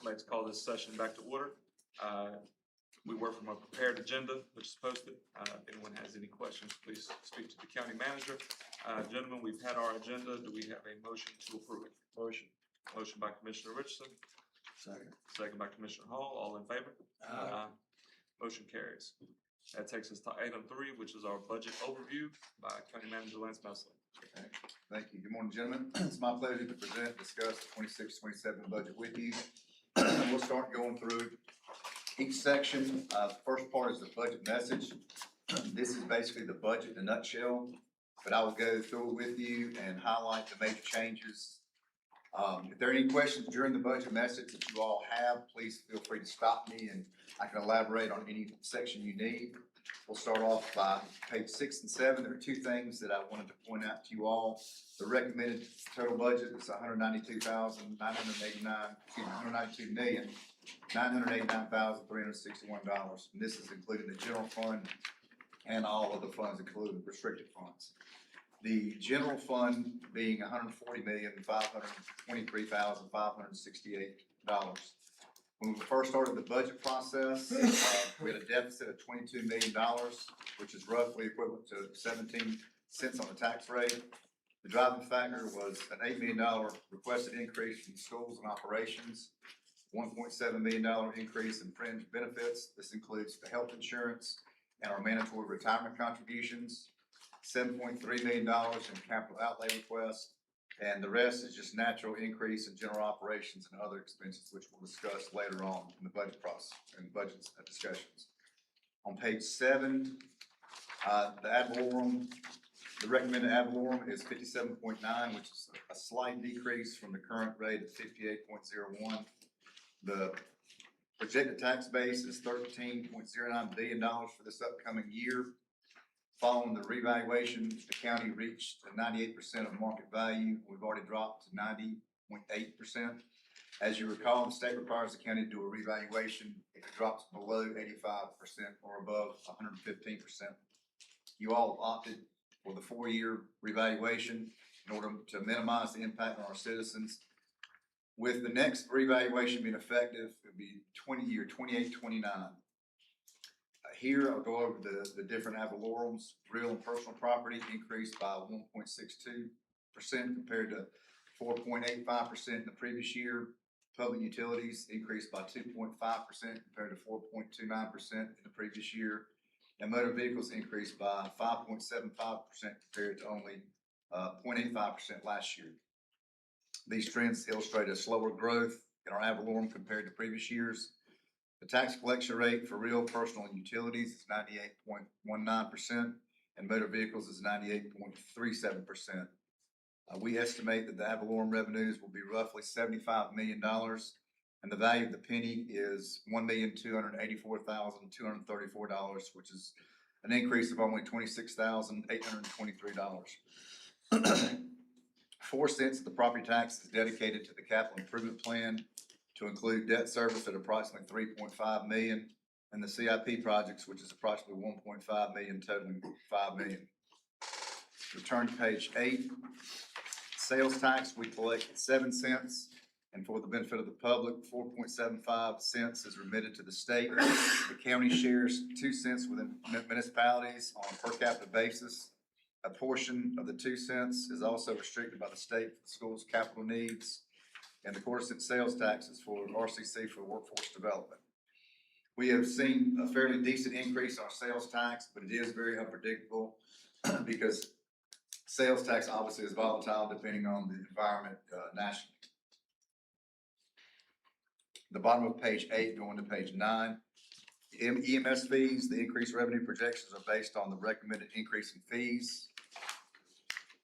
I'd like to call this session back to order. We work from a prepared agenda, which is posted. If anyone has any questions, please speak to the county manager. Gentlemen, we've had our agenda. Do we have a motion to approve? Motion. Motion by Commissioner Richardson. Second. Second by Commissioner Hall. All in favor? Aye. Motion carries. That takes us to item 3, which is our budget overview by County Manager Lance Mesley. Okay. Thank you. Good morning, gentlemen. It's my pleasure to present and discuss the 26-27 budget with you. We'll start going through each section. The first part is the budget message. This is basically the budget in a nutshell, but I will go through it with you and highlight the major changes. If there are any questions during the budget message that you all have, please feel free to stop me and I can elaborate on any section you need. We'll start off by page 6 and 7. There are two things that I wanted to point out to you all. The recommended total budget is $192,989,361. And this is including the general fund and all of the funds, including restricted funds. The general fund being $140,523,568. When we first started the budget process, we had a deficit of $22 million, which is roughly equivalent to 17 cents on the tax rate. The driving factor was an $8 million requested increase in schools and operations, $1.7 million increase in fringe benefits. This includes the health insurance and our mandatory retirement contributions, $7.3 million in capital outlay requests, and the rest is just natural increase in general operations and other expenses, which we'll discuss later on in the budget process and budget discussions. On page 7, the ad valorem, the recommended ad valorem is 57.9, which is a slight decrease from the current rate of 58.01. The projected tax base is $13.09 billion for this upcoming year. Following the revaluation, the county reached 98% of market value. We've already dropped to 90.8%. As you recall, the state requires the county to do a revaluation if it drops below 85% or above 115%. You all opted for the 4-year revaluation in order to minimize the impact on our citizens. With the next revaluation being effective, it would be 28-29. Here, I'll go over the different ad valorums. Real and personal property increased by 1.62% compared to 4.85% in the previous year. Public utilities increased by 2.5% compared to 4.29% in the previous year. And motor vehicles increased by 5.75% compared to only 0.85% last year. These trends illustrate a slower growth in our ad valorem compared to previous years. The tax collection rate for real, personal, and utilities is 98.19%, and motor vehicles is 98.37%. We estimate that the ad valorem revenues will be roughly $75 million, and the value of the penny is $1,284,234, which is an increase of only $26,823. 4 cents of the property tax is dedicated to the capital improvement plan, to include debt service at approximately $3.5 million, and the CIP projects, which is approximately $1.5 million, totaling $5 million. Return to page 8. Sales tax, we collect 7 cents, and for the benefit of the public, 4.75 cents is remitted to the state. The county shares 2 cents with municipalities on a per capita basis. A portion of the 2 cents is also restricted by the state for the school's capital needs, and the quarter-cent sales taxes for RCC for workforce development. We have seen a fairly decent increase in our sales tax, but it is very unpredictable because sales tax obviously is volatile depending on the environment nationally. The bottom of page 8, going to page 9. EMS fees, the increased revenue projections are based on the recommended increase in fees.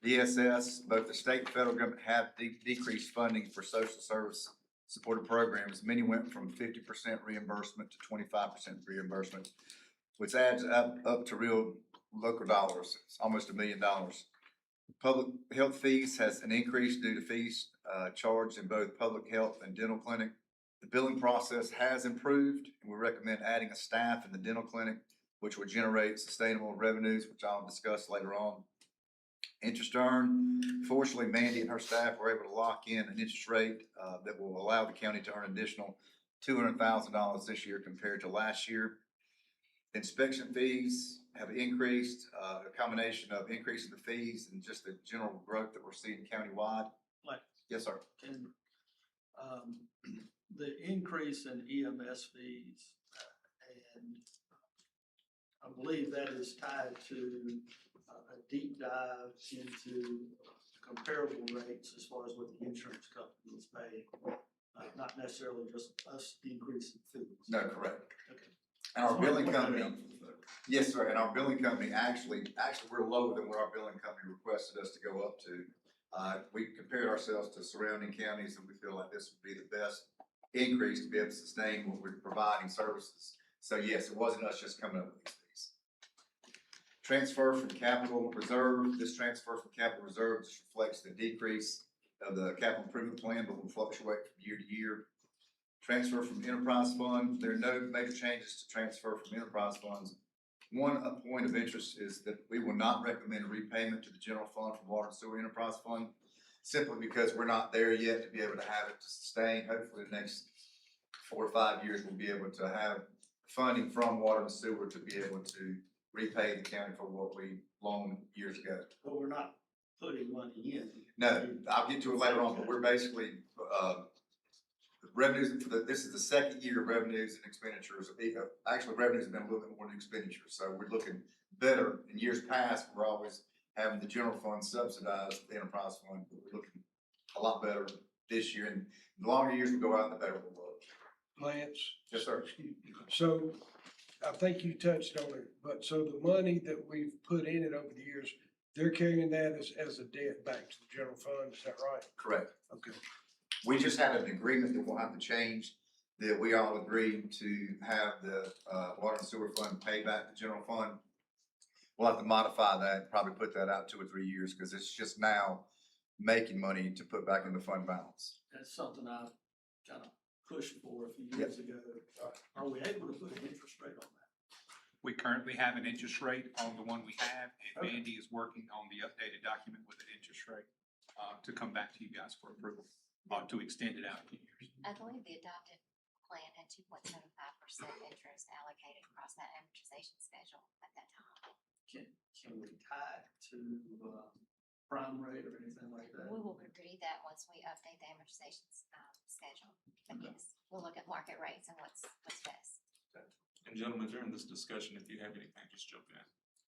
DSS, both the state and federal government have decreased funding for social service supported programs. Many went from 50% reimbursement to 25% reimbursement, which adds up to real local dollars. It's almost $1 million. Public health fees has an increase due to fees charged in both public health and dental clinic. The billing process has improved, and we recommend adding a staff in the dental clinic, which would generate sustainable revenues, which I'll discuss later on. Interest earned, fortunately, Mandy and her staff were able to lock in an interest rate that will allow the county to earn additional $200,000 this year compared to last year. Inspection fees have increased, a combination of increasing the fees and just the general growth that we're seeing countywide. Like, Yes, sir. can, the increase in EMS fees, and I believe that is tied to a deep dive into comparable rates as far as what the insurance company is paying, not necessarily just us increasing fees. No, correct. Okay. And our billing company, yes, sir, and our billing company actually, we're lower than what our billing company requested us to go up to. We compared ourselves to surrounding counties, and we feel like this would be the best increase to be able to sustain what we're providing services. So yes, it wasn't us just coming up with these fees. Transfer from capital reserve, this transfer from capital reserve just reflects the decrease of the capital improvement plan, but will fluctuate from year to year. Transfer from enterprise fund, there are no major changes to transfer from enterprise funds. One point of interest is that we will not recommend repayment to the general fund from water and sewer enterprise fund, simply because we're not there yet to be able to have it to sustain. Hopefully the next 4 or 5 years, we'll be able to have funding from water and sewer to be able to repay the county for what we loaned years ago. But we're not putting money in. No, I'll get to it later on, but we're basically, revenues, this is the second year of revenues and expenditures. Actually, revenues have been a little bit more than expenditures, so we're looking better. In years past, we're always having the general fund subsidize the enterprise fund, but we're looking a lot better this year. And the longer years we go out, the better we'll look. Lance? Yes, sir. So, I think you touched on it, but so the money that we've put in it over the years, they're carrying that as a debt back to the general fund, is that right? Correct. Okay. We just had an agreement that we'll have to change, that we all agreed to have the water and sewer fund pay back the general fund. We'll have to modify that, probably put that out 2 or 3 years, because it's just now making money to put back in the fund balance. That's something I kind of pushed for a few years ago. Are we able to put an interest rate on that? We currently have an interest rate on the one we have, and Okay. Mandy is working on the updated document with an interest rate to come back to you guys for approval, to extend it out a few years. I believe the adopted plan had 2.75% interest allocated across that amortization schedule at that time. Can we tie it to prime rate or anything like that? We will review that once we update the amortization schedule. But yes, we'll look at market rates and what's best. And gentlemen, during this discussion, if you have anything, just jump in.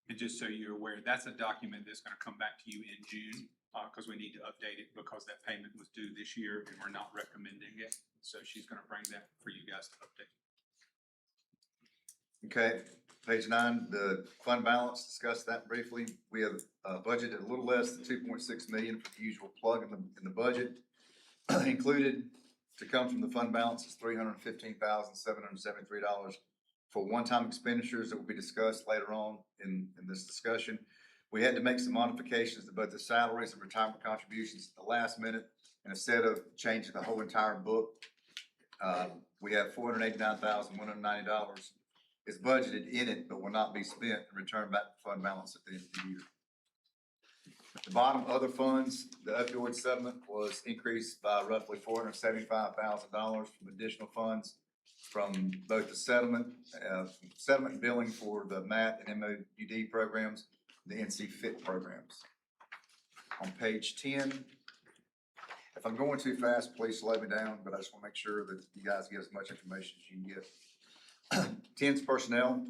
And just so you're aware, that's a document that's gonna come back to you in June, because we need to update it because that payment was due this year and we're not recommending it. So she's gonna bring that for you guys to update. Okay, page 9, the fund balance, discuss that briefly. We have budgeted a little less than 2.6 million for the usual plug in the budget. Included to come from the fund balance is $315,773 for one-time expenditures that will be discussed later on in this discussion. We had to make some modifications to both the salaries and retirement contributions at the last minute, and instead of changing the whole entire book, we have $489,190 is budgeted in it, but will not be spent and returned back to fund balance at the end of the year. At the bottom, other funds, the opioid settlement was increased by roughly $475,000 from additional funds from both the settlement billing for the MAT and MOUD programs, the NC FIT programs. On page 10, if I'm going too fast, please slow me down, but I just want to make sure that you guys get as much information as you can get. 10's personnel.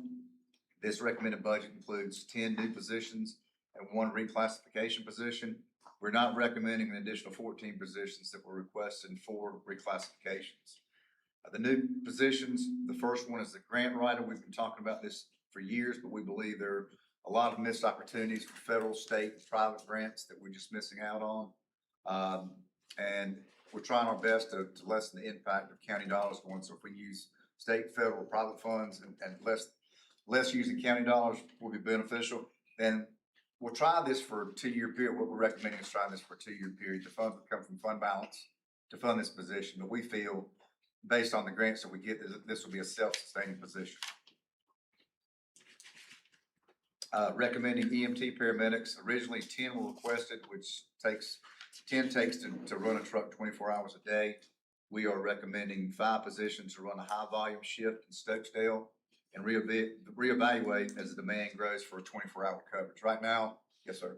This recommended budget includes 10 new positions and 1 reclassification position. We're not recommending an additional 14 positions that were requested and 4 reclassifications. The new positions, the first one is the grant writer. We've been talking about this for years, but we believe there are a lot of missed opportunities for federal, state, and private grants that we're just missing out on. And we're trying our best to lessen the impact of county dollars going. So if we use state, federal, private funds and less using county dollars will be beneficial. And we'll try this for a 2-year period. What we're recommending is trying this for a 2-year period. The funds will come from fund balance to fund this position, but we feel based on the grants that we get, this will be a self-sustaining position. Recommending EMT paramedics. Originally 10 were requested, which takes to run a truck 24 hours a day. we are recommending 5 positions to run a high volume shift in Stokesdale and reevaluate as the demand grows for a 24-hour coverage. Right now, yes, sir.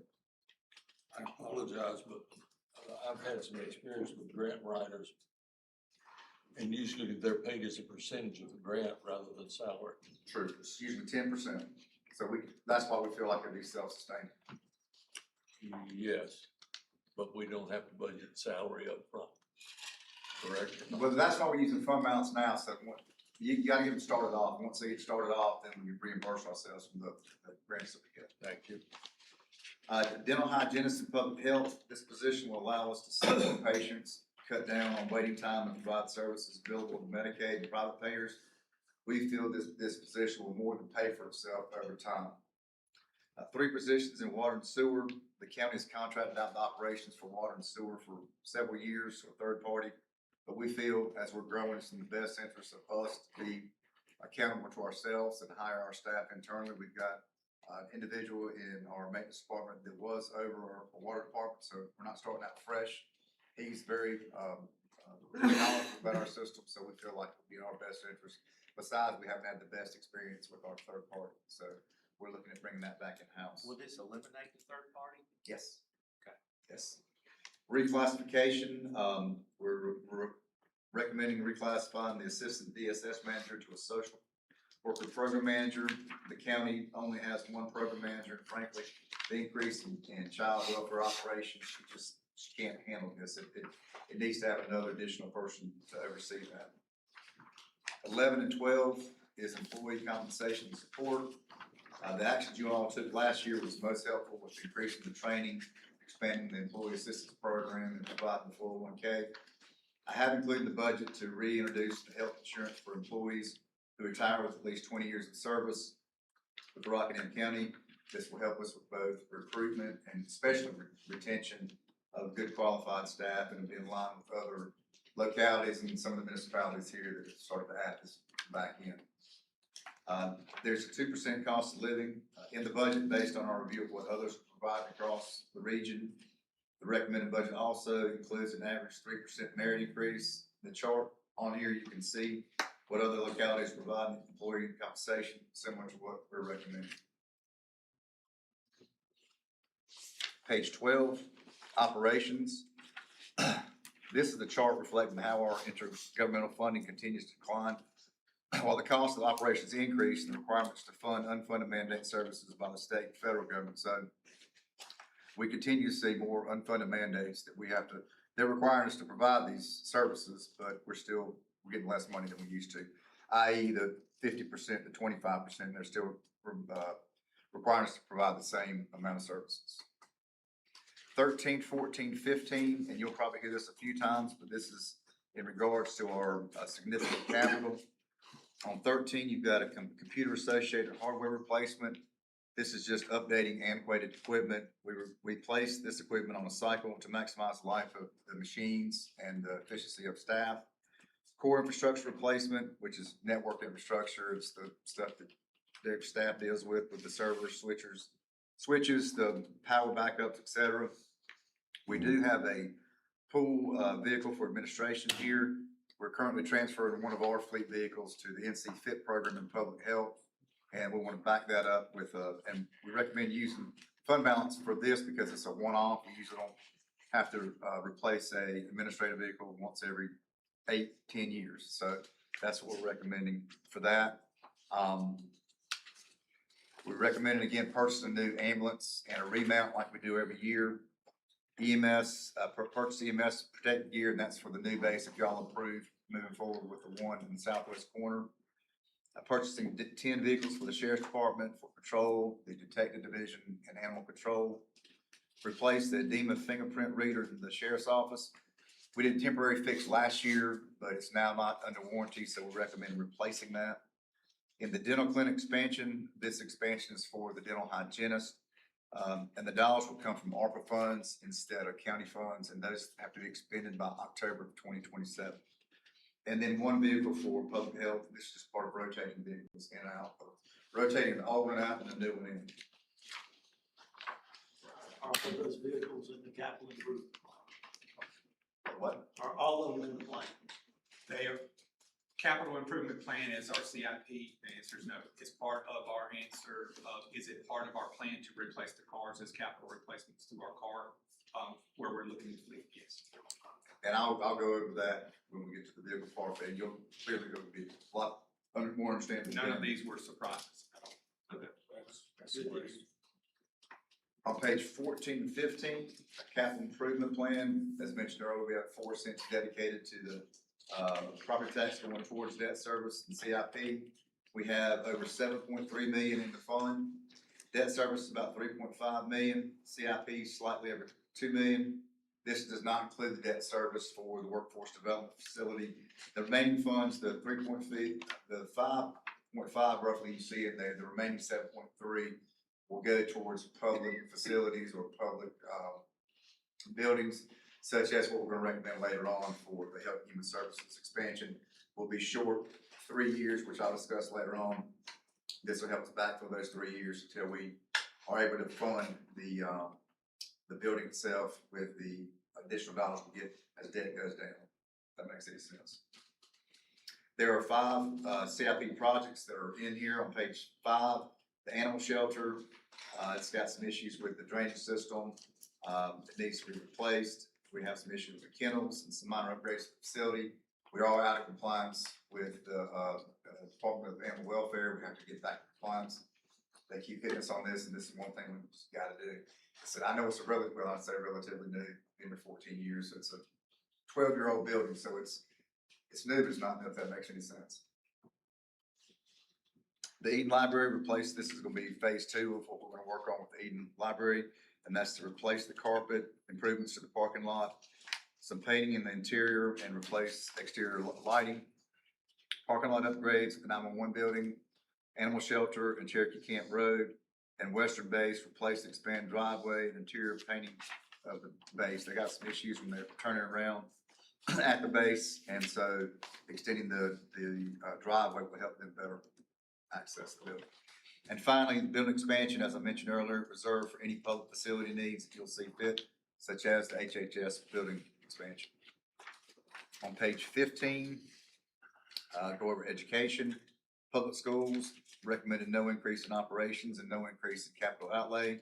I apologize, but I've had some experience with grant writers. And usually they're paid as a percentage of the grant rather than salary. True. It's usually 10%. So that's why we feel like it'd be self-sustaining. Yes, but we don't have to budget salary up front. Correct? But that's why we're using fund balance now, so you gotta get them started off. Once they get started off, then we reimburse ourselves from the grants that we get. Thank you. Dental hygienist and public health, this position will allow us to see more patients, cut down on waiting time, and provide services billable to Medicaid and private payers. We feel this position will more than pay for itself over time. 3 positions in water and sewer. The county has contracted out the operations for water and sewer for several years to a third party. But we feel as we're growing, it's in the best interest of us to be accountable to ourselves and hire our staff internally. We've got an individual in our maintenance department that was over our water department, so we're not starting out fresh. He's very knowledgeable about our system, so we feel like it'll be in our best interest. Besides, we haven't had the best experience with our third party, so we're looking at bringing that back in-house. Will this eliminate the third party? Yes. Okay. Yes. Reclassification, we're recommending reclassifying the assistant DSS manager to a social worker program manager. The county only has 1 program manager, and frankly, the increase in child welfare operations, she can't handle this. It needs to have another additional person to oversee that. 11 and 12 is employee compensation and support. The actions you all took last year was most helpful with increasing the training, expanding the employee assistance program, and providing the 401k. I have included the budget to reintroduce the health insurance for employees who retire with at least 20 years of service with Rockingham County. This will help us with both recruitment and especially retention of good qualified staff, and will be in line with other localities and some of the municipalities here that have started to add this back in. There's a 2% cost of living in the budget based on our review of what others provide across the region. The recommended budget also includes an average 3% merit increase. The chart on here, you can see what other localities provide employee compensation, similar to what we're recommending. Page 12, operations. This is the chart reflecting how our intergovernmental funding continues to decline. While the cost of operations increase, the requirements to fund unfunded mandate services by the state and federal government. So we continue to see more unfunded mandates that they're requiring us to provide these services, but we're getting less money than we used to, i.e. the 50% to 25%, they're still requiring us to provide the same amount of services. 13, 14, 15, and you'll probably hear this a few times, but this is in regards to our significant capital. On 13, you've got a computer associated hardware replacement. This is just updating antiquated equipment. We placed this equipment on a cycle to maximize the life of the machines and the efficiency of staff. Core infrastructure replacement, which is network infrastructure. It's the stuff that their staff deals with the servers, switches, the power backups, etc. We do have a pool vehicle for administration here. We're currently transferring one of our fleet vehicles to the NC FIT program in public health, and we want to back that up with and we recommend using fund balance for this because it's a one-off. We usually don't have to replace a administrative vehicle once every 8-10 years. So that's what we're recommending for that. We're recommending again purchasing a new ambulance and a remount like we do every year. EMS, purchase EMS protective gear, and that's for the new base if y'all approve moving forward with the one in the southwest corner. Purchasing 10 vehicles for the sheriff's department for patrol, the detective division, and animal control. Replace the edema fingerprint reader in the sheriff's office. We did a temporary fix last year, but it's now not under warranty, so we recommend replacing that. In the dental clinic expansion, this expansion is for the dental hygienist, and the dollars will come from ARPA funds instead of county funds, and those have to be expended by October of 2027. And then one vehicle for public health. This is just part of rotating vehicles in and out, rotating the old one out and the new one in. Are those vehicles in the capital group? What? Are all of them in the plan? Capital improvement plan is our CIP. The answer is no. It's part of our answer of, is it part of our plan to replace the cars as capital replacements to our car, where we're looking to fleet? Yes. And I'll go over that when we get to the vehicle part, and you'll clearly go be a lot more understanding. None of these were surprises at all. That's great. On page 14 and 15, capital improvement plan, as mentioned earlier, we have 4 cents dedicated to the property tax going towards debt service and CIP. We have over 7.3 million in the fund. Debt service is about 3.5 million. CIP slightly over 2 million. This does not include the debt service for the workforce development facility. The remaining funds, the 5.5 roughly you see in there, the remaining 7.3 will go towards public facilities or public buildings, such as what we're gonna recommend later on for the Health and Human Services expansion. Will be short 3 years, which I'll discuss later on. This will help us backfill those 3 years until we are able to fund the building itself with the additional dollars we get as debt goes down. If that makes any sense. There are 5 CIP projects that are in here on page 5. The animal shelter, it's got some issues with the drainage system. It needs to be replaced. We have some issues with kennels and some minor upgrades to the facility. We are out of compliance with the Department of Animal Welfare. We have to get back to compliance. They keep hitting us on this, and this is one thing we just gotta do. I said, I know it's relatively new, been here 14 years. So it's a 12-year-old building, so it's new, but it's not new, if that makes any sense. The Eden Library replaced, this is gonna be phase 2 of what we're gonna work on with the Eden Library, and that's to replace the carpet, improvements to the parking lot, some painting in the interior, and replace exterior lighting, parking lot upgrades at the 911 building, animal shelter and Cherokee Camp Road, and Western Base, replace and expand driveway and interior painting of the base. They got some issues when they're turning around at the base, and so extending the driveway will help them better access the building. And finally, the building expansion, as I mentioned earlier, reserved for any public facility needs that you'll see fit, such as the HHS building expansion. On page 15, go over education, public schools, recommended no increase in operations and no increase in capital outlay.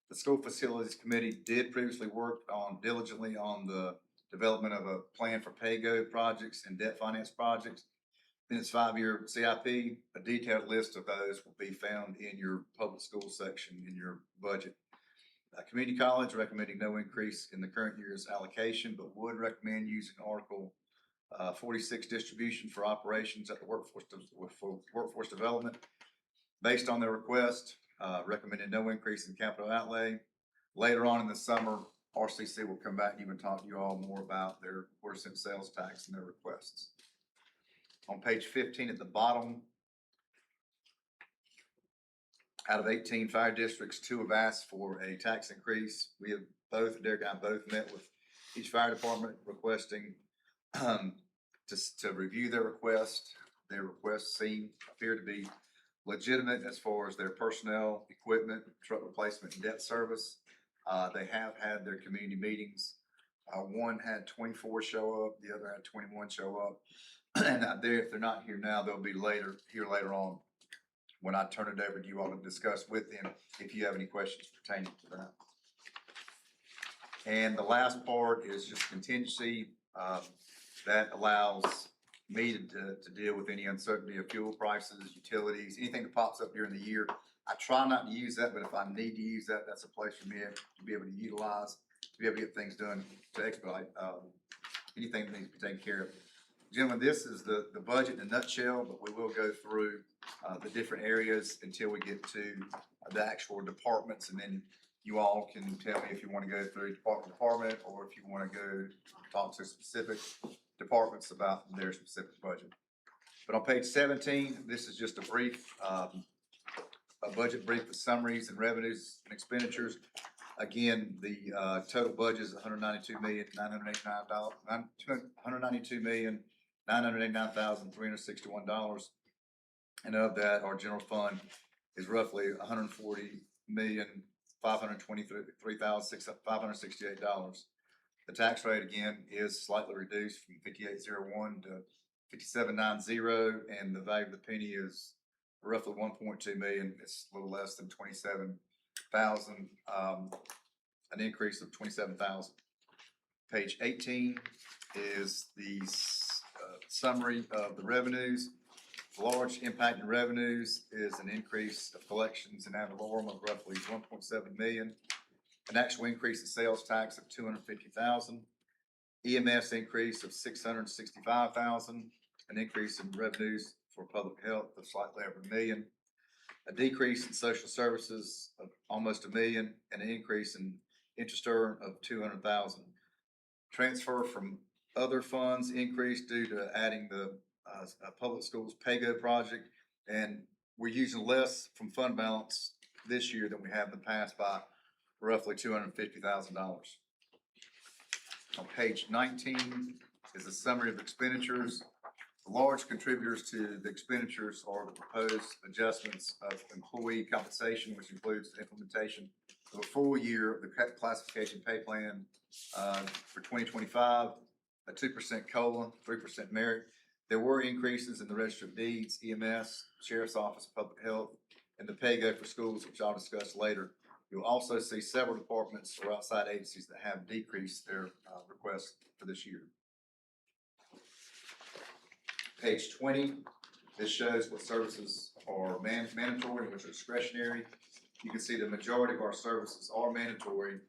The school facilities committee did previously work diligently on the development of a plan for pay-go projects and debt finance projects. In its 5-year CIP, a detailed list of those will be found in your public school section in your budget. Community college recommending no increase in the current year's allocation, but would recommend using Article 46 distribution for operations at the workforce development. Based on their request, recommended no increase in capital outlay. Later on in the summer, RCC will come back to you and talk to you all more about their quarter-cent sales tax and their requests. On page 15 at the bottom, out of 18 fire districts, 2 have asked for a tax increase. We have both, Derek and I both met with each fire department requesting to review their request. Their requests appear to be legitimate as far as their personnel, equipment, truck replacement, and debt service. They have had their community meetings. One had 24 show up, the other had 21 show up. And if they're not here now, they'll be here later on when I turn it over to you all to discuss with them if you have any questions pertaining to that. And the last part is just contingency that allows me to deal with any uncertainty of fuel prices, utilities, anything that pops up during the year. I try not to use that, but if I need to use that, that's a place for me to be able to utilize, to be able to get things done to expedite anything that needs to be taken care of. Gentlemen, this is the budget in a nutshell, but we will go through the different areas until we get to the actual departments, and then you all can tell me if you want to go through department or if you want to go talk to specific departments about their specific budget. But on page 17, this is just a brief, a budget brief with summaries and revenues and expenditures. Again, the total budget is $192,989,361. And of that, our general fund is roughly $140,523,568. The tax rate again is slightly reduced from 58.01 to 5790, and the value of the penny is roughly 1.2 million. It's a little less than 27,000, an increase of 27,000. Page 18 is the summary of the revenues. The large impact in revenues is an increase of collections in ad valorem of roughly 1.7 million, an actual increase in sales tax of 250,000, EMS increase of 665,000, an increase in revenues for public health of slightly over $1 million, a decrease in social services of almost $1 million, and an increase in interest earned of 200,000. Transfer from other funds increased due to adding the public schools pay-go project, and we're using less from fund balance this year than we have in the past by roughly $250,000. On page 19 is a summary of expenditures. The large contributors to the expenditures are the proposed adjustments of employee compensation, which includes the implementation of a full year of the classification pay plan for 2025, a 2% COLA, 3% merit. There were increases in the Register of Deeds, EMS, Sheriff's Office, Public Health, and the pay-go for schools, which I'll discuss later. You'll also see several departments or outside agencies that have decreased their requests for this year. Page 20, this shows what services are mandatory and which are discretionary. You can see the majority of our services are mandatory,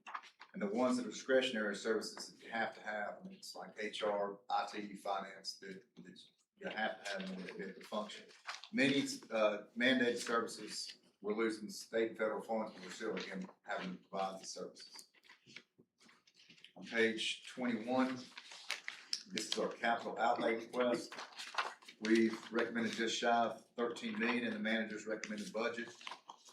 and the ones that are discretionary services that you have to have, I mean, it's like HR, IT, finance, that you have to have them to function. Many mandated services, we're losing state and federal funds, but we're still, again, having to provide these services. On page 21, this is our capital outlay request. We've recommended just shy of 13 million in the manager's recommended budget.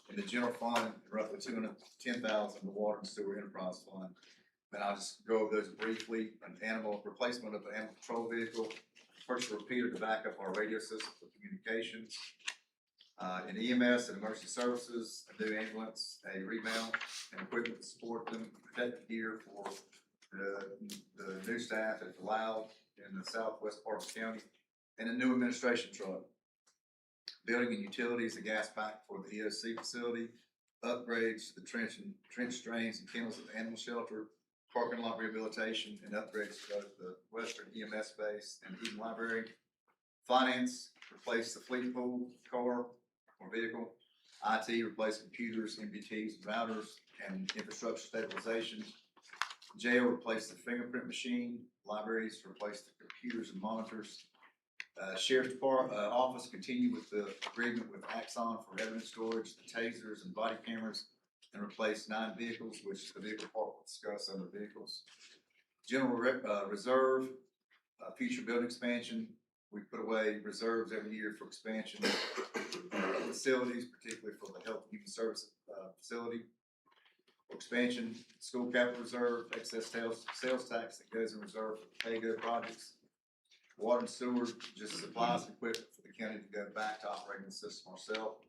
In the general fund, roughly 210,000 in the water and sewer enterprise fund. And I'll just go over those briefly. An animal replacement of an animal control vehicle, purchase a repeater to back up our radio system for communications. In EMS and emergency services, a new ambulance, a remount, and equipment to support them, protective gear for the new staff that's allowed in the southwest part of the county, and a new administration truck. Building and utilities, a gas pipe for the EOC facility, upgrades to the trench drains and kennels at the animal shelter, parking lot rehabilitation, and upgrades to both the western EMS base and Eden Library. Finance, replace the fleet pool car or vehicle. IT, replace computers, MBTs, routers, and infrastructure stabilization. Jail, replace the fingerprint machine. Libraries, replace the computers and monitors. Sheriff's Department office continue with the agreement with Axon for evidence storage, the tasers and body cameras, and replace 9 vehicles, which the vehicle part will discuss under vehicles. General reserve, future building expansion. We put away reserves every year for expansion of facilities, particularly for the health and human service facility. Expansion, school capital reserve, excess sales tax that goes in reserve for the pay-go projects. Water and sewer, just supplies and equipment for the county to go back to operating the system ourselves.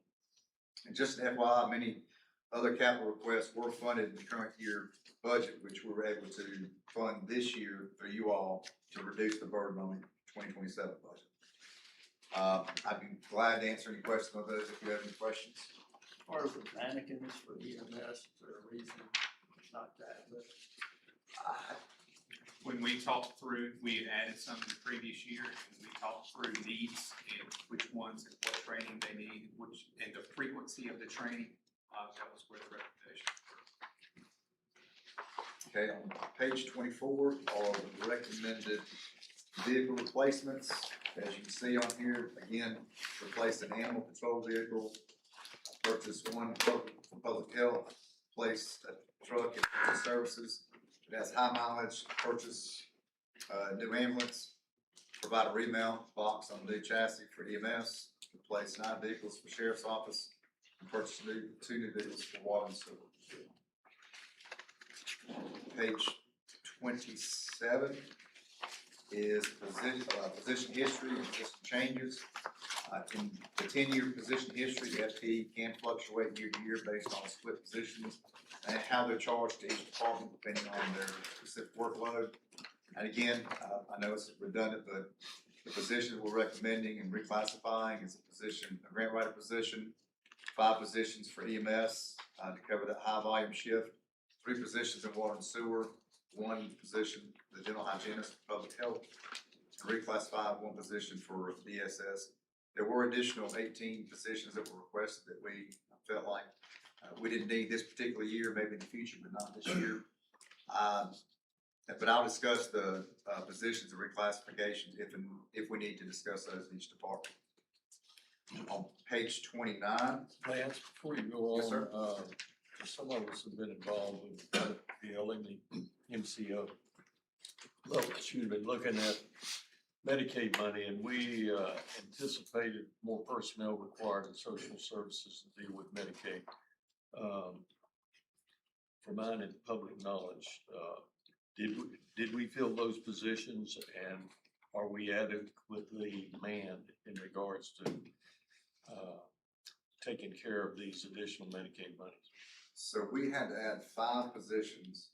And just an FYI, many other capital requests were funded in the current year budget, which we were able to fund this year for you all to reduce the burden on the 2027 budget. I'd be glad to answer any questions on those if you have any questions. As far as the mannequins for EMS, is there a reason not that? But When we talked through, we had added some in the previous year, and we talked through needs and which ones and what training they need, and the frequency of the training, that was where the recommendation. Okay, on page 24 are the recommended vehicle replacements. As you can see on here, again, replace an animal control vehicle, purchase one for public health, replace a truck and services. It has high mileage, purchase a new ambulance, provide a remount box on the new chassis for EMS, replace 9 vehicles for Sheriff's Office, and purchase 2 new vehicles for water and sewer. Page 27 is position history and position changes. In the 10-year position history, the FP can fluctuate year to year based on split positions and how they're charged to each department depending on their specific workload. And again, I know it's redundant, but The position we're recommending and reclassifying is a grant writer position, 5 positions for EMS, to cover that high volume shift, 3 positions in water and sewer, 1 position, the general hygienist, public health, and reclassify 1 position for DSS. There were additional 18 positions that were requested that we felt like we didn't need this particular year, maybe in the future, but not this year. But I'll discuss the positions and reclassifications if we need to discuss those in each department. On page 29. Lance, before you go on. Yes, sir. Some of us have been involved with PL and the MCO. Look, excuse me, looking at Medicaid money, and we anticipated more personnel required in social services to deal with Medicaid. For mine and public knowledge, did we fill those positions, and are we adequately manned in regards to taking care of these additional Medicaid monies? So we had to add 5 positions.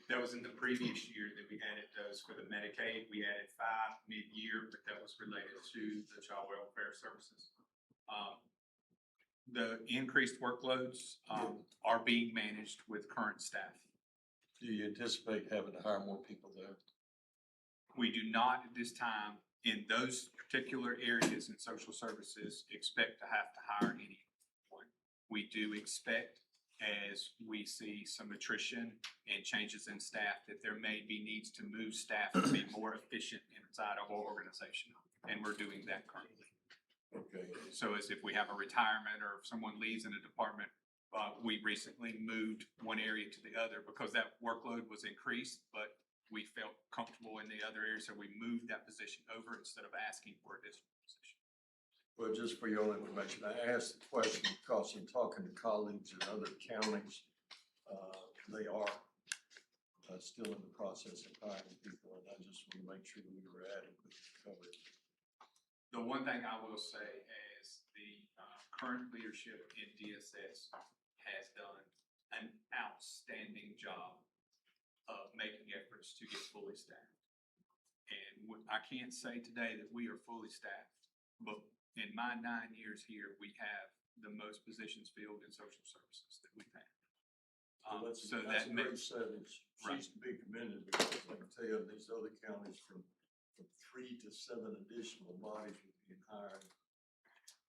That was in the previous year that we added those for the Medicaid. We added 5 mid-year, but that was related to the child welfare services. The increased workloads are being managed with current staff. Do you anticipate having to hire more people there? We do not at this time, in those particular areas in social services, expect to have to hire anyone. We do expect, as we see some attrition and changes in staff, that there may be needs to move staff to be more efficient inside of our organization, and we're doing that currently. Okay. So as if we have a retirement or if someone leaves in a department, we recently moved one area to the other because that workload was increased, but we felt comfortable in the other area, so we moved that position over instead of asking for a additional position. Well, just for your information, I asked the question because in talking to colleagues in other counties, they are still in the process of hiring people, and I just want to make sure that we were adequately covered. The one thing I will say is the current leadership in DSS has done an outstanding job of making efforts to get fully staffed. And I can't say today that we are fully staffed, but in my 9 years here, we have the most positions filled in social services that we've had. That's a great savings. Right. She's to be commended because I can tell you in these other counties from 3 to 7 additional bodies would be hired.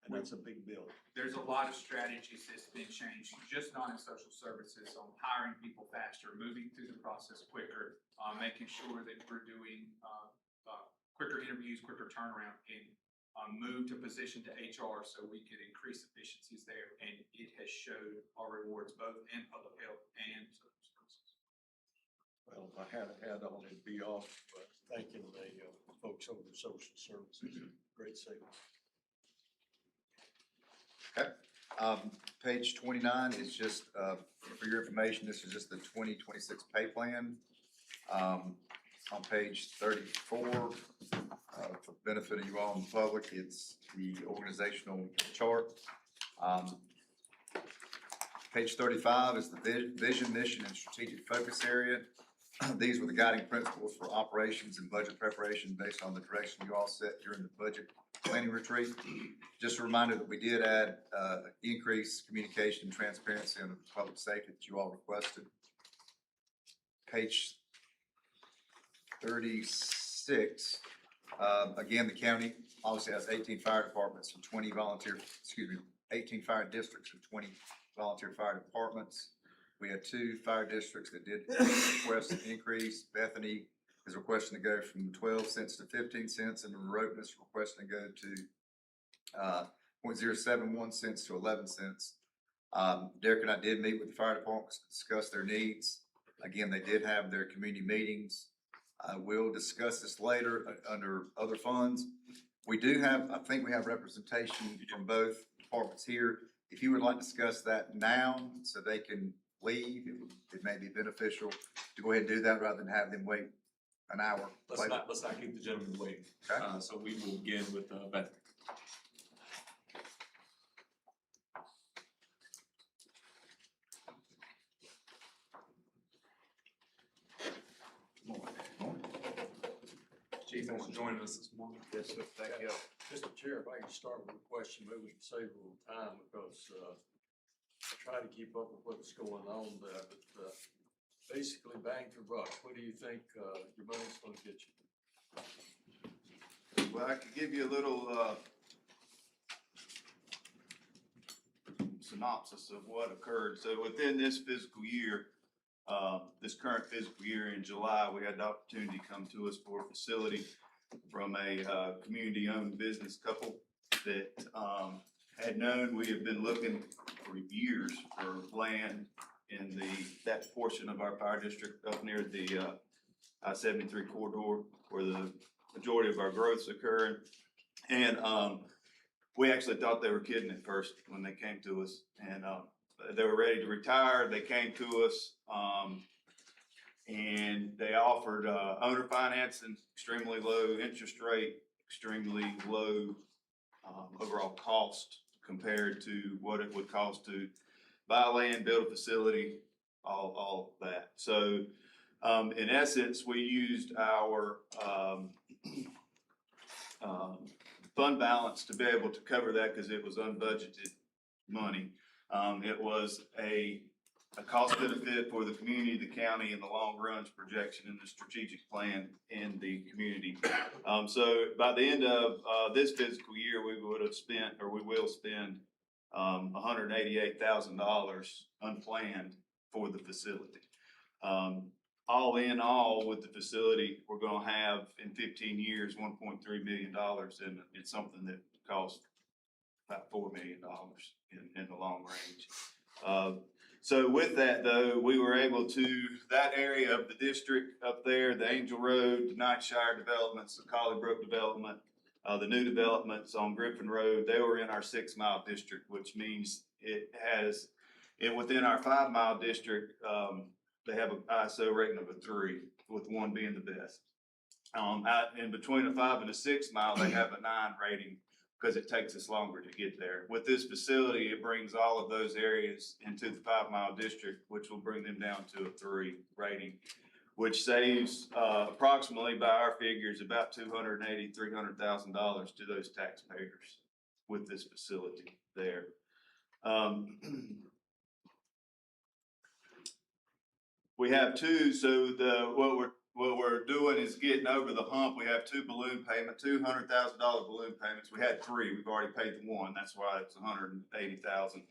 And that's a big bill. There's a lot of strategies that's been changed, just not in social services, on hiring people faster, moving through the process quicker, making sure that we're doing quicker interviews, quicker turnaround, and move to position to HR so we could increase efficiencies there. And it has showed our rewards both in public health and social services. Well, if I had a hat on, it'd be off thanking the folks over social services. Great savings. Okay. Page 29 is just, for your information, this is just the 2026 pay plan. On page 34, for the benefit of you all in the public, it's the organizational chart. Page 35 is the vision, mission, and strategic focus area. These were the guiding principles for operations and budget preparation based on the direction you all set during the budget planning retreat. Just a reminder that we did add increased communication and transparency on the public safety that you all requested. Page 36, again, the county obviously has 18 fire departments and 18 fire districts and 20 volunteer fire departments. We had 2 fire districts that did request an increase. Bethany is requesting to go from 12 cents to 15 cents, and Roten is requesting to go to 0.071 cents to 11 cents. Derek and I did meet with the fire departments to discuss their needs. Again, they did have their community meetings. We'll discuss this later under other funds. We do have, I think we have representation from both departments here. If you would like to discuss that now so they can leave, it may be beneficial to go ahead and do that rather than have them wait an hour. Let's not keep the gentleman waiting. Okay. So we will begin with Beth. Chief, thanks for joining us this morning. Yes, sir. Thank you. Mr. Chair, if I can start with a question, maybe we can save a little time because, I try to keep up with what's going on there, but, basically bang for buck, what do you think, your money's gonna get you? Well, I could give you a little, synopsis of what occurred. So within this fiscal year, this current fiscal year in July, we had the opportunity to come to us for a facility from a, community-owned business couple that, had known we had been looking for years for land in that portion of our fire district up near the, I-73 corridor where the majority of our growth's occurring. And, we actually thought they were kidding at first when they came to us, and they were ready to retire. They came to us, and they offered owner financing, extremely low interest rate, extremely low overall cost compared to what it would cost to buy land, build a facility, all of that. So, in essence, we used our fund balance to be able to cover that because it was unbudgeted money. It was a cost benefit for the community, the county, and the long run's projection in the strategic plan in the community. So by the end of this fiscal year, we would have spent, or we will spend, $188,000 unplanned for the facility. All in all, with the facility, we're gonna have in 15 years, $1.3 million in something that costs about $4 million in the long range. So with that though, we were able to, that area of the district up there, the Angel Road, the Nightshire developments, the Colley Brook development, the new developments on Griffin Road, they were in our 6 mile district, which means within our 5 mile district, they have an ISO rating of a 3, with 1 being the best. Out in between a 5 and a 6 mile, they have a 9 rating because it takes us longer to get there. With this facility, it brings all of those areas into the 5 mile district, which will bring them down to a 3 rating, which saves approximately, by our figures, about $280,000, $300,000 to those taxpayers with this facility there. We have two, so what we're doing is getting over the hump. We have 2 balloon payments, $200,000 balloon payments. We had 3, we've already paid the 1, that's why it's $180,000.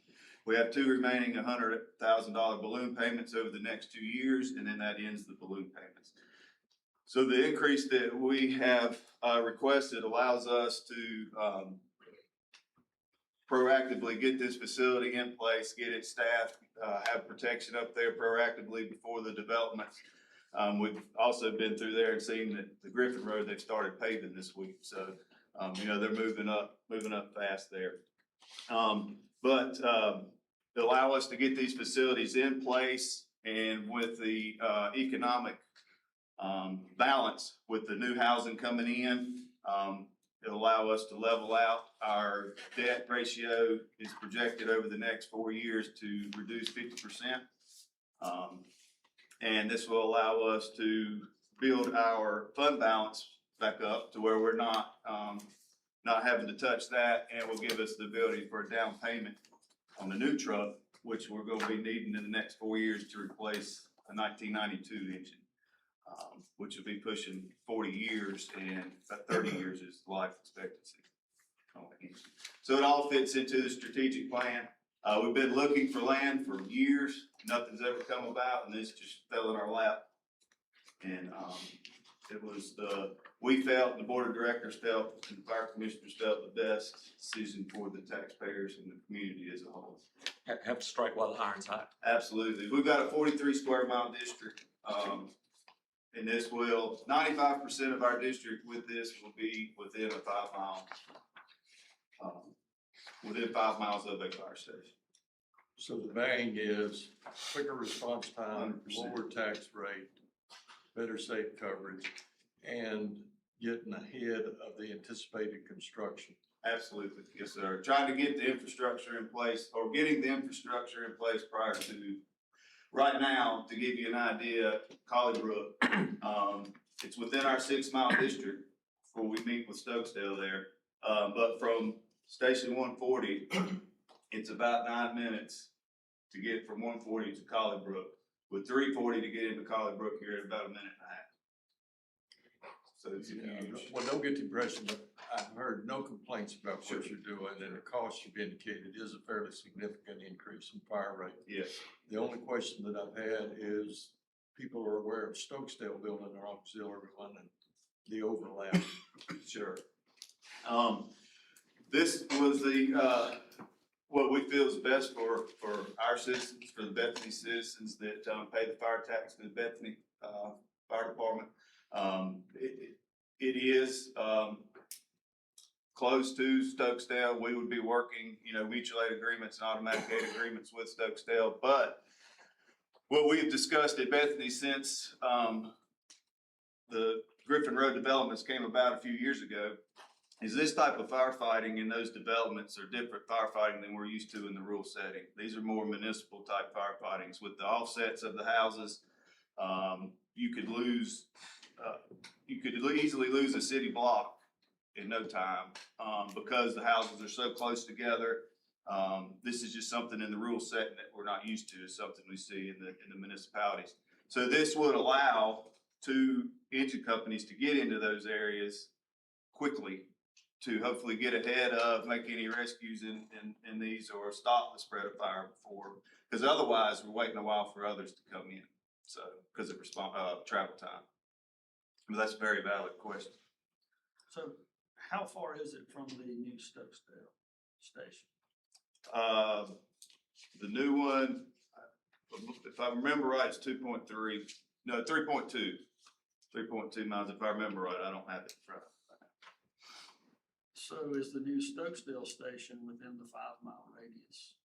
We have 2 remaining $100,000 balloon payments over the next 2 years, and then that ends the balloon payments. So the increase that we have requested allows us to proactively get this facility in place, get it staffed, have protection up there proactively before the developments. We've also been through there and seen that the Griffin Road, they've started paving this week. So, they're moving up fast there. But allow us to get these facilities in place, and with the economic balance with the new housing coming in, it'll allow us to level out. Our debt ratio is projected over the next 4 years to reduce 50%. And this will allow us to build our fund balance back up to where we're not having to touch that, and will give us the ability for a down payment on the new truck, which we're gonna be needing in the next 4 years to replace a 1992 engine. Which will be pushing 40 years, and about 30 years is life expectancy. So it all fits into the strategic plan. We've been looking for land for years. Nothing's ever come about, and this just fell in our lap. And we felt, the board of directors felt, and the fire commissioners felt the best decision for the taxpayers and the community as a whole. Have to strike while the iron's hot. Absolutely. We've got a 43 square mile district. And this will, 95% of our district with this will be within a 5 mile, within 5 miles of a fire station. So the bang is quicker response time, 100%. lower tax rate, better safe coverage, and getting ahead of the anticipated construction. Absolutely, yes, sir. Trying to get the infrastructure in place, or getting the infrastructure in place prior to, right now, to give you an idea, Colley Brook, it's within our 6 mile district, before we meet with Stokesdale there. But from Station 140, it's about 9 minutes to get from 140 to Collybrook. With 340 to get into Collybrook, you're at about a minute and a half. So it's Yeah, huge. well, don't get the impression that I've heard no complaints about what you're doing, and the cost you've indicated is a fairly significant increase in fire rate. Yes. The only question that I've had is, people are aware of Stokesdale building their auxiliary one and the overlap. Sure. This was the, what we feel is best for our citizens, for the Bethany citizens that, pay the fire tax to the Bethany, Fire Department. It is, close to Stokesdale. We would be working, mutual aid agreements and automatic aid agreements with Stokesdale, but what we've discussed at Bethany since, the Griffin Road developments came about a few years ago is this type of firefighting in those developments are different firefighting than we're used to in the rural setting. These are more municipal type firefightings with the offsets of the houses. You could easily lose a city block in no time, because the houses are so close together. This is just something in the rural setting that we're not used to. It's something we see in the municipalities. So this would allow two engine companies to get into those areas quickly to hopefully get ahead of, make any rescues in these or stop the spread of fire before, because otherwise we're waiting a while for others to come in. So, because of travel time. But that's a very valid question. So how far is it from the new Stokesdale station? The new one, if I remember right, it's 3.2. 3.2 miles, if I remember right. I don't have it in front of me. So is the new Stokesdale station within the 5-mile radius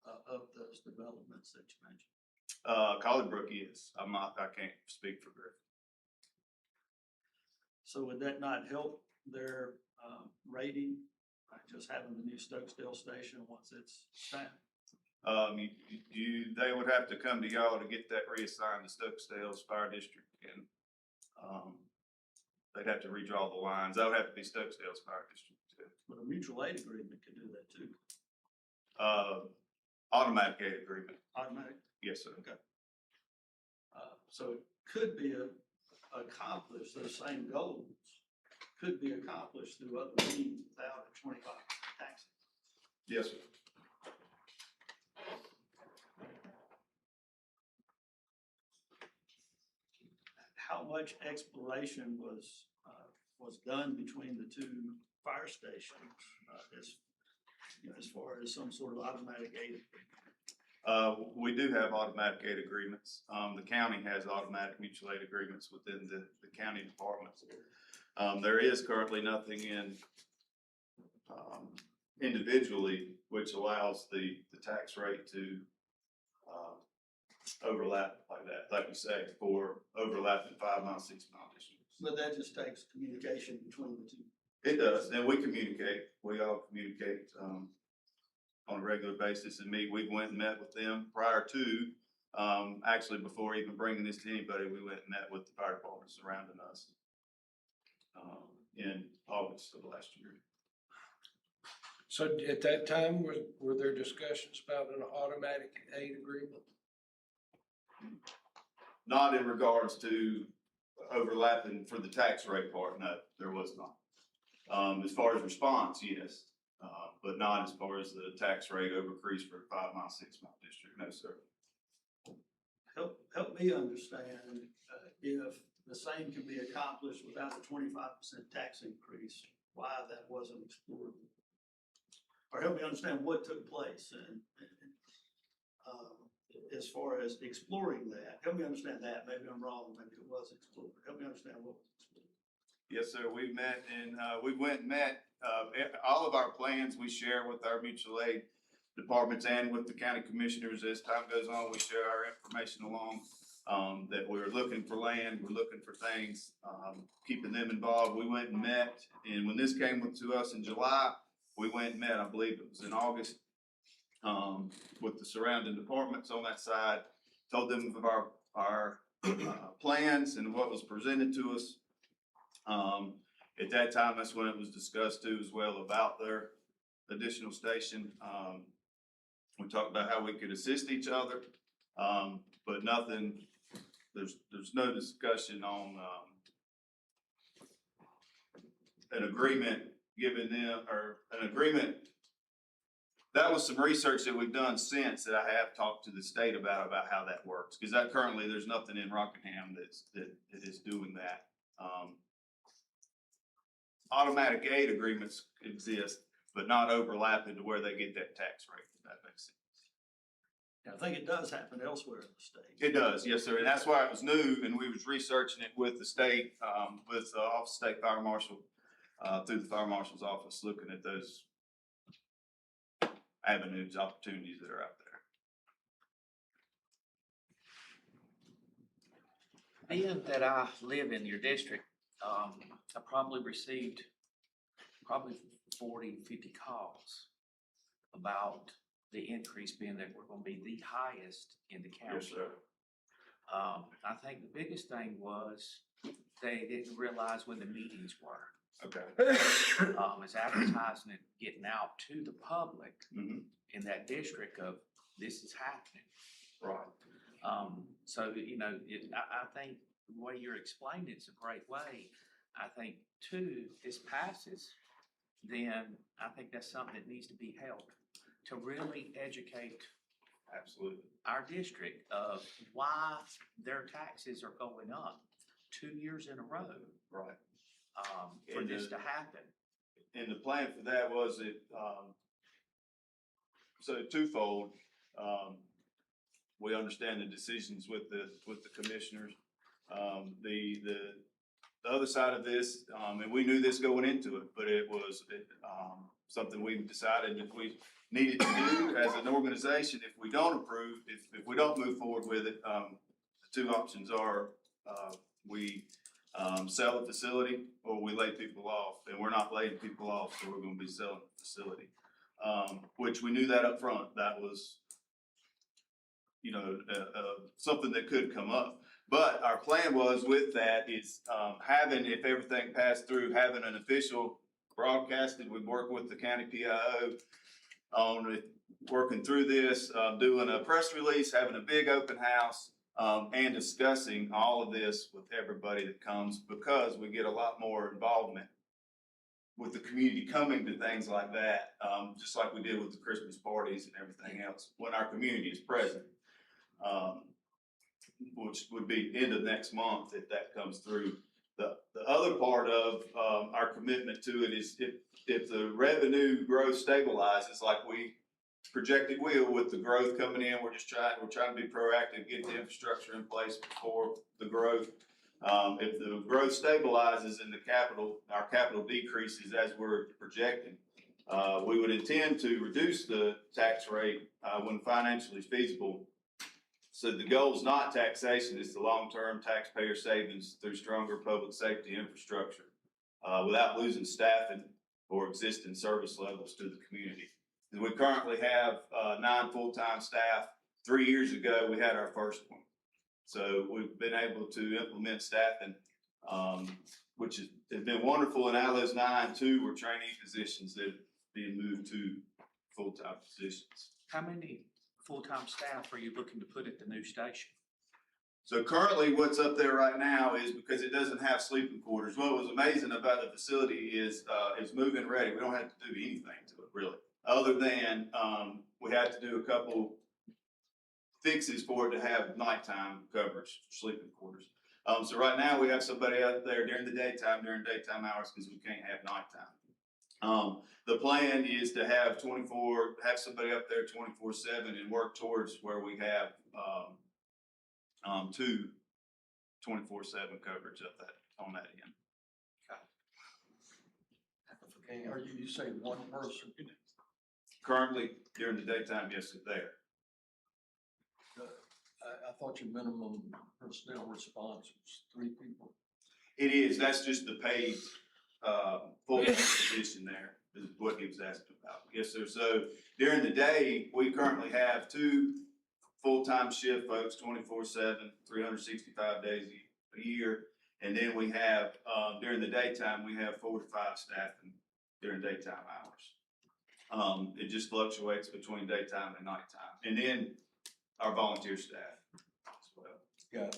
of those developments that you mentioned? Collybrook is. I can't speak for Griffin. So would that not help their rating, just having the new Stokesdale station once it's staffed? They would have to come to y'all to get that reassigned to Stokesdale's fire district, and they'd have to redraw the lines. That would have to be Stokesdale's fire district too. But a mutual aid agreement could do that too. Automatic aid agreement. Automatic? Yes, sir. Okay. So it could be accomplished, those same goals could be accomplished through other means without a 25% tax. Yes, sir. How much exploration was done between the two fire stations as far as some sort of automatic aid? We do have automatic aid agreements. The county has automatic mutual aid agreements within the county departments. There is currently nothing in individually which allows the tax rate to overlap like that, like you say, for overlapping 5-mile, 6-mile districts. But that just takes communication between the two. It does, and we communicate. We all communicate on a regular basis, and we went and met with them prior to, actually before even bringing this to anybody, we went and met with the fire department surrounding us in August of last year. So at that time, were there discussions about an automatic aid agreement? Not in regards to overlapping for the tax rate part, no, there was not. As far as response, yes, but not as far as the tax rate overcrease for a 5-mile, 6-mile district, no, sir. Help me understand if the same can be accomplished without a 25% tax increase, why that wasn't explored. Or help me understand what took place and as far as exploring that. Help me understand that. Maybe I'm wrong, maybe it was explored. Help me understand what was explored. Yes, sir. We met and we went and met. All of our plans we share with our mutual aid departments and with the county commissioners. As time goes on, we share our information along that we're looking for land, we're looking for things, keeping them involved. We went and met, and when this came to us in July, we went and met, I believe it was in August, with the surrounding departments on that side, told them of our plans and what was presented to us. At that time, that's when it was discussed too as well about their additional station. We talked about how we could assist each other, but nothing, there's no discussion on, an agreement giving them, or an agreement. That was some research that we've done since that I have talked to the state about how that works. Cause that currently, there's nothing in Rockingham that is doing that. Automatic aid agreements exist, but not overlapping to where they get that tax rate, if that makes sense. I think it does happen elsewhere in the state. It does, yes, sir, and that's why it was new, and we was researching it with the state, with the Office of State Fire Marshal, through the Fire Marshal's office, looking at those avenues, opportunities that are out there. Being that I live in your district, I probably received 40, 50 calls about the increase being that we're gonna be the highest in the county. Yes, sir. I think the biggest thing was they didn't realize when the meetings were. Okay. As advertising it getting out to the public Mhm. in that district of this is happening. Right. So, you know, I think the way you're explaining it's a great way. I think too, if this passes, then I think that's something that needs to be held to really educate Absolutely. our district of why their taxes are going up 2 years in a row, Right. for And this to happen. And the plan for that was it, so twofold. We understand the decisions with the commissioners. The other side of this, and we knew this going into it, but it was, something we decided that we needed to do as an organization. If we don't approve, if we don't move forward with it, the two options are, we sell the facility or we lay people off, and we're not laying people off, so we're gonna be selling the facility. Which we knew that up front. That was, you know, something that could come up. But our plan was with that is, having, if everything passed through, having an official broadcasted. We'd work with the county PIO on it, working through this, doing a press release, having a big open house, and discussing all of this with everybody that comes, because we get a lot more involvement with the community coming to things like that, just like we did with the Christmas parties and everything else, when our community is present. Which would be end of next month if that comes through. The other part of, our commitment to it is if the revenue growth stabilizes like we projected will with the growth coming in, we're trying to be proactive, get the infrastructure in place before the growth. If the growth stabilizes and our capital decreases as we're projecting, we would intend to reduce the tax rate, when financially feasible. So the goal is not taxation, it's the long-term taxpayer savings through stronger public safety infrastructure, without losing staffing or existing service levels to the community. And we currently have 9 full-time staff. 3 years ago, we had our first one. So we've been able to implement staffing, which has been wonderful. And out of those 9, 2 were trainee positions that are being moved to full-time positions. How many full-time staff are you looking to put at the new station? So currently what's up there right now is, because it doesn't have sleeping quarters, what was amazing about the facility is, it's move-in ready. We don't have to do anything to it really, other than, we had to do a couple fixes for it to have nighttime coverage, sleeping quarters. So right now we have somebody out there during daytime hours, because we can't have nighttime. The plan is to have somebody up there 24/7 and work towards where we have, 2 24/7 coverage on that end. Are you say one person? Currently, during the daytime, yes, it's there. I thought your minimum personnel response was 3 people. It is, that's just the paid, full position there, is what he was asking about. Yes, sir. So during the day, we currently have 2 full-time shift folks, 24/7, 365 days a year. And then we have, during the daytime, we have 4 to 5 staffing during daytime hours. It just fluctuates between daytime and nighttime. And then our volunteer staff as well. Yeah,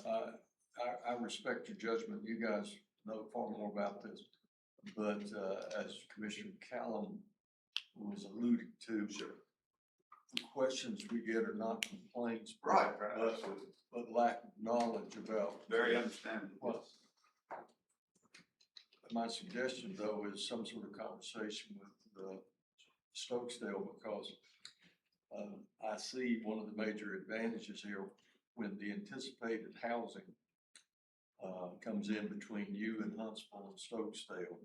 I respect your judgment. You guys know far more about this. But, as Commissioner Callum was alluding to. Sure. The questions we get are not complaints. Right, But lack of knowledge about. Very understandable. Well, my suggestion though is some sort of conversation with Stokesdale, because I see one of the major advantages here when the anticipated housing comes in between you and Huntsville and Stokesdale.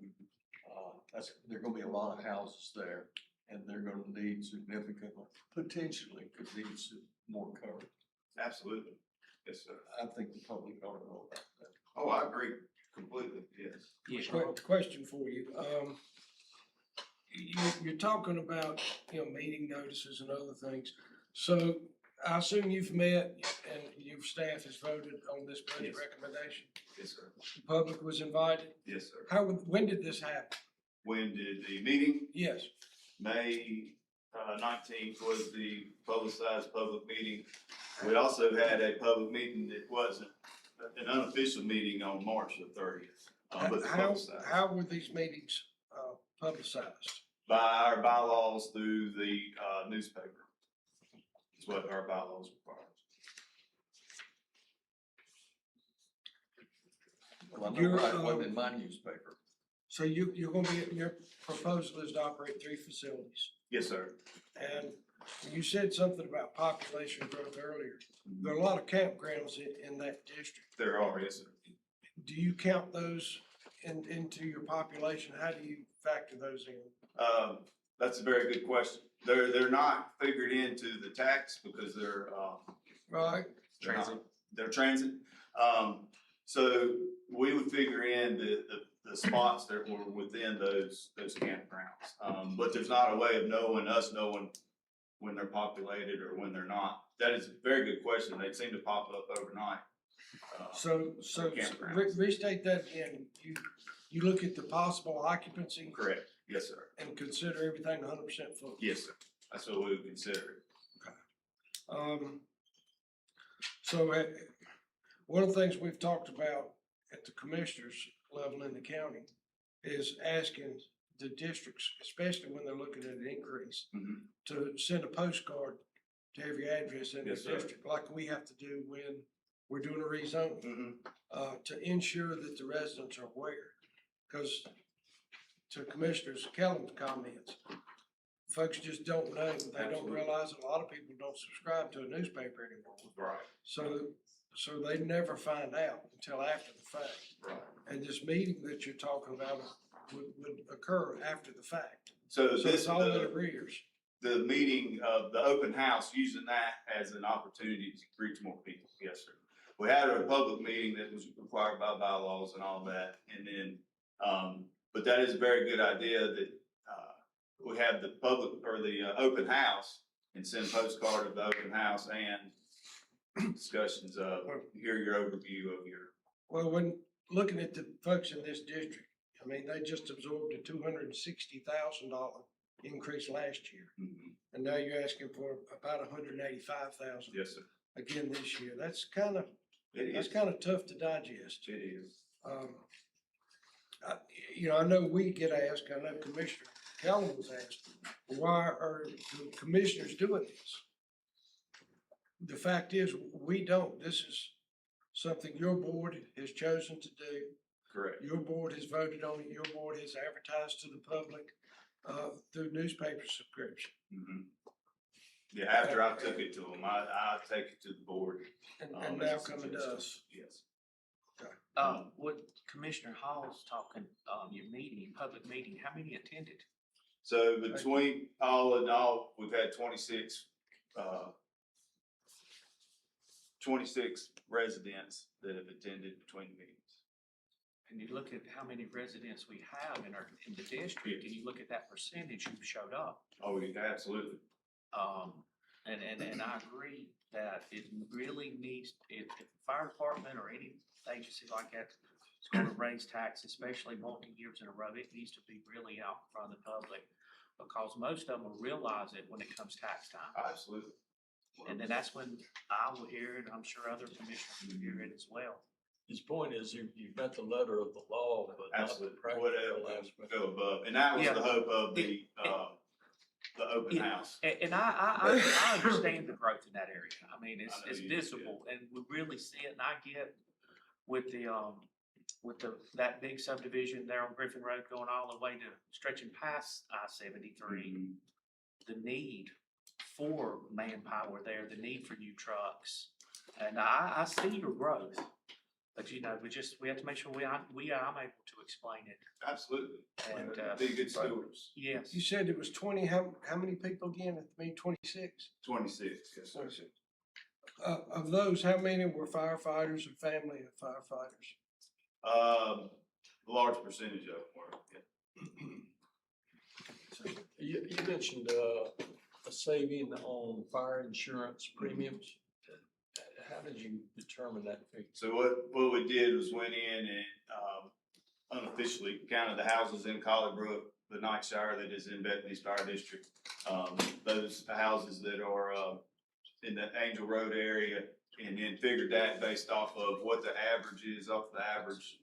There are gonna be a lot of houses there, and they're gonna need potentially could need some more coverage. Absolutely. Yes, sir. I think the public ought to know about that. Oh, I agree completely, yes. Question for you. You're talking about, meeting notices and other things. So I assume you've met and your staff has voted on this budget Yes. recommendation. Yes, sir. The public was invited. Yes, sir. When did this happen? When did the meeting? Yes. May 19th was the publicized public meeting. We also had a public meeting that wasn't an unofficial meeting on March the 30th. But publicized How were these meetings publicized? by our bylaws through the newspaper. Is what our bylaws require. Well, I know it wasn't in my newspaper. So you're gonna be, your proposal is to operate 3 facilities. Yes, sir. And you said something about population growth earlier. There are a lot of campgrounds in that district. There are, yes, sir. Do you count those into your population? How do you factor those in? That's a very good question. They're not figured into the tax because they're, Right? they're transit. So we would figure in the spots that were within those campgrounds. But there's not a way of knowing when they're populated or when they're not. That is a very good question. They seem to pop up overnight. So campgrounds. restate that again. You look at the possible occupancy Correct. Yes, sir. and consider everything 100% full. Yes, sir. That's what we would consider. So one of the things we've talked about at the commissioners level in the county is asking the districts, especially when they're looking at an increase, Mhm. to send a postcard to every address in the Yes, sir. district, like we have to do when we're doing a rezone, Mm-hmm. to ensure that the residents are aware. Because to Commissioner Kellam's comments, folks just don't know. They don't Absolutely. realize a lot of people don't subscribe to a newspaper anymore. Right. So they never find out until after the fact. Right. And this meeting that you're talking about would occur after the fact. So So this, it's all in arrears. the meeting of the open house, using that as an opportunity to reach more people. Yes, sir. We had a public meeting that was required by bylaws and all that, and then, but that is a very good idea that, we have the public or the, open house and send postcard of the open house and discussions of, hear your overview of your. Well, when looking at the folks in this district, I mean, they just absorbed a $260,000 increase last year. Mhm. And now you're asking for about 185,000 Yes, sir. again this year. That's kind of It tough to digest. It is. I know we get asked, I know Commissioner Callum was asked, why are the commissioners doing this? The fact is, we don't. This is something your board has chosen to do. Correct. Your board has voted on it. Your board has advertised to the public through newspaper subscription. Mhm. Yeah, after I took it to them, I take it to the board. And as now a coming to suggestion. us. Yes. What Commissioner Hall's talking, your meeting, public meeting, how many attended? So between all in all, we've had 26 residents that have attended between meetings. And you look at how many residents we have in the district, and you look at that percentage who showed up. Oh, yeah, absolutely. And I agree that it really needs, if the fire department or any agency like that It's gonna raise taxes, especially multi-years in a row. It needs to be really out in front of the public because most of them will realize it when it comes tax time. Absolutely. And then that's when I will hear it, I'm sure other commissioners will hear it as well. His point is you've got the letter of the law, but not the Absolutely. practical Whatever aspect. go above, and that was Yeah. the hope of the open Yeah. house. And I understand the growth in that area. I mean, I know it's you do, visible and we really see it. And I get with that big subdivision there on Griffin Road going all the way to stretching past I-73, Mhm. the need for manpower there, the need for new trucks. And I see your growth, but we have to make sure I'm able to explain it. Absolutely. And, Be good stewards. Yes. You said it was 20, how many people again at the meeting, 26? 26, yes, sir. 26. Of those, how many were firefighters and family of firefighters? A large percentage of them were, yeah. You mentioned, a saving on fire insurance premiums. How did you determine that figure? So what we did was went in and, unofficially counted the houses in Collybrook, the Night Shire that is in Bethany's Fire District. Those houses that are, in the Angel Road area, and then figured that based off of what the average is, off the average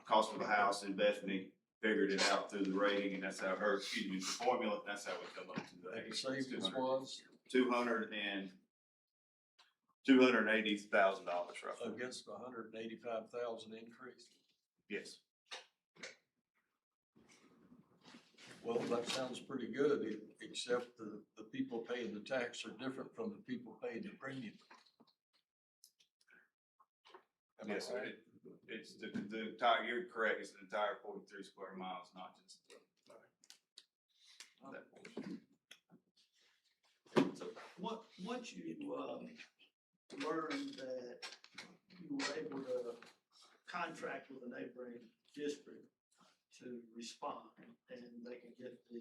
cost of a house in Bethany, figured it out through the rating, and that's how, the formula, and that's how we come up to the. And the savings was $280,000 roughly. against the $185,000 increase? Yes. Well, that sounds pretty good, except the people paying the tax are different from the people paying the premium. Am I Yes, sir. right? It's the entire, you're correct, it's the entire 43 square miles, not just that portion. So once you, learned that you were able to contract with a neighboring district to respond and they can get the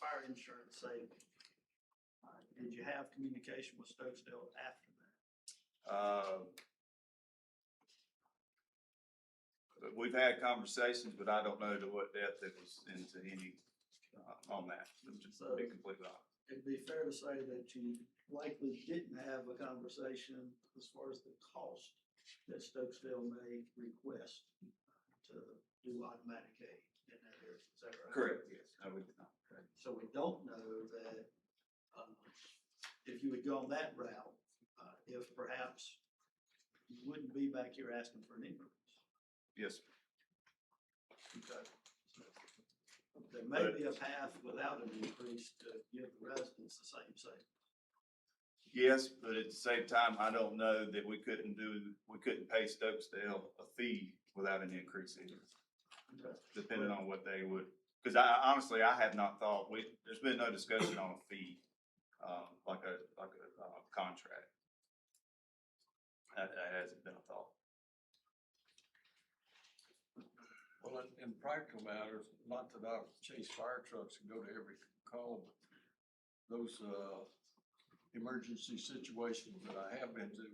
fire insurance savings, did you have communication with Stokesdale after that? We've had conversations, but I don't know to what depth it was into any, on that, to be completely honest. It'd be fair to say that you likely didn't have a conversation as far as the cost that Stokesdale may request to do automatic aid in that area. Is that right? Correct, yes. No, we did not. Okay. So we don't know that, if you had gone that route, if perhaps you wouldn't be back here asking for an increase. Yes, sir. Okay. There may be a path without an increase to give the residents the same savings. Yes, but at the same time, I don't know that we couldn't pay Stokesdale a fee without an increase either. Okay. Depending on what they would, because I honestly, I have not thought, there's been no discussion on a fee, like a contract. That hasn't been a thought. Well, in practical matters, not that I chase fire trucks and go to every call, but those, emergency situations that I have been to,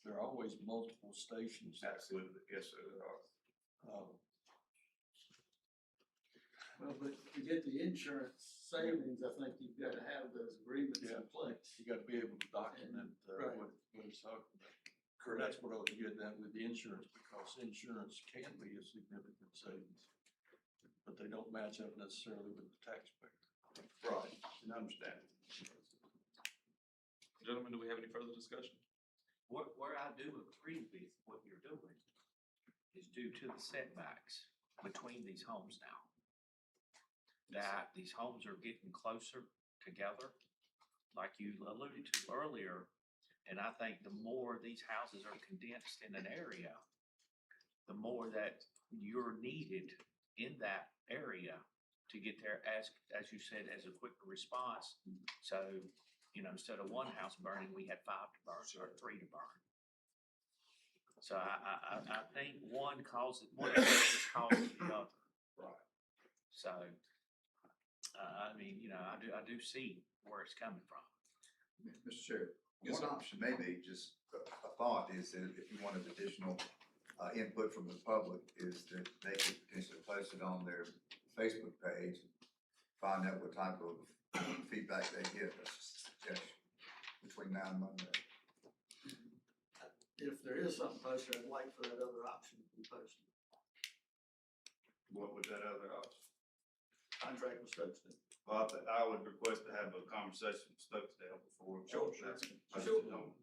there are always multiple stations. Absolutely, yes, sir, there are. Well, but to get the insurance savings, I think you've got to have those agreements in place. You gotta be able to document, Right. what it's talking about. And that's what I was getting at with the insurance, because insurance can be a significant savings, but they don't match up necessarily with the taxpayer. Right, and I understand. Gentlemen, do we have any further discussion? Where I do agree with what you're doing is due to the setbacks between these homes now. That these homes are getting closer together, like you alluded to earlier. And I think the more these houses are condensed in an area, the more that you're needed in that area to get there, as you said, as a quicker response. So, instead of one house burning, we had 5 to burn or 3 to burn. So I think one causes the other. Right. So, I do see where it's coming from. Mr. Chair, Yes, one sir. option may be, just a thought, is that if you wanted additional input from the public is that they could potentially post it on their Facebook page, find out what type of feedback they get, that's just a suggestion, between now and Monday. If there is something posted, I'd like for that other option to be posted. What would that other option? Contract with Stokeston. Well, I would request to have a conversation with Stokesdale before. Sure. that's Sure. posted on.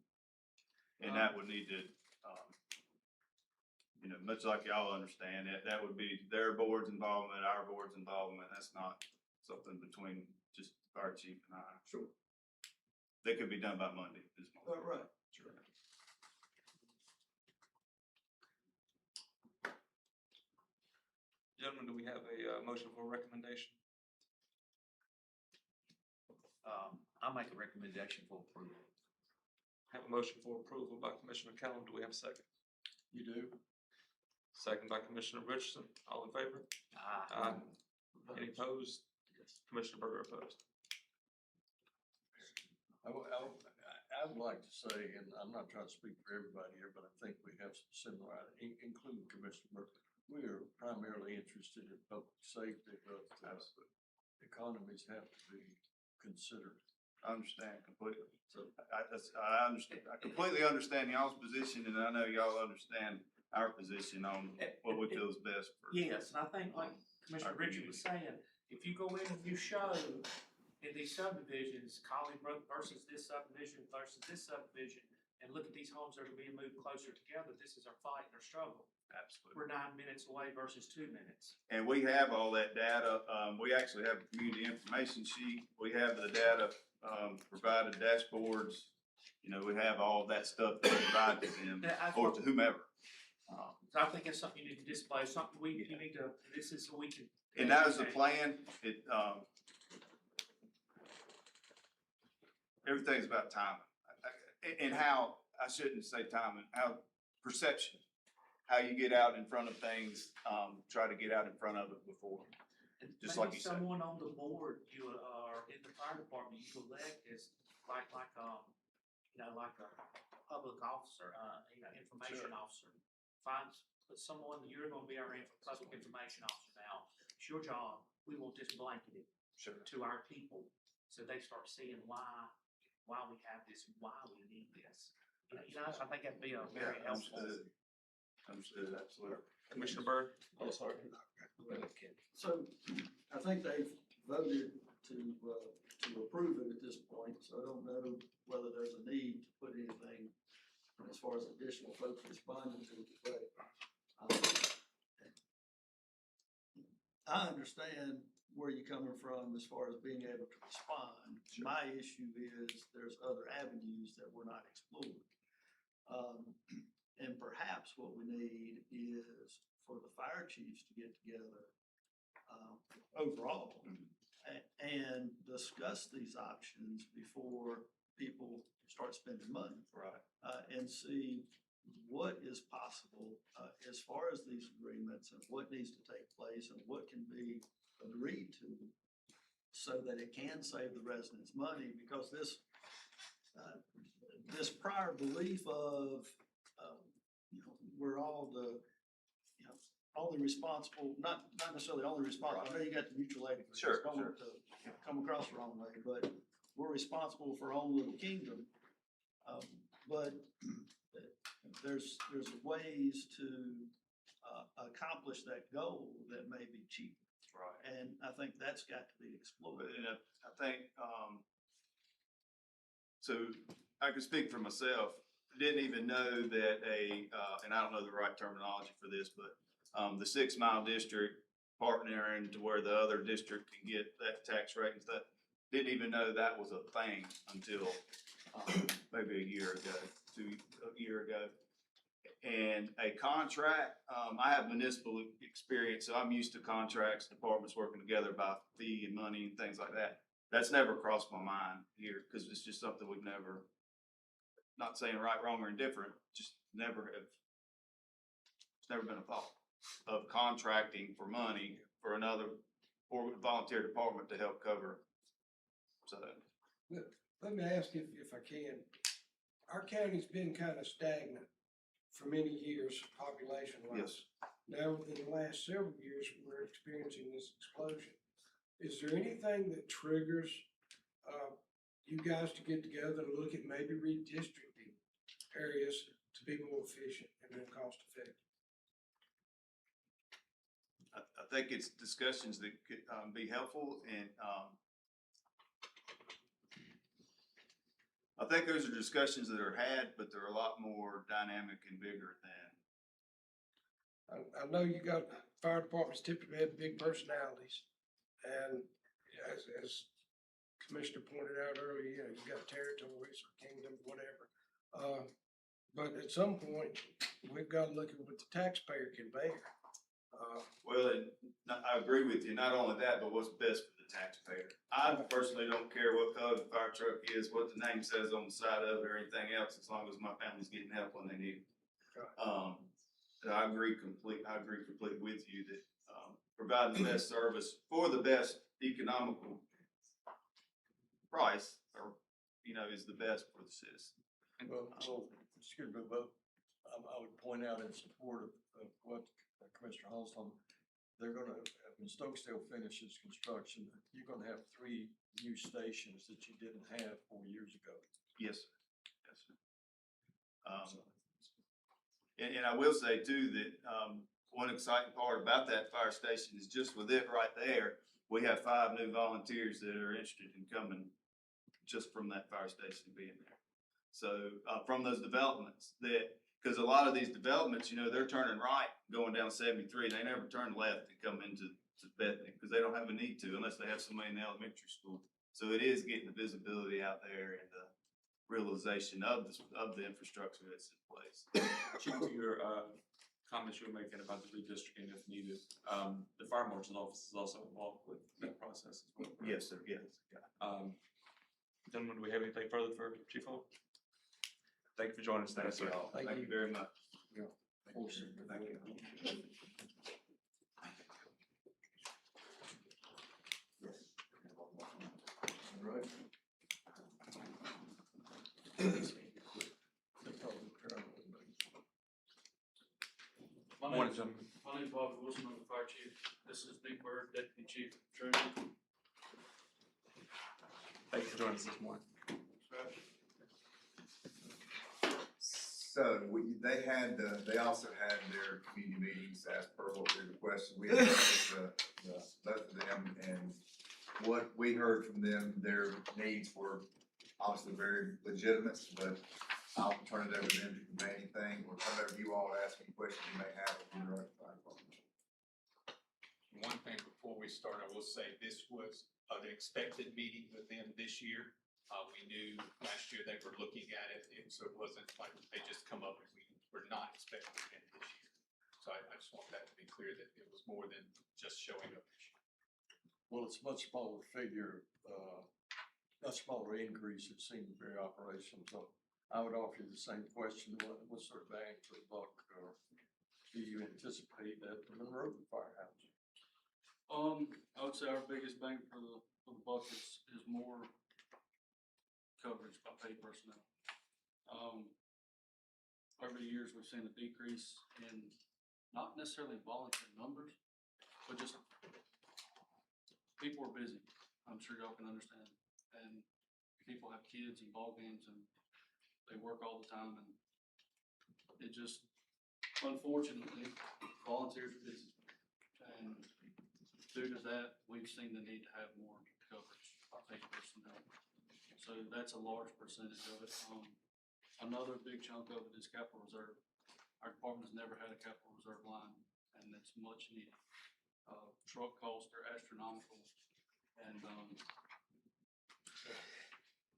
And that would need to, you know, much like y'all understand, that would be their board's involvement, our board's involvement. That's not something between just our chief and I. Sure. They could be done by Monday this month. Right. Sure. Gentlemen, do we have a motion for recommendation? I'll make a recommendation for approval. Have a motion for approval by Commissioner Callum. Do we have a second? You do? Second by Commissioner Richardson. All in favor? Aye. Any opposed? Yes. Commissioner Berger opposed. I would like to say, and I'm not trying to speak for everybody here, but I think we have some similarity, including Commissioner Murphy. We are primarily interested in public safety, but economies have to be considered. I understand completely. So I understand, I completely understand y'all's position, and I know y'all understand our position on what we feel is best for. Yes, and I think like Commissioner Richard was saying, if you go in and you show in these subdivisions, Collybrook versus this subdivision, and look at these homes that are being moved closer together, this is our fight and our struggle. Absolutely. We're 9 minutes away versus 2 minutes. And we have all that data. We actually have a community information sheet. We have the data, provided dashboards. You know, we have all that stuff to provide to them or to whomever. So I think it's something you need to display, something you need to, this is so we can. And that is the plan. Everything's about timing. And how, I shouldn't say timing, how perception, how you get out in front of things, try to get out in front of it before. And Just maybe like you said. someone on the board, you are in the fire department, you elect as like a public officer, information officer. Put someone, you're gonna be our public information officer now. It's your job. We want this blanketed to our people, so they start seeing why we have this, why we need this. You know, I think that'd be a very helpful. Understood, absolutely. Commissioner Byrd? Oh, sorry. So I think they've voted to approve it at this point, so I don't know whether there's a need to put anything as far as additional folks responding to it, but I understand where you're coming from as far as being able to respond. Sure. My issue is there's other avenues that we're not exploring. And perhaps what we need is for the fire chiefs to get together overall and discuss these options before people start spending money. Right. And see what is possible as far as these agreements and what needs to take place and what can be agreed to so that it can save the residents money, because this prior belief of we're all only responsible, not necessarily only responsible. I know you got the mutual aid agreement. Sure, Don't want to come across the wrong way, but we're responsible for our own little kingdom. But there's ways to accomplish that goal that may be cheaper. Right. And I think that's got to be explored. And I think, so I can speak for myself, didn't even know that and I don't know the right terminology for this, but the 6 Mile district partnering to where the other district can get that tax rate and stuff, didn't even know that was a thing until maybe a year ago, a year ago. And a contract, I have municipal experience, so I'm used to contracts, departments working together by fee and money and things like that. That's never crossed my mind here, because it's just something we've never, not saying right, wrong, or indifferent, just it's never been a thought of contracting for money for another or volunteer department to help cover. So Let me ask if I can. Our county's been kind of stagnant for many years, population wise. Now, within the last several years, we're experiencing this explosion. Is there anything that triggers, you guys to get together and look at maybe redistricting areas to be more efficient and more cost effective? I think it's discussions that could, be helpful and, I think those are discussions that are had, but they're a lot more dynamic and bigger than. I know you got, fire departments typically have big personalities, and as Commissioner pointed out earlier, you know, you got territories or kingdoms, whatever. But at some point, we've got to look at what the taxpayer can bear. Well, I agree with you, not only that, but what's best for the taxpayer. I personally don't care what color the fire truck is, what the name says on the side of it or anything else, as long as my family's getting help when they need it. And I agree completely with you that, providing the best service for the best economical price, or, you know, is the best for the citizen. Well, excuse me, but I would point out in support of what Commissioner Hall's talking, they're gonna, when Stokesdale finishes construction, you're gonna have 3 new stations that you didn't have 4 years ago. Yes, sir. Yes, sir. And I will say too that, one exciting part about that fire station is just with it right there, we have 5 new volunteers that are interested in coming just from that fire station being there. So, from those developments that, because a lot of these developments, you know, they're turning right, going down 73. They never turn left and come into Bethany because they don't have a need to unless they have somebody in the elementary school. So it is getting the visibility out there and the realization of the infrastructure that's in place. Chief, to your comments you were making about the redistricting if needed, the fire marshal's office is also involved with that process as well. correct? Yes, sir, yes. Gentlemen, do we have anything further for Chief Hall? Thank you for joining us today, sir. Thank you very much. Thank you. All right. Morning, gentlemen. My name's Bobby Wilson, I'm the fire chief. This is Big Bird, deputy chief of Treasury. Thank you for joining us this morning. So they also had their community meetings as per what we requested. We had both of them, and what we heard from them, their needs were obviously very legitimate, but I'll turn it over to them to convey anything, or turn it over to you all to ask any questions you may have. One thing before we start, I will say this was an expected meeting with them this year. We knew last year they were looking at it, and so it wasn't like they just come up and we were not expecting it this year. So I just want that to be clear that it was more than just showing up this year. Well, it's a much smaller figure, much smaller increase, it seemed, in very operation. So I would offer you the same question, what sort of bang for the buck, or do you anticipate at the Monroe Firehouse? I would say our biggest bang for the buck is more coverage by paid personnel. Over the years, we've seen a decrease in not necessarily volunteer numbers, but just people are busy. I'm sure y'all can understand. And people have kids and ball games and they work all the time, and it just, unfortunately, volunteers are busy. And due to that, we've seen the need to have more coverage by paid personnel. So that's a large percentage of it. Another big chunk of it is capital reserve. Our department has never had a capital reserve line, and it's much needed. Truck costs are astronomical, and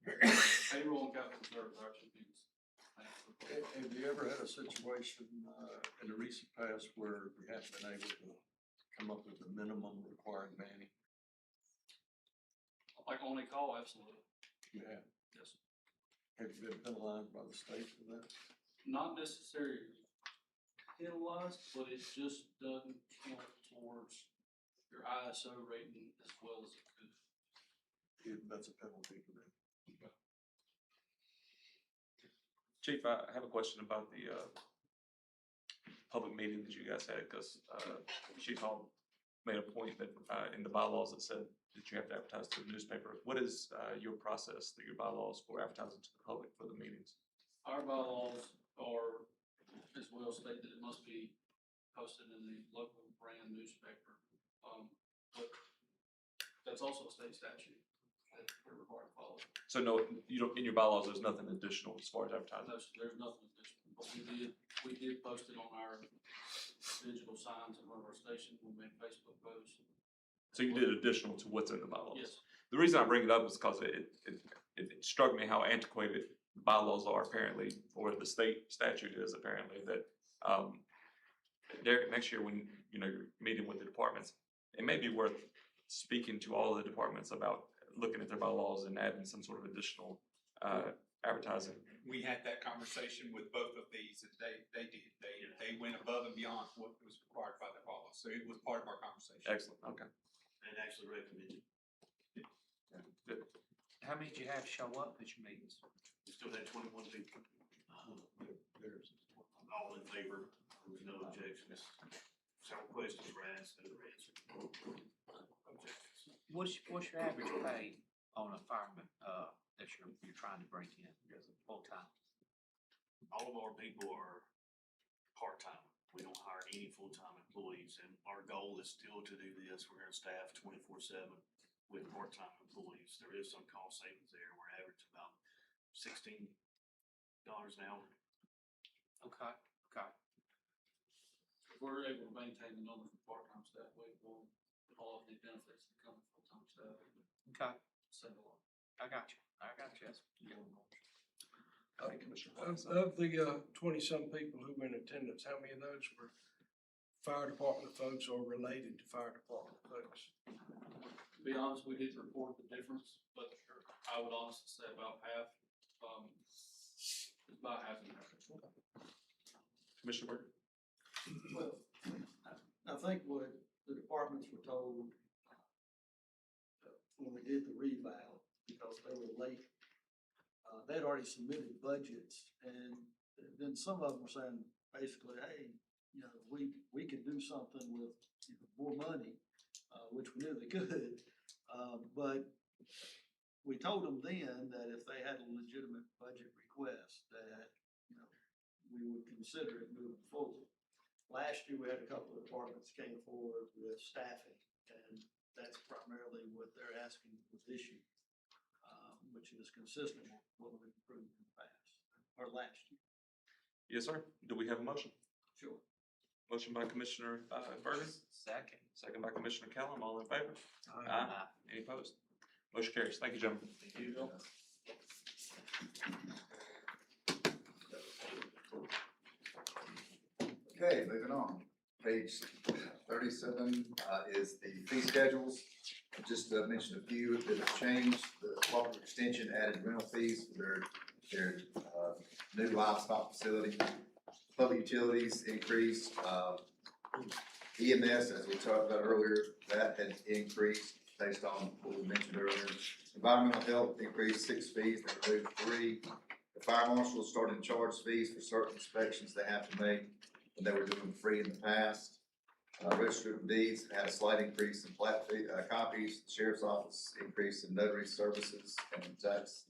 payroll and capital reserve are our two biggest things. Have you ever had a situation in the recent past where you haven't been able to come up with a minimum required manning? Like on a call, absolutely. You have. Yes. Have you been penalized by the state for that? Not necessarily penalized, but it just doesn't count towards your ISO rating as well as it could. That's a penalty for them. Chief, I have a question about the public meeting that you guys had, because, Chief Hall made a point that, in the bylaws that said that you have to advertise to the newspaper. What is, your process, your bylaws for advertising to the public for the meetings? Our bylaws are, as well state that it must be posted in the local brand newspaper. But that's also a state statute that we're required to follow. So no, you don't, in your bylaws, there's nothing additional as far as advertising? No, sir, there's nothing additional, but we did post it on our digital signs in one of our stations, we made Facebook posts. So you did additional to what's in the bylaws? Yes. The reason I bring it up is because it struck me how antiquated bylaws are apparently, or the state statute is apparently, that, Derek, next year when, you know, you're meeting with the departments, it may be worth speaking to all of the departments about looking at their bylaws and adding some sort of additional, advertising. We had that conversation with both of these, and they went above and beyond what was required by the law, so it was part of our conversation. Excellent, okay. And actually recommended. Good. How many did you have show up at your meetings? We still had 21 people. There's All in favor, there was no objections. Several questions were asked and were answered. Objections. What's your average pay on a fireman, that you're trying to bring in, full-time? All of our people are part-time. We don't hire any full-time employees, and our goal is still to do this. We're gonna staff 24/7 with part-time employees. There is some cost savings there. We're averaging about $16 an hour. Okay. If we're able to maintain the numbers of part-time staff, we will, all of the benefits that come with full-time staff, Okay, save a lot. I got you. Of the, 20-some people who were in attendance, how many of those were fire department folks or related to fire department folks? To be honest, we didn't report the difference, but I would honestly say about half, it's about half and half. Commissioner Burke? Well, I think what the departments were told when we did the revow, because they were late, they'd already submitted budgets, and then some of them were saying basically, hey, you know, we could do something with, you know, more money, which we knew they could, but we told them then that if they had a legitimate budget request, that, you know, we would consider it moving forward. Last year, we had a couple of departments came forward with staffing, and that's primarily what they're asking with this year, which is consistent with what we've approved in the past, or last year. Yes, sir. Do we have a motion? Sure. Motion by Commissioner, Burton, Second. second by Commissioner Kellum. All in favor? Aye. Any opposed? Motion carries. Thank you, gentlemen. Thank you. Okay, moving on. Page 37 is the fee schedules. Just to mention a few that have changed. The Walker Extension added rental fees for their new livestock facility. Public utilities increased. EMS, as we talked about earlier, that had increased based on what we mentioned earlier. Environmental health increased 6 fees, they removed 3. The fire marshal started to charge fees for certain inspections they have to make, and they were doing free in the past. Register of deeds had a slight increase in plat fee, copies. The sheriff's office increased in notary services, and the tax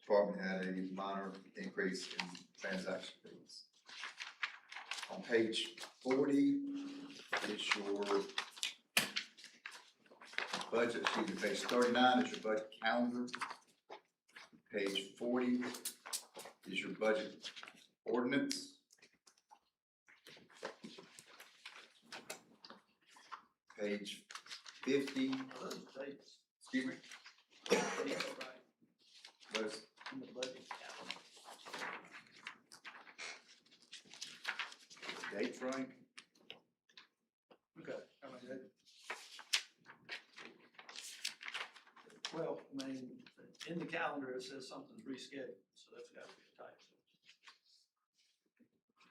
department had a minor increase in transaction fees. On page 40 is your budget, excuse me, page 39 is your budget calendar. Page 40 is your budget ordinance. Page 50, Those dates, excuse me, dates are right those, in the budget. dates right? Okay. I mean, well, I mean, in the calendar, it says something's rescheduled, so that's gotta be a typo.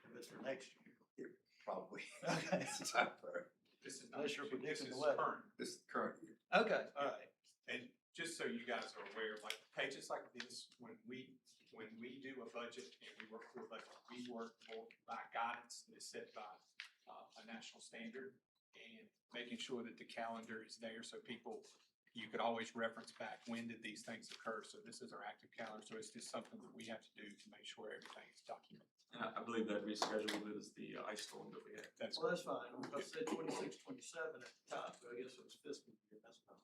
If it's for next year. Probably. Okay. It's a typo. This is Unless you're this predicting is the weather. current. This is current year. Okay, all right. And just so you guys are aware, like pages like this, when we do a budget and we work through a budget, we work more by guidance that is set by national standard and making sure that the calendar is there so people, you could always reference back, when did these things occur? So this is our active calendar, so it's just something that we have to do to make sure everything is documented. And I believe that rescheduled is the ice storm that we had. That's Well, that's fine, I said 26, 27 at the top, but I guess it was fiscal year, that's fine.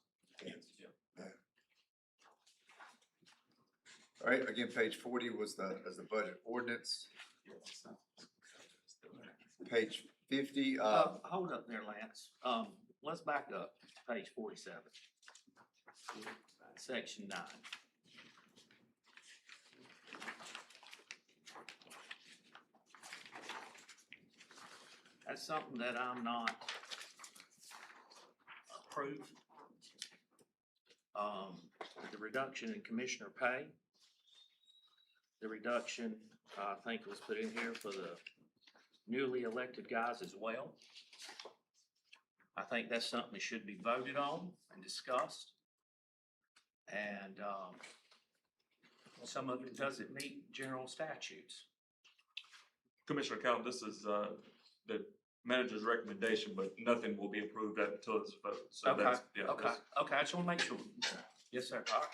All right, again, page 40 was the budget ordinance. Page 50, Hold up there, Lance. Let's back up, page 47. Section 9. That's something that I'm not approved. The reduction in commissioner pay. The reduction, I think was put in here for the newly elected guys as well. I think that's something that should be voted on and discussed. And, some of it doesn't meet general statutes. Commissioner Cal, this is, the manager's recommendation, but nothing will be approved until it's voted. So Okay, that's, yeah, okay, that's- okay, I just wanna make sure. Yes, sir, Doc.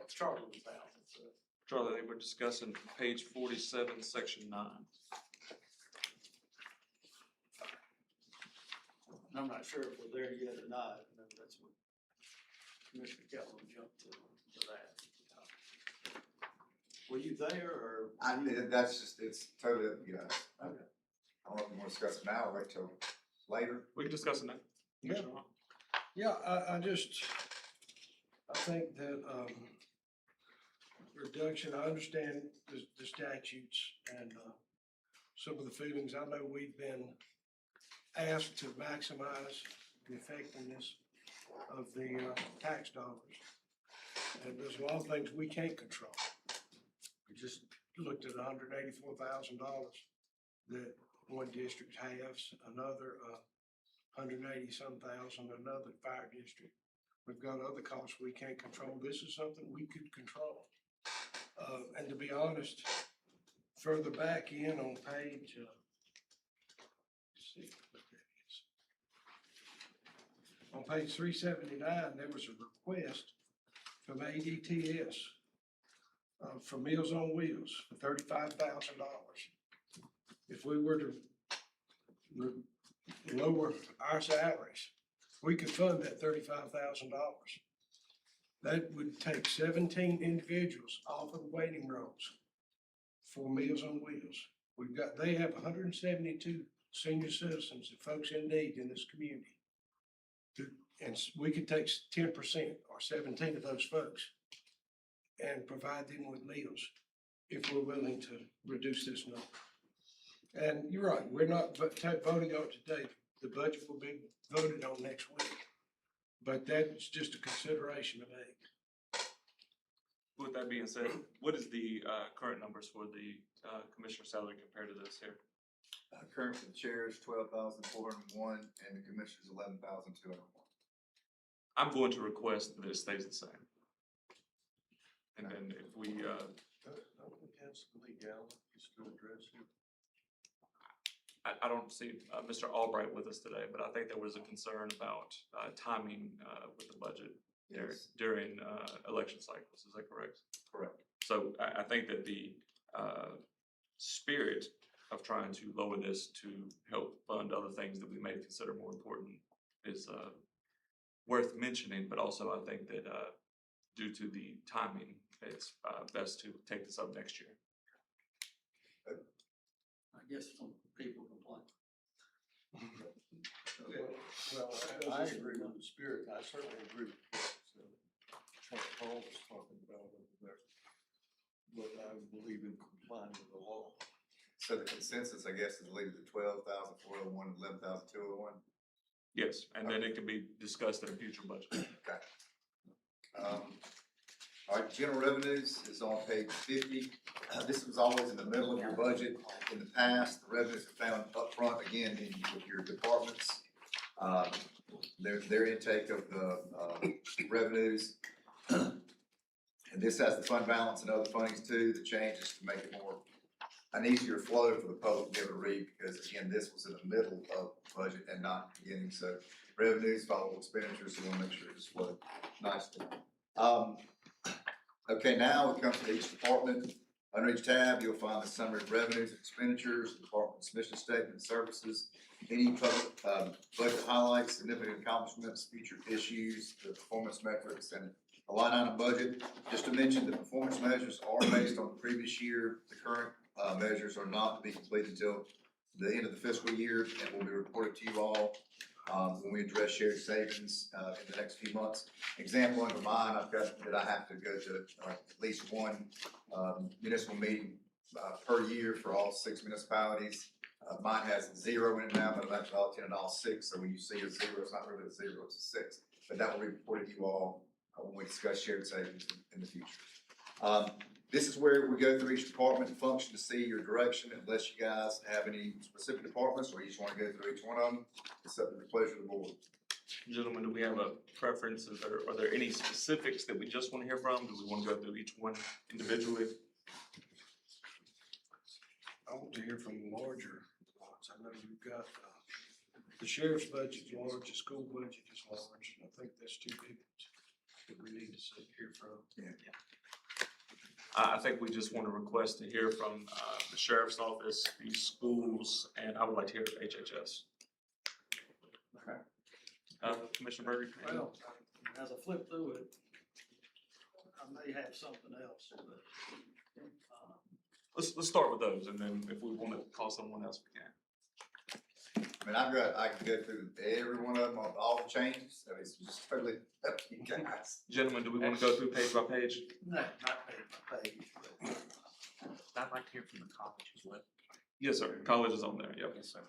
Charlie was out, so. Charlie, we're discussing page 47, section 9. And I'm not sure if we're there yet or not, I know that's what Commissioner Kellum jumped to that. Were you there, or? that's just, it's totally up to you guys. Okay. I don't know if you want to discuss it now or wait till later. We can discuss it now. Yeah. Commissioner Hall. Yeah, I think that, reduction, I understand the statutes and, some of the feelings. I know we've been asked to maximize the effectiveness of the, tax dollars. And there's a lot of things we can't control. We just looked at $184,000 that one district has, another, 180-some thousand, another fire district. We've got other costs we can't control. This is something we could control. And to be honest, further back in on page, let's see what that is. On page 379, there was a request from ADTS for Meals on Wheels for $35,000. If we were to lower our salaries, we could fund that $35,000. That would take 17 individuals off of the waiting rolls for Meals on Wheels. They have 172 senior citizens and folks in need in this community. And we could take 10% or 17 of those folks and provide them with meals if we're willing to reduce this number. And you're right, we're not voting on it today. The budget will be voted on next week. But that's just a consideration to make. With that being said, what is the current numbers for the commissioner salary compared to this here? Current for the chair is 12,401 and the commissioner's 11,201. I'm going to request that it stays the same. And then if we, Don't we have some legalities to address here? I don't see Mr. Albright with us today, but I think there was a concern about timing with the budget Yes. during election cycles. Is that correct? Correct. So I think that the spirit of trying to lower this to help fund other things that we may consider more important is worth mentioning, but also I think that due to the timing, it's best to take this up next year. I guess some people complain. Well, I agree with the spirit, I certainly agree with what Paul was talking about over there. But I believe in complying with the law. So the consensus, I guess, is leave it at 12,401 and 11,201. Yes, and then it can be discussed in a future budget. Okay. All right, general revenues is on page 50. This was always in the middle of your budget. In the past, the revenues are found up front again in your departments. Their intake of the revenues. And this has the fund balance and other fundings too. The change is to make it more an easier flow for the public to be able to read, because again, this was in the middle of the budget and not the beginning, so revenues follow expenditures, so we want to make sure it's flowed nicely. Okay, now we come to each department. Under each tab, you'll find the summary of revenues and expenditures, the department's mission statement and services, any public, budget highlights, significant accomplishments, featured issues, the performance metrics, and a line item budget. Just to mention, the performance measures are based on the previous year. The current, measures are not to be completed until the end of the fiscal year and will be reported to you all, when we address shared savings, in the next few months. Example under mine, I've got that I have to go to, at least one, municipal meeting, per year for all 6 municipalities. Mine has 0 in it now, but that's all 10 and all 6. So when you see a 0, it's not really a 0, it's a 6. But that will be reported to you all when we discuss shared savings in the future. This is where we go through each department and function to see your direction, unless you guys have any specific departments or you just want to go through each one of them. It's up to the pleasure of the board. Gentlemen, do we have a preference? Are there any specifics that we just want to hear from? Do we want to go through each one individually? I want to hear from the larger ones. I know you've got, the sheriff's budget is large, the school budget is large. I think that's two big ones that we need to hear from. Yeah. I think we just want to request to hear from, the sheriff's office, the schools, and I would like to hear HHS. Okay. Commissioner Berger? Well, as I flip through it, I may have something else, but, Let's start with those, and then if we want to call someone else, we can. I mean, I can go through every one of them, all the changes, so it's just totally up to you guys. Gentlemen, do we want to go through page by page? no, not page by page, but I'd like to hear from the college as well. Yes, sir. College is on there, yep. Yes, sir.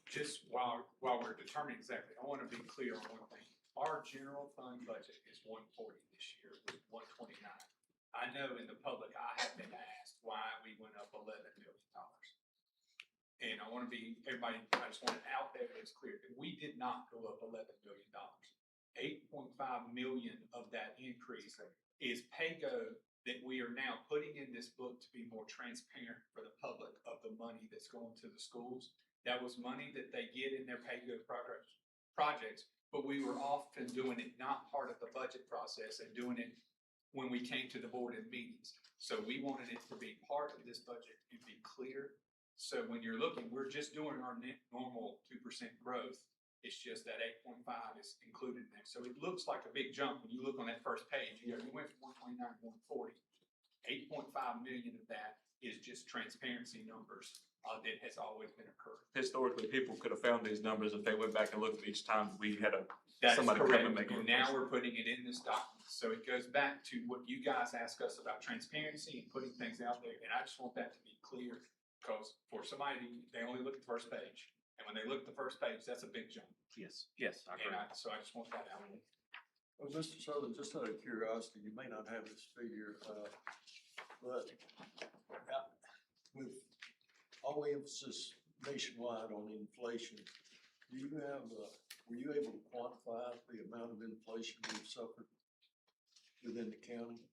Just while we're determining exactly, I want to be clear on one thing. Our general fund budget is 140 this year, with 129. I know in the public, I have been asked why we went up $11 million. And I want to be, everybody, I just want it out there that it's clear that we did not go up $11 million. 8.5 million of that increase is pay-go that we are now putting in this book to be more transparent for the public of the money that's going to the schools. That was money that they get in their pay-go projects, but we were often doing it not part of the budget process and doing it when we came to the board in meetings. So we wanted it to be part of this budget and be clear. So when you're looking, we're just doing our normal 2% growth. It's just that 8.5 is included in there. So it looks like a big jump when you look on that first page. You went from 129 to 140. 8.5 million of that is just transparency numbers that has always been occurring. Historically, people could have found these numbers if they went back and looked at each time we had That is somebody come correct. and make a And now request. we're putting it in this document. So it goes back to what you guys ask us about transparency and putting things out there. And I just want that to be clear, because for somebody, they only look at the first page. And when they look at the first page, that's a big jump. Yes, yes, I agree. And so I just want that out. Well, Mr. Sutherland, just out of curiosity, you may not have this figure, but with all the emphasis nationwide on inflation, do you have, were you able to quantify the amount of inflation we've suffered within the county?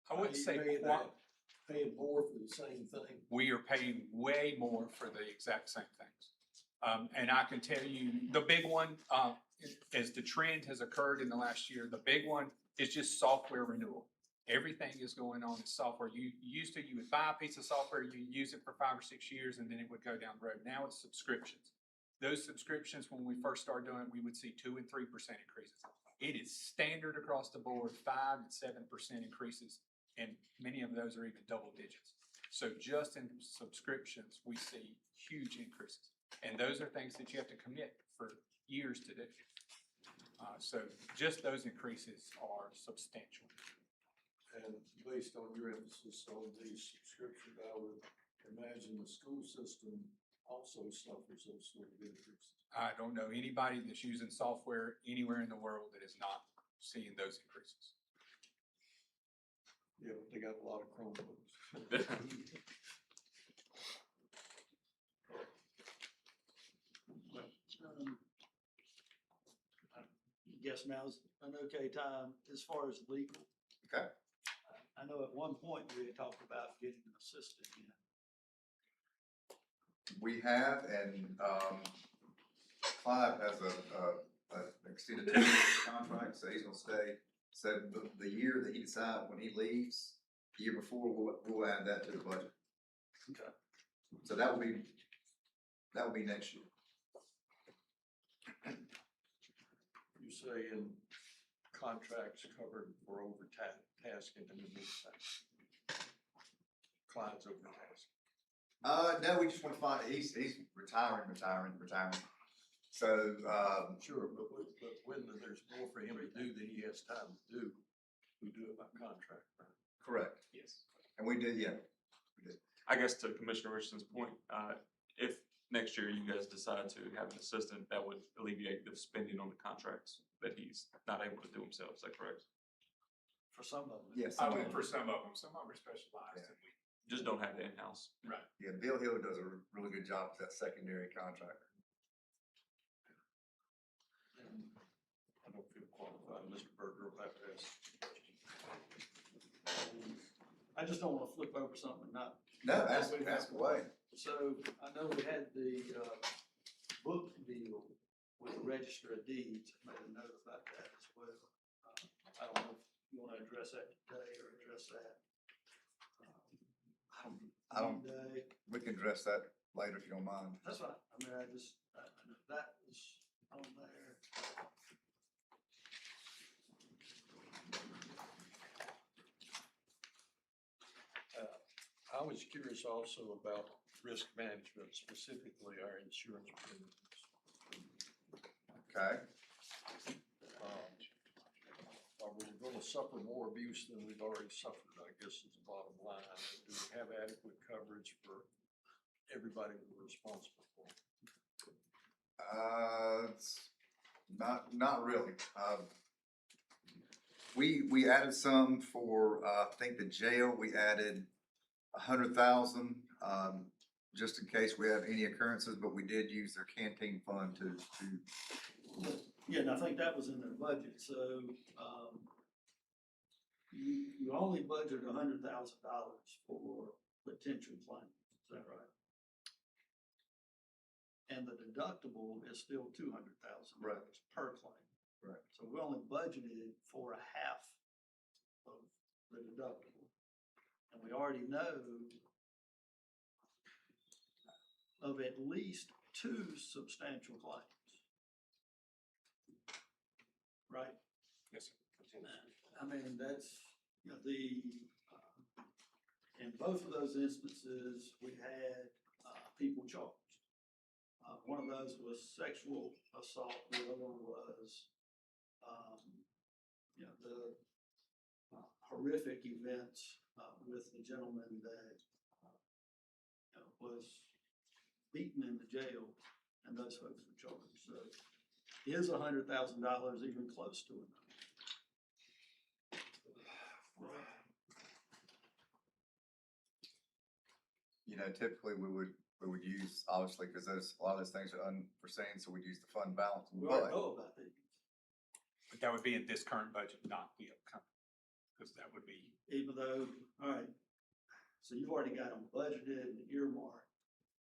I wouldn't say Paying more for the same thing? we are paying way more for the exact same things. And I can tell you, the big one, as the trend has occurred in the last year, the big one is just software renewal. Everything is going on in software. You would buy a piece of software, you use it for 5 or 6 years, and then it would go down the road. Now it's subscriptions. Those subscriptions, when we first started doing it, we would see 2 and 3% increases. It is standard across the board, 5 and 7% increases, and many of those are even double digits. So just in subscriptions, we see huge increases. And those are things that you have to commit for years to do. So just those increases are substantial. And based on your emphasis on these subscriptions, I would imagine the school system also suffers those sort of increases. I don't know anybody that's using software anywhere in the world that is not seeing those increases. Yeah, but they got a lot of Chromebooks. I guess now's an okay time as far as legal. Okay. I know at one point we had talked about getting an assistant in. We have, and, Clive has a extended contract, so he's gonna stay. So the year that he decides when he leaves, the year before, we'll add that to the budget. Okay. So that will be next year. You say in contracts covered for overtasking in the meantime. Clyde's overtasking. No, we just wanna find, he's retiring. So, Sure, but when there's more for him to do than he has time to do, we do it by contract, right? correct. Yes. And we did, yeah. I guess to Commissioner Richardson's point, if next year you guys decide to have an assistant, that would alleviate the spending on the contracts that he's not able to do himself, is that correct? For some of them. Yes. For some of them are specialized and we. Just don't have the in-house. Right. Yeah, Bill Hill does a really good job with that secondary contractor. I don't feel qualified, Mr. Berger will have to ask. I just don't wanna flip over something and not. No, ask away. So I know we had the, book deal with the Register of Deeds, made a note about that as well. I don't know if you wanna address that today or address that. I don't- Monday. We can address that later if you don't mind. That's fine. I mean, I know that was on there. I was curious also about risk management, specifically our insurance premiums. Okay. Are we gonna suffer more abuse than we've already suffered, I guess is the bottom line. Do we have adequate coverage for everybody we're responsible for? Not really. We added some for, I think the jail, we added 100,000, just in case we have any occurrences, but we did use their canteen fund to, Yeah, and I think that was in their budget, so, you only budgeted $100,000 for potential claims, is that right? And the deductible is still $200,000 Right. per claim. Right. So we only budgeted for a half of the deductible. And we already know of at least 2 substantial claims. Right? Yes, sir. I mean, that's, you know, in both of those instances, we had, people charged. One of those was sexual assault, the other one was, you know, the horrific events, with the gentleman that, you know, was beaten in the jail, and those folks were charged, so is $100,000 even close to enough? you know, typically we would use, obviously, because a lot of those things are unforeseen, so we'd use the fund balance. We already But know about these, But that would be in this current budget, not the upcoming, because that would be. even though, all right, so you've already got them budgeted and earmarked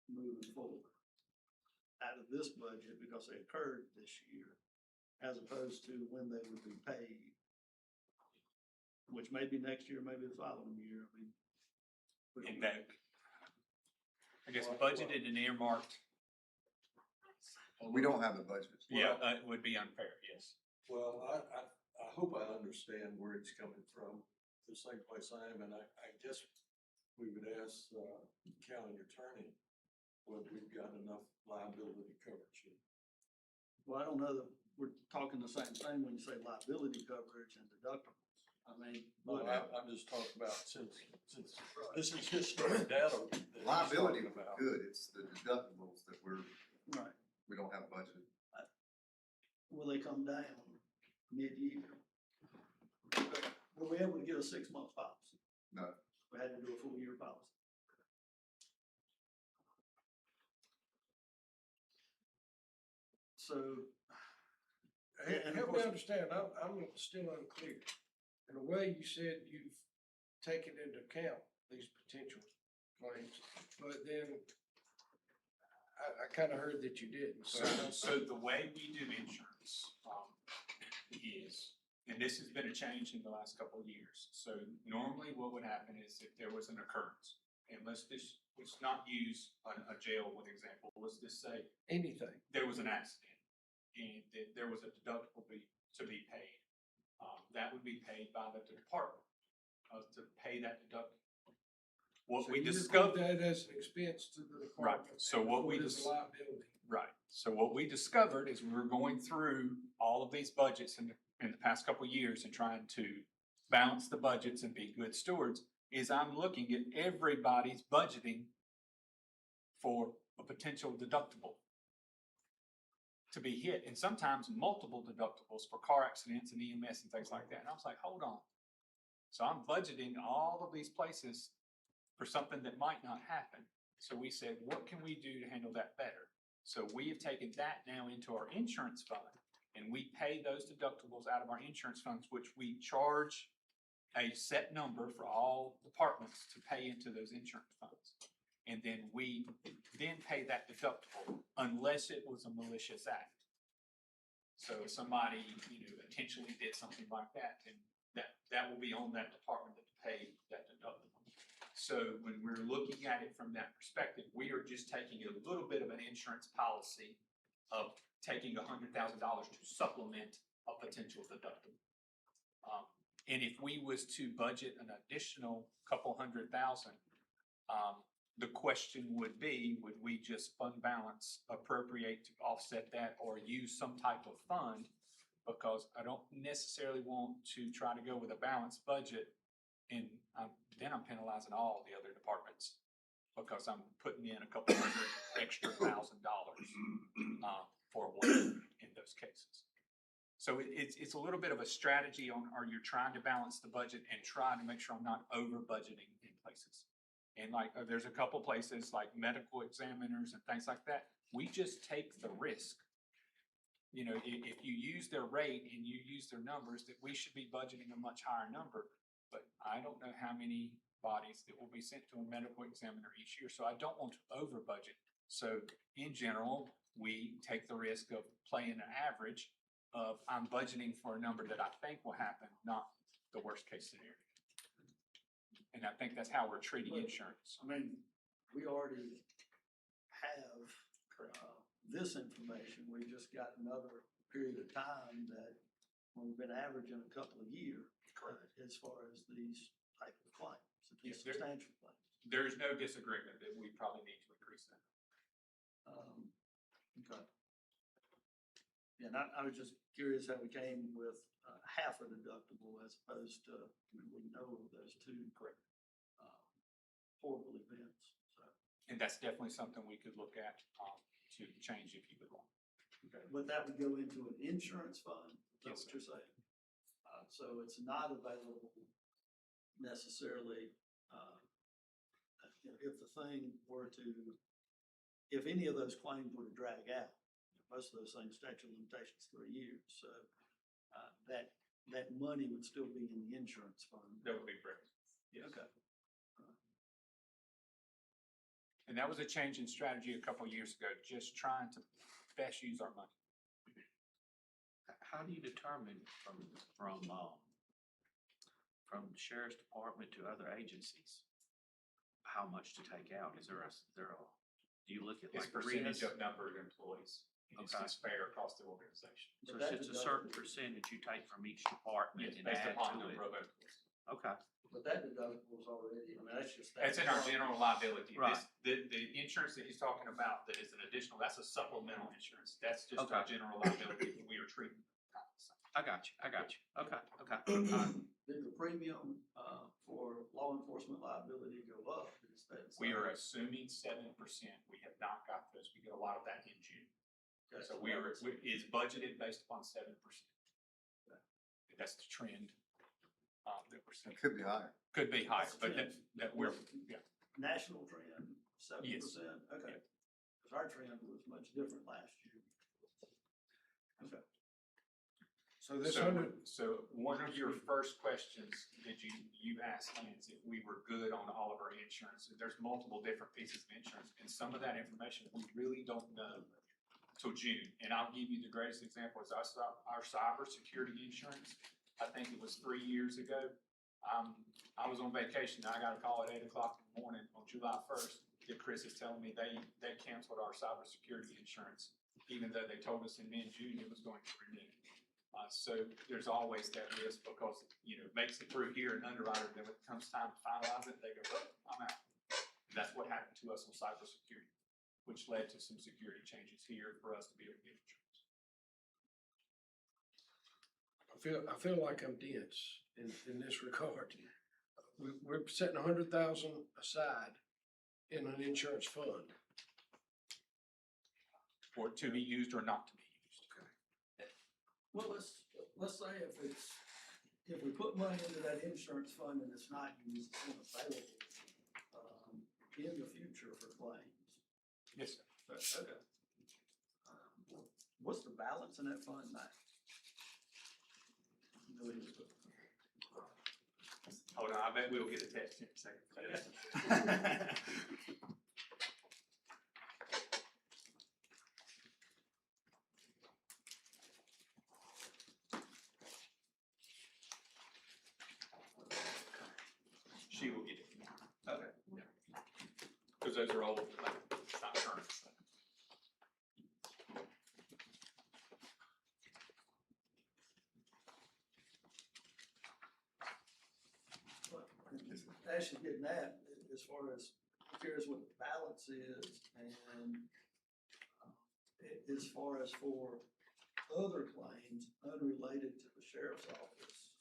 moving forward out of this budget because they occurred this year, as opposed to when they would be paid, which may be next year, maybe the following year, I mean. we don't In know. that, I guess budgeted and earmarked, we don't have the budget. yeah, it would be unfair, yes. Well, I hope I understand where it's coming from, the same place I am, and I guess we would ask the county attorney whether we've got enough liability coverage here. Well, I don't know that we're talking the same thing when you say liability coverage and deductibles. I mean, Well, I'm just talking about since this is historic data. that he's Liability talking was about. good, it's the deductibles that right, we don't have budgeted. will they come down mid-year? Were we able to get a 6-month policy? No. We had to do a full year policy. So, and of Help me course, understand, I'm still unclear. In a way, you said you've taking into account these potential claims, but then I kinda heard that you didn't, so. So the way we do insurance, is, and this has been a change in the last couple of years. So normally what would happen is if there was an occurrence, and let's not use a jail, for example, let's just say Anything. there was an accident and there was a deductible to be paid. That would be paid by the department, to pay that deductible. What So we you discovered. report that as an expense to the Right, department. so what we report it as just. a liability. Right, so what we discovered is we were going through all of these budgets in the past couple of years and trying to balance the budgets and be good stewards, is I'm looking at everybody's budgeting for a potential deductible to be hit, and sometimes multiple deductibles for car accidents and EMS and things like that. And I was like, hold on. So I'm budgeting all of these places for something that might not happen. So we said, what can we do to handle that better? So we have taken that now into our insurance fund, and we pay those deductibles out of our insurance funds, which we charge a set number for all departments to pay into those insurance funds. And then we pay that deductible unless it was a malicious act. So if somebody, intentionally did something like that, then that will be on that department to pay that deductible. So when we're looking at it from that perspective, we are just taking a little bit of an insurance policy of taking $100,000 to supplement a potential deductible. And if we was to budget an additional couple $100,000, the question would be, would we just fund balance appropriate to offset that or use some type of fund? Because I don't necessarily want to try to go with a balanced budget and then I'm penalizing all the other departments because I'm putting in a couple hundred extra $1,000 for one in those cases. So it's a little bit of a strategy on, are you trying to balance the budget and trying to make sure I'm not over budgeting in places. And like, there's a couple places like medical examiners and things like that. We just take the risk. If you use their rate and you use their numbers, that we should be budgeting a much higher number. But I don't know how many bodies that will be sent to a medical examiner each year, so I don't want to over budget. So in general, we take the risk of playing an average of I'm budgeting for a number that I think will happen, not the worst case scenario. And I think that's how we're treating insurance. I mean, we already have, this information. We just got another period of time that we've been averaging a couple of years. Correct. As far as these type of claims, these substantial claims. There's no disagreement that we probably need to increase that. Okay. Yeah, and I was just curious how we came with half a deductible as opposed to, we know of those two correct horrible events. So. And that's definitely something we could look at to change if you would like. Okay. But that would go into an insurance fund. That's Yes, what you're saying. So it's not available necessarily, if the thing were to, if any of those claims were to drag out, most of those things, statute of limitations 3 years, so that money would still be in the insurance fund. That would be correct. Yes. Okay. And that was a change in strategy a couple of years ago, just trying to best use our money. How do you determine from sheriff's department to other agencies how much to take out? Is there a do you look at It's like percentage risk? of number of employees. And it's Okay. just fair across the organization. So it's just a certain percentage you take from each department Yes, and based add upon to number it. of employees. Okay. But that deductible is already, that's just. That's in our general liability. Right. The insurance that he's talking about that is an additional, that's a supplemental insurance. That's just our Okay. general liability that we are treating. I got you. Okay. Did the premium for law enforcement liability go up? Is that? We are assuming 7%. We have not got those. We get a lot of that in June. Okay, So it's budgeted based upon 7%. That's the trend that we're seeing. It could be higher. Could be higher, but that we're, yeah. National trend, 7%? Okay. Yeah. Because our trend was much different last year. Okay. So this So, hundred, so one of your first questions that you asked Lance, if we were good on all of our insurance, there's multiple different pieces of insurance, and some of that information we really don't know till June. And I'll give you the greatest example is our cybersecurity insurance. I think it was 3 years ago. I was on vacation, I got a call at 8 o'clock in the morning on July 1st that Chris is telling me they canceled our cybersecurity insurance, even though they told us in mid-June it was going to renew. So there's always that risk because, it makes it through here and underwriter, then when it comes time to finalize it, they go, oh, I'm out. And that's what happened to us on cybersecurity, which led to some security changes here for us to be able to get insurance. I feel like I'm dense in this regard. We're setting 100,000 aside in an insurance fund. For it to be used or not to be used. Well, let's say if we put money into that insurance fund and it's not used, it's unavailable, in the future for claims. Yes, sir. Okay. What's the balance in that fund now? Hold on, I bet we'll get a text in a second. She will get it. Okay. Because those are old, like, it's not current. Actually getting that, as far as, curious what the balance is, and as far as for other claims unrelated to the sheriff's office,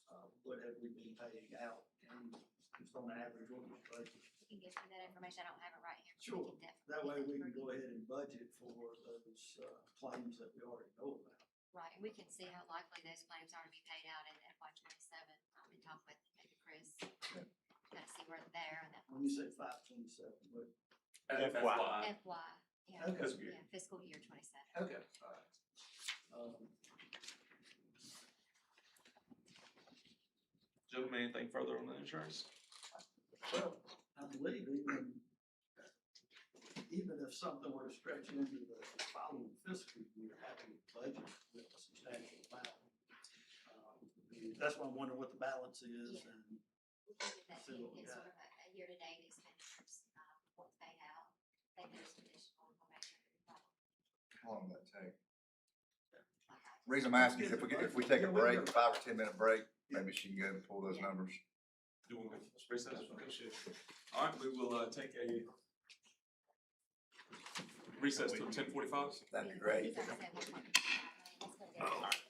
what have we been paying out, and just on average, what we budget? We can get you that information, I don't have it right here. but we Sure. can definitely That way get we for can you. go ahead and budget for those, claims that we already know about. Right, and we can see how likely those claims are to be paid out in FY27, and talk with maybe Chris, kind of see where they're there, and then. When you say 527, but, FY, yeah, Okay. Fiscal year. yeah, fiscal year 27. okay, all right. Gentlemen, anything further on the insurance? Well, I believe even if something were to stretch into the following fiscal year, having a budget with a substantial amount. That's why I'm wondering what the balance is Yeah. and. We can do that, See what we get got. sort of a year-to-date expenditures, what's paid out, they give us additional information. How long will that take? Like I- Reason I'm asking is if we take a break, 5 or 10 minute break, maybe she can go and pull those Yeah. numbers. Do we recess? All right, we will take a recess till 10:45. That'd be great. He's already said 1.5 million. Let's go get it. All right.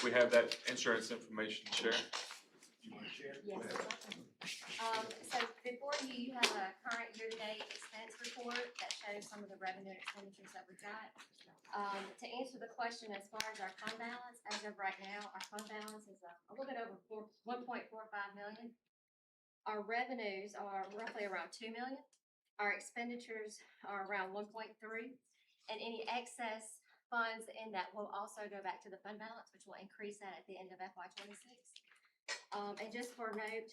We have that insurance information to share. You wanna share? Yes. So before you, you have a current year-to-date expense report that shows some of the revenue and expenditures that we've got. To answer the question as far as our fund balance, as of right now, our fund balance is a little bit over 1.45 million. Our revenues are roughly around 2 million. Our expenditures are around 1.3, and any excess funds in that will also go back to the fund balance, which will increase that at the end of FY26. And just for note,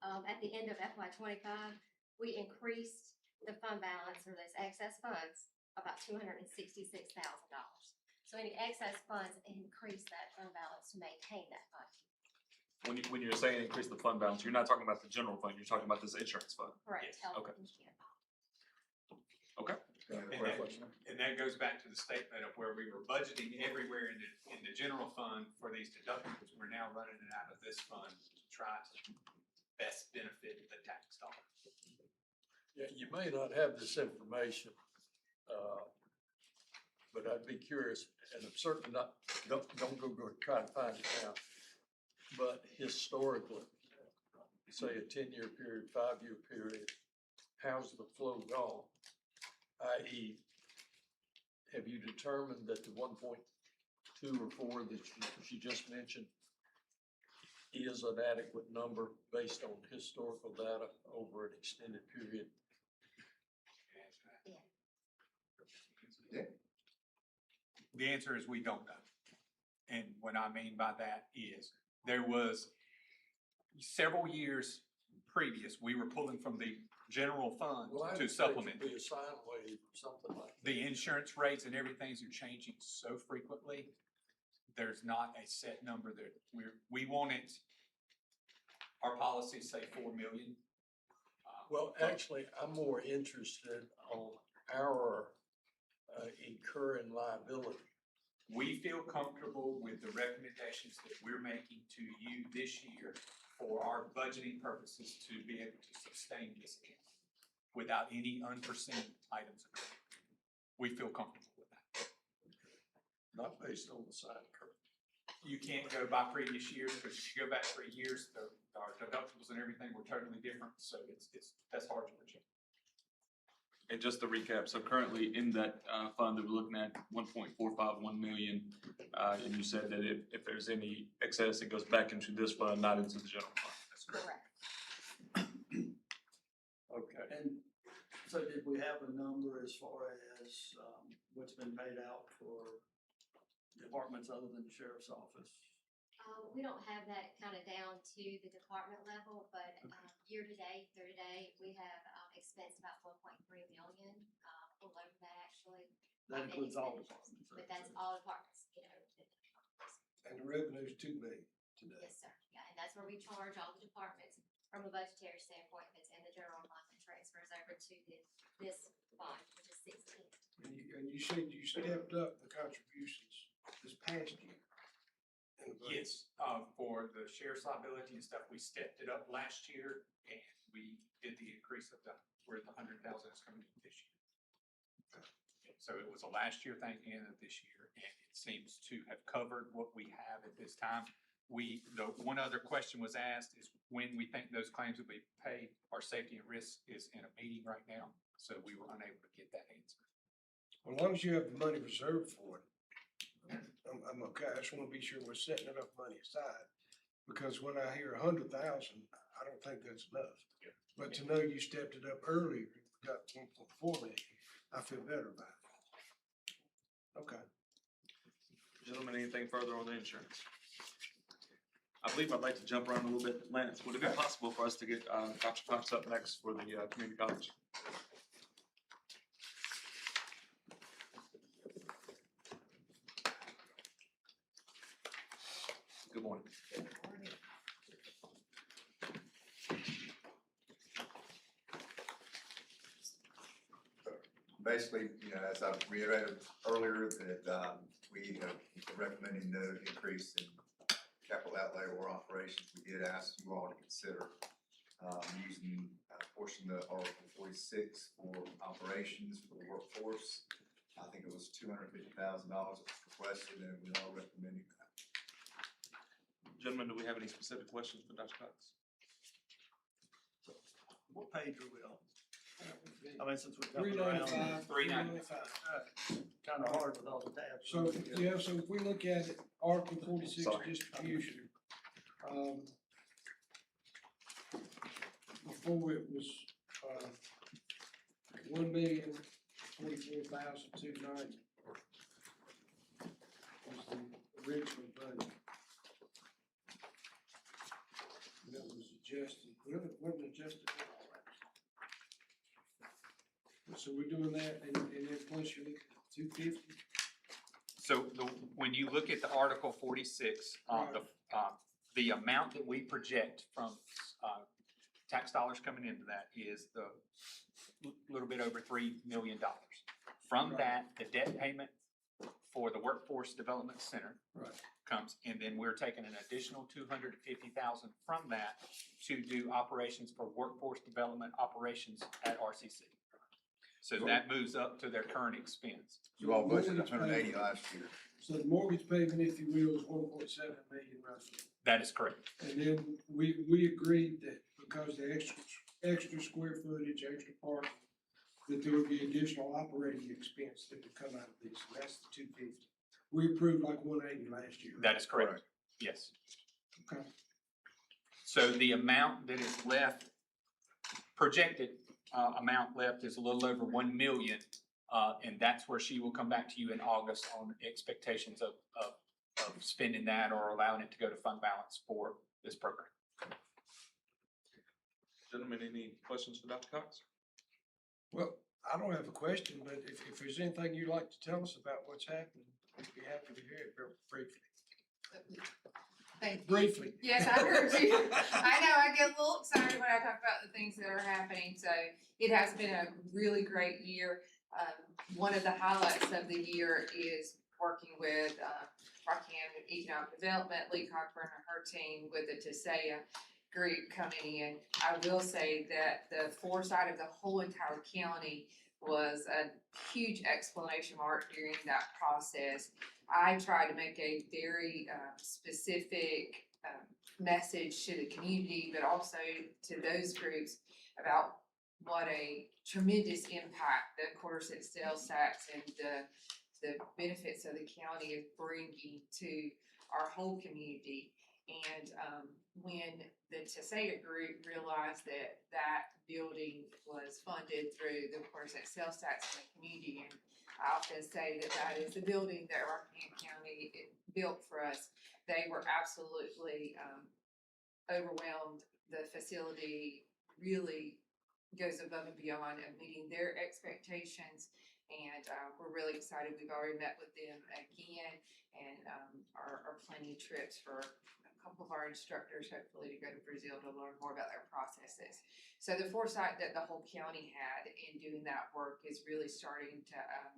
at the end of FY25, we increased the fund balance or those excess funds about $266,000. So any excess funds increase that fund balance to maintain that fund. When you're saying increase the fund balance, you're not talking about the general fund, you're talking about this insurance fund. Correct. Yes. Health Okay. insurance. Okay. And that goes back to the statement of where we were budgeting everywhere in the general fund for these deductibles. We're now running it out of this fund to try to best benefit the tax dollar. Yeah, you may not have this information, but I'd be curious, and I'm certainly not, don't go try to find it now. But historically, say a 10-year period, 5-year period, how's the flow gone? I.e., have you determined that the 1.2 or 4 that you just mentioned is an adequate number based on historical data over an extended period? Yeah. The answer is we don't know. And what I mean by that is there was several years previous, we were pulling from the general fund Well, I'd to say supplement. it could be a sine wave or something like that. The insurance rates and everything's are changing so frequently. There's not a set number that we want it. Our policies say 4 million. Well, actually, I'm more interested on our incurring liability. We feel comfortable with the recommendations that we're making to you this year for our budgeting purposes to be able to sustain this account without any unforeseen items occurring. We feel comfortable with that. Not based on the sine curve. You can't go by previous years, because if you go back 3 years, our deductibles and everything were totally different, so that's hard to project. And just to recap, so currently in that fund that we're looking at, 1.451 million, and you said that if there's any excess, it goes back into this fund, not into the general fund. That's correct. Okay. And so did we have a number as far as, what's been paid out for departments other than the sheriff's office? We don't have that kind of down to the department level, but year to date, we have expensed about 1.3 million, a little over that actually. That includes all departments. But that's all departments, you know. And the revenue's $2 million today. Yes, sir. Yeah, and that's where we charge all the departments from a budgetary standpoint. If it's in the general fund, it transfers over to this fund, which is 16. And you said you stepped up the contributions this past year. in the budget. Yes, for the sheriff's liability and stuff, we stepped it up last year and we did the increase of where the 100,000 is coming in this year. So it was a last year thing and of this year, and it seems to have covered what we have at this time. The one other question was asked is when we think those claims will be paid. Our safety and risk is in a meeting right now, so we were unable to get that answer. As long as you have the money reserved for it, I'm okay. I just wanna be sure we're setting enough money aside. Because when I hear 100,000, I don't think that's enough. Yeah. But to know you stepped it up earlier, got 1.4 million, I feel better about it. Okay. Gentlemen, anything further on the insurance? I believe I'd like to jump around a little bit. Lance, would it be possible for us to get Dr. Cox up next for the community college? Good morning. Basically, as I reiterated earlier, that we are recommending no increase in capital outlay or operations. We did ask you all to consider using a portion of Article 46 for operations for the workforce. I think it was $250,000 that was requested, and we are recommending Gentlemen, do we have any specific questions for Dr. Cox? What page are we on? I mean, since we're jumping around. 395. 395. Kind of hard with all the tabs. So, yeah, so if we look at it, Article 46 Sorry. distribution, before it was, 1,044,290. Was the original budget. That was adjusted, wasn't adjusted at all, actually. So we're doing that, and then plus you look at 250. So when you look at the Article 46, the amount that we project from tax dollars coming into that is the little bit over $3 million. From Right. that, the debt payment for the Workforce Development Center Right. comes, and then we're taking an additional $250,000 from that to do operations for workforce development operations at RCC. So that moves up to their current expense. You all budgeted Mortgage 180 payment. last year. So the mortgage payment, if you will, is 1.7 million roughly. That is correct. And then we agreed that because the extra square footage, extra parking, that there would be additional operating expense that would come out of this, and that's the 250. We approved like 180 last year. That is correct. Yes. Okay. So the amount that is left, projected amount left is a little over 1 million. And that's where she will come back to you in August on expectations of spending that or allowing it to go to fund balance for this program. Gentlemen, any questions for Dr. Cox? Well, I don't have a question, but if there's anything you'd like to tell us about what's happening, we'd be happy to hear it very briefly. Thank you. Briefly. Yes, I heard you. I know, I get a little excited when I talk about the things that are happening, so it has been a really great year. One of the highlights of the year is working with Rockingham Economic Development, Lee Cockburn and her team with the TSEA group coming in. I will say that the foresight of the whole entire county was a huge exclamation mark during that process. I tried to make a very specific message to the community, but also to those groups about what a tremendous impact the quarter cent sales tax and the benefits of the county is bringing to our whole community. And when the TSEA group realized that that building was funded through the quarter cent sales tax in the community, and I often say that that is the building that Rockingham County built for us, they were absolutely overwhelmed. The facility really goes above and beyond of meeting their expectations. And we're really excited. We've already met with them again and are planning trips for a couple of our instructors, hopefully to go to Brazil to learn more about their processes. So the foresight that the whole county had in doing that work is really starting to,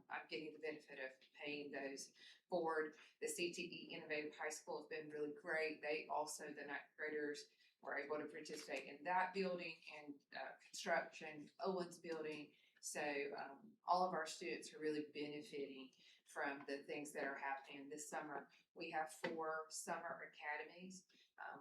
I'm getting the benefit of paying those forward. The CTE Innovative High School has been really great. They also, the ninth graders, were able to participate in that building and construction, Owen's building. So all of our students are really benefiting from the things that are happening this summer. We have 4 summer academies.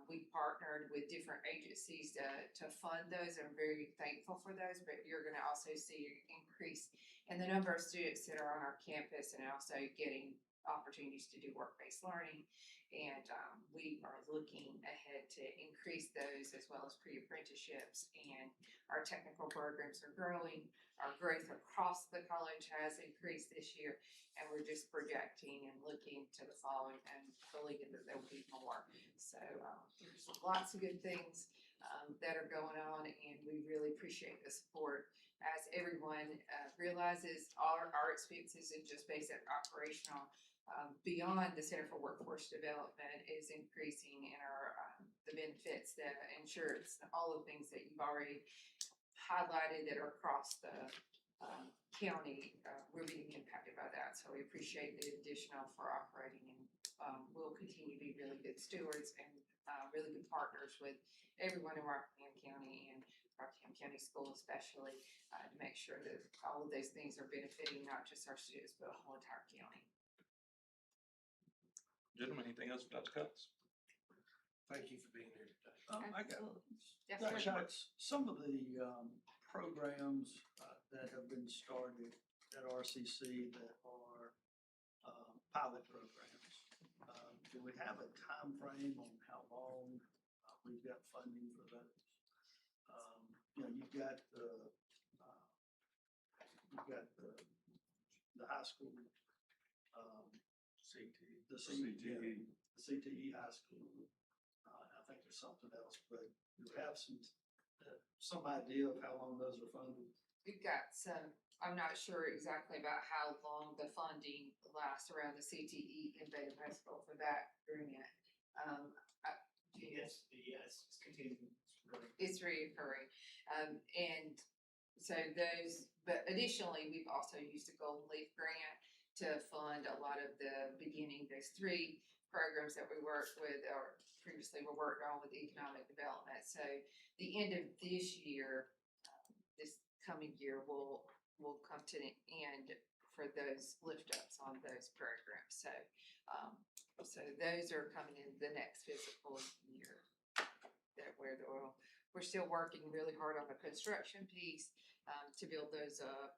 We partnered with different agencies to fund those. I'm very thankful for those, but you're going to also see an increase in the number of students that are on our campus and also getting opportunities to do work-based learning. And we are looking ahead to increase those as well as pre-apprenticeships, and our technical programs are growing. Our growth across the college has increased this year, and we're just projecting and looking to the fall and believing that there will be more. So there's lots of good things that are going on, and we really appreciate the support. As everyone realizes, our expenses and just basic operational beyond the Center for Workforce Development is increasing, and our the benefits, the insurance, all the things that you've already highlighted that are across the county, we're being impacted by that. So we appreciate the additional for operating, and we'll continue to be really good stewards and really good partners with everyone in Rockingham County and Rockingham County School especially to make sure that all of those things are benefiting not just our students, but the whole entire county. Gentlemen, anything else for Dr. Cox? Thank you for being here today. I got, Yes, Dr. sir. Cox, some of the, programs, that have been started at RCC that are, pilot programs. Do we have a time frame on how long, we've got funding for those? You know, you've got the high school, CTE. the CTE high school. I think there's something else, but you have some idea of how long those are funded? We've got some, I'm not sure exactly about how long the funding lasts around the CTE in Beta High School for that grant. Yes, it's continuing. It's reoccurring. And so those, but additionally, we've also used a Golden Leaf grant to fund a lot of the beginning, those 3 programs that we worked with or previously were worked on with economic development. So the end of this year, this coming year will come to an end for those lift ups on those programs. So, so those are coming in the next fiscal year. We're still working really hard on the construction piece, to build those up.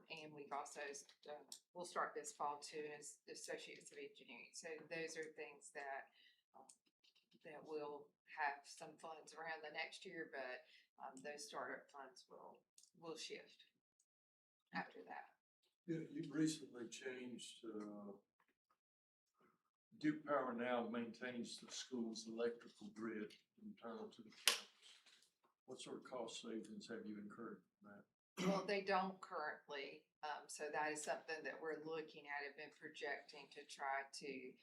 And we've also, we'll start this fall too as Associates of Engineering. So those are things that, that will have some funds around the next year, but, those startup funds will shift after that. You've recently changed, Duke Power now maintains the school's electrical grid internal to the campus. What sort of cost savings have you incurred from that? Well, they don't currently, so that is something that we're looking at and been projecting to try to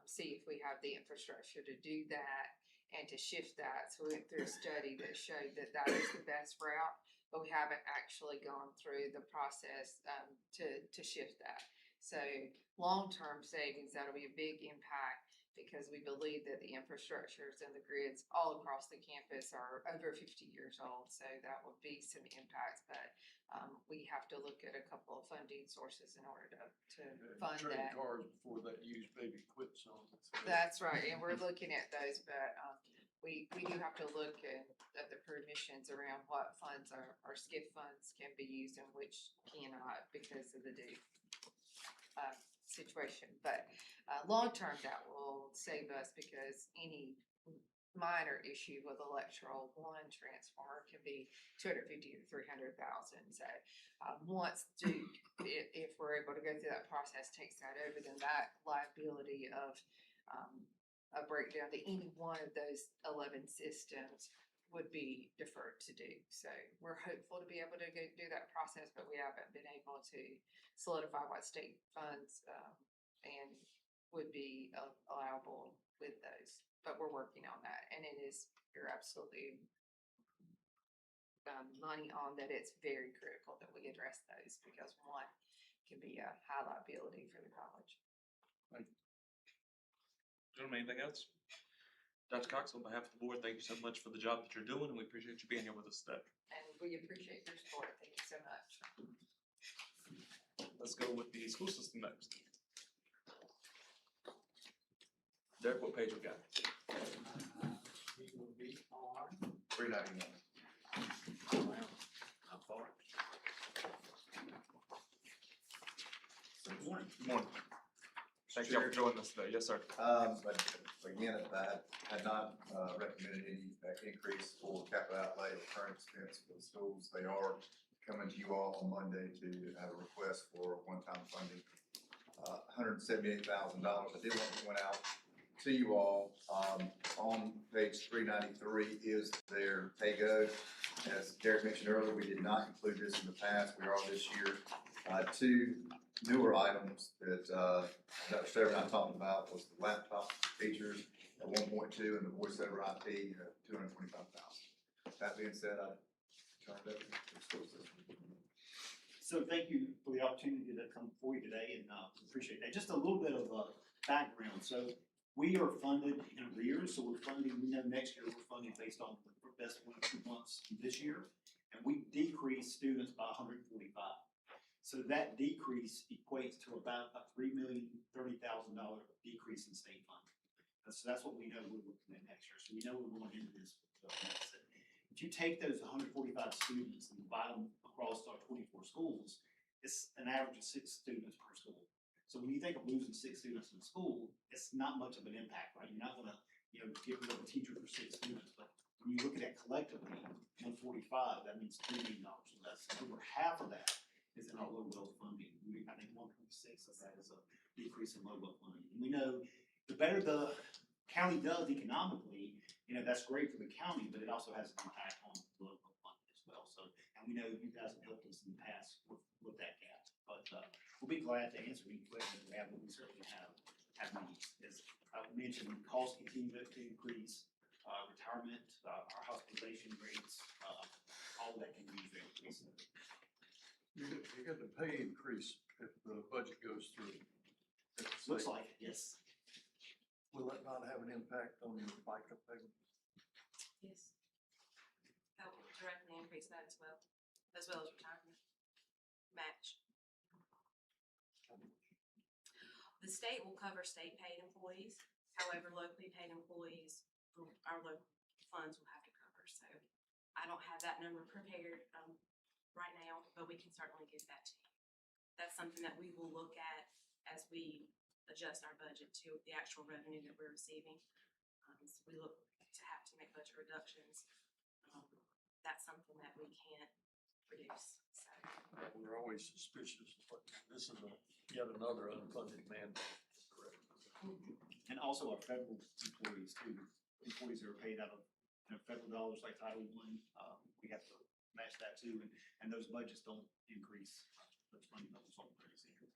see if we have the infrastructure to do that and to shift that. So we went through a study that showed that that is the best route, but we haven't actually gone through the process to shift that. So long-term savings, that'll be a big impact because we believe that the infrastructures and the grids all across the campus are over 50 years old. So that will be some impacts, but we have to look at a couple of funding sources in order to fund Trade that. cars before that used baby quits on it. That's right, and we're looking at those, but we do have to look at the permissions around what funds our SCIF funds can be used and which cannot because of the Duke situation. But long-term, that will save us because any minor issue with electoral one transformer can be $250,000 to $300,000. So once Duke, if we're able to go through that process, takes that over, then that liability of a breakdown to any one of those 11 systems would be deferred to Duke. So we're hopeful to be able to go do that process, but we haven't been able to solidify what state funds and would be allowable with those. But we're working on that, and it is, you're absolutely money on that. It's very critical that we address those because one can be a high liability for the college. Gentlemen, anything else? Dr. Cox, on behalf of the board, thank you so much for the job that you're doing, and we appreciate you being here with us today. And we appreciate your support. Thank you so much. Let's go with the school system next. Derek, what page we got? It will be on. 391. How far? Good morning. Thank you for joining us today. Yes, sir. But again, I had not recommended any increase for capital outlay or current expense for the schools. They are coming to you all on Monday to have a request for one-time funding, $178,000. I did want to point out to you all, on page 393 is their pay-go. As Derek mentioned earlier, we did not include this in the past. We are this year. 2 newer items that Dr. Stover and I talked about was the laptop features at 1.2 and the voice over IP at $225,000. That being said, I turned it over to the school system. So thank you for the opportunity to come before you today and appreciate that. Just a little bit of background. So we are funded in arrears, so we're funding, we know next year we're funding based on the best 1 or 2 months this year. And we decreased students by 145. So that decrease equates to about a $3,030,000 decrease in state funding. So that's what we know we're looking at next year. So we know we're going into this deficit. If you take those 145 students and divide them across our 24 schools, it's an average of 6 students per school. So when you think of losing 6 students in school, it's not much of an impact, right? You're not gonna, get rid of a teacher for 6 students, but when you look at that collectively, 145, that means $3 million less. Over half of that is in our low level funding. I think 1.6 of that is a decrease in low level funding. And we know the better the county does economically, that's great for the county, but it also has an impact on the local funding as well. So, and we know you guys have helped us in the past with that gap, but we'll be glad to answer any questions we have, but we certainly have needs. As I mentioned, costs continue to increase, retirement, our hospitalization rates, all that can be very increasing. You get the pay increase if the budget goes through. Looks like it, yes. Will that not have an impact on your FICA payment? Yes. That will directly increase that as well as retirement match. The state will cover state paid employees, however, locally paid employees, our local funds will have to cover. So I don't have that number prepared right now, but we can certainly get that to you. That's something that we will look at as we adjust our budget to the actual revenue that we're receiving. So we look to have to make budget reductions. That's something that we can't reduce. So We're always suspicious, but this is yet another unfunded mandate. Correct. And also our federal employees too, employees that are paid out of federal dollars like Title I, we have to match that too, and those budgets don't increase, those funding levels don't increase either.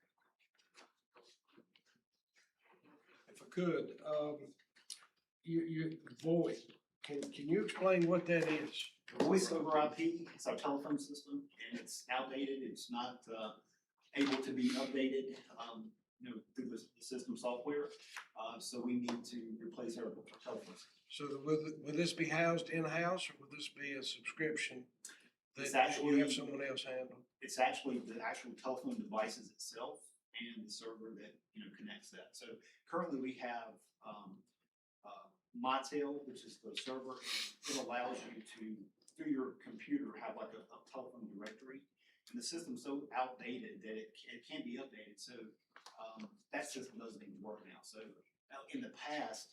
If I could, VoIP, can you explain what that is? Voice over IP, it's our telephone system, and it's outdated, it's not, able to be updated, through the system software, so we need to replace our telephone system. So will this be housed in-house, or will this be a subscription It's that you have actually- someone else handle? It's actually the actual telephone devices itself and the server that, connects that. So currently we have, Mitel, which is the server, and it allows you to, through your computer, have like a telephone directory. And the system's so outdated that it can't be updated, so, that system doesn't even work now. So, in the past,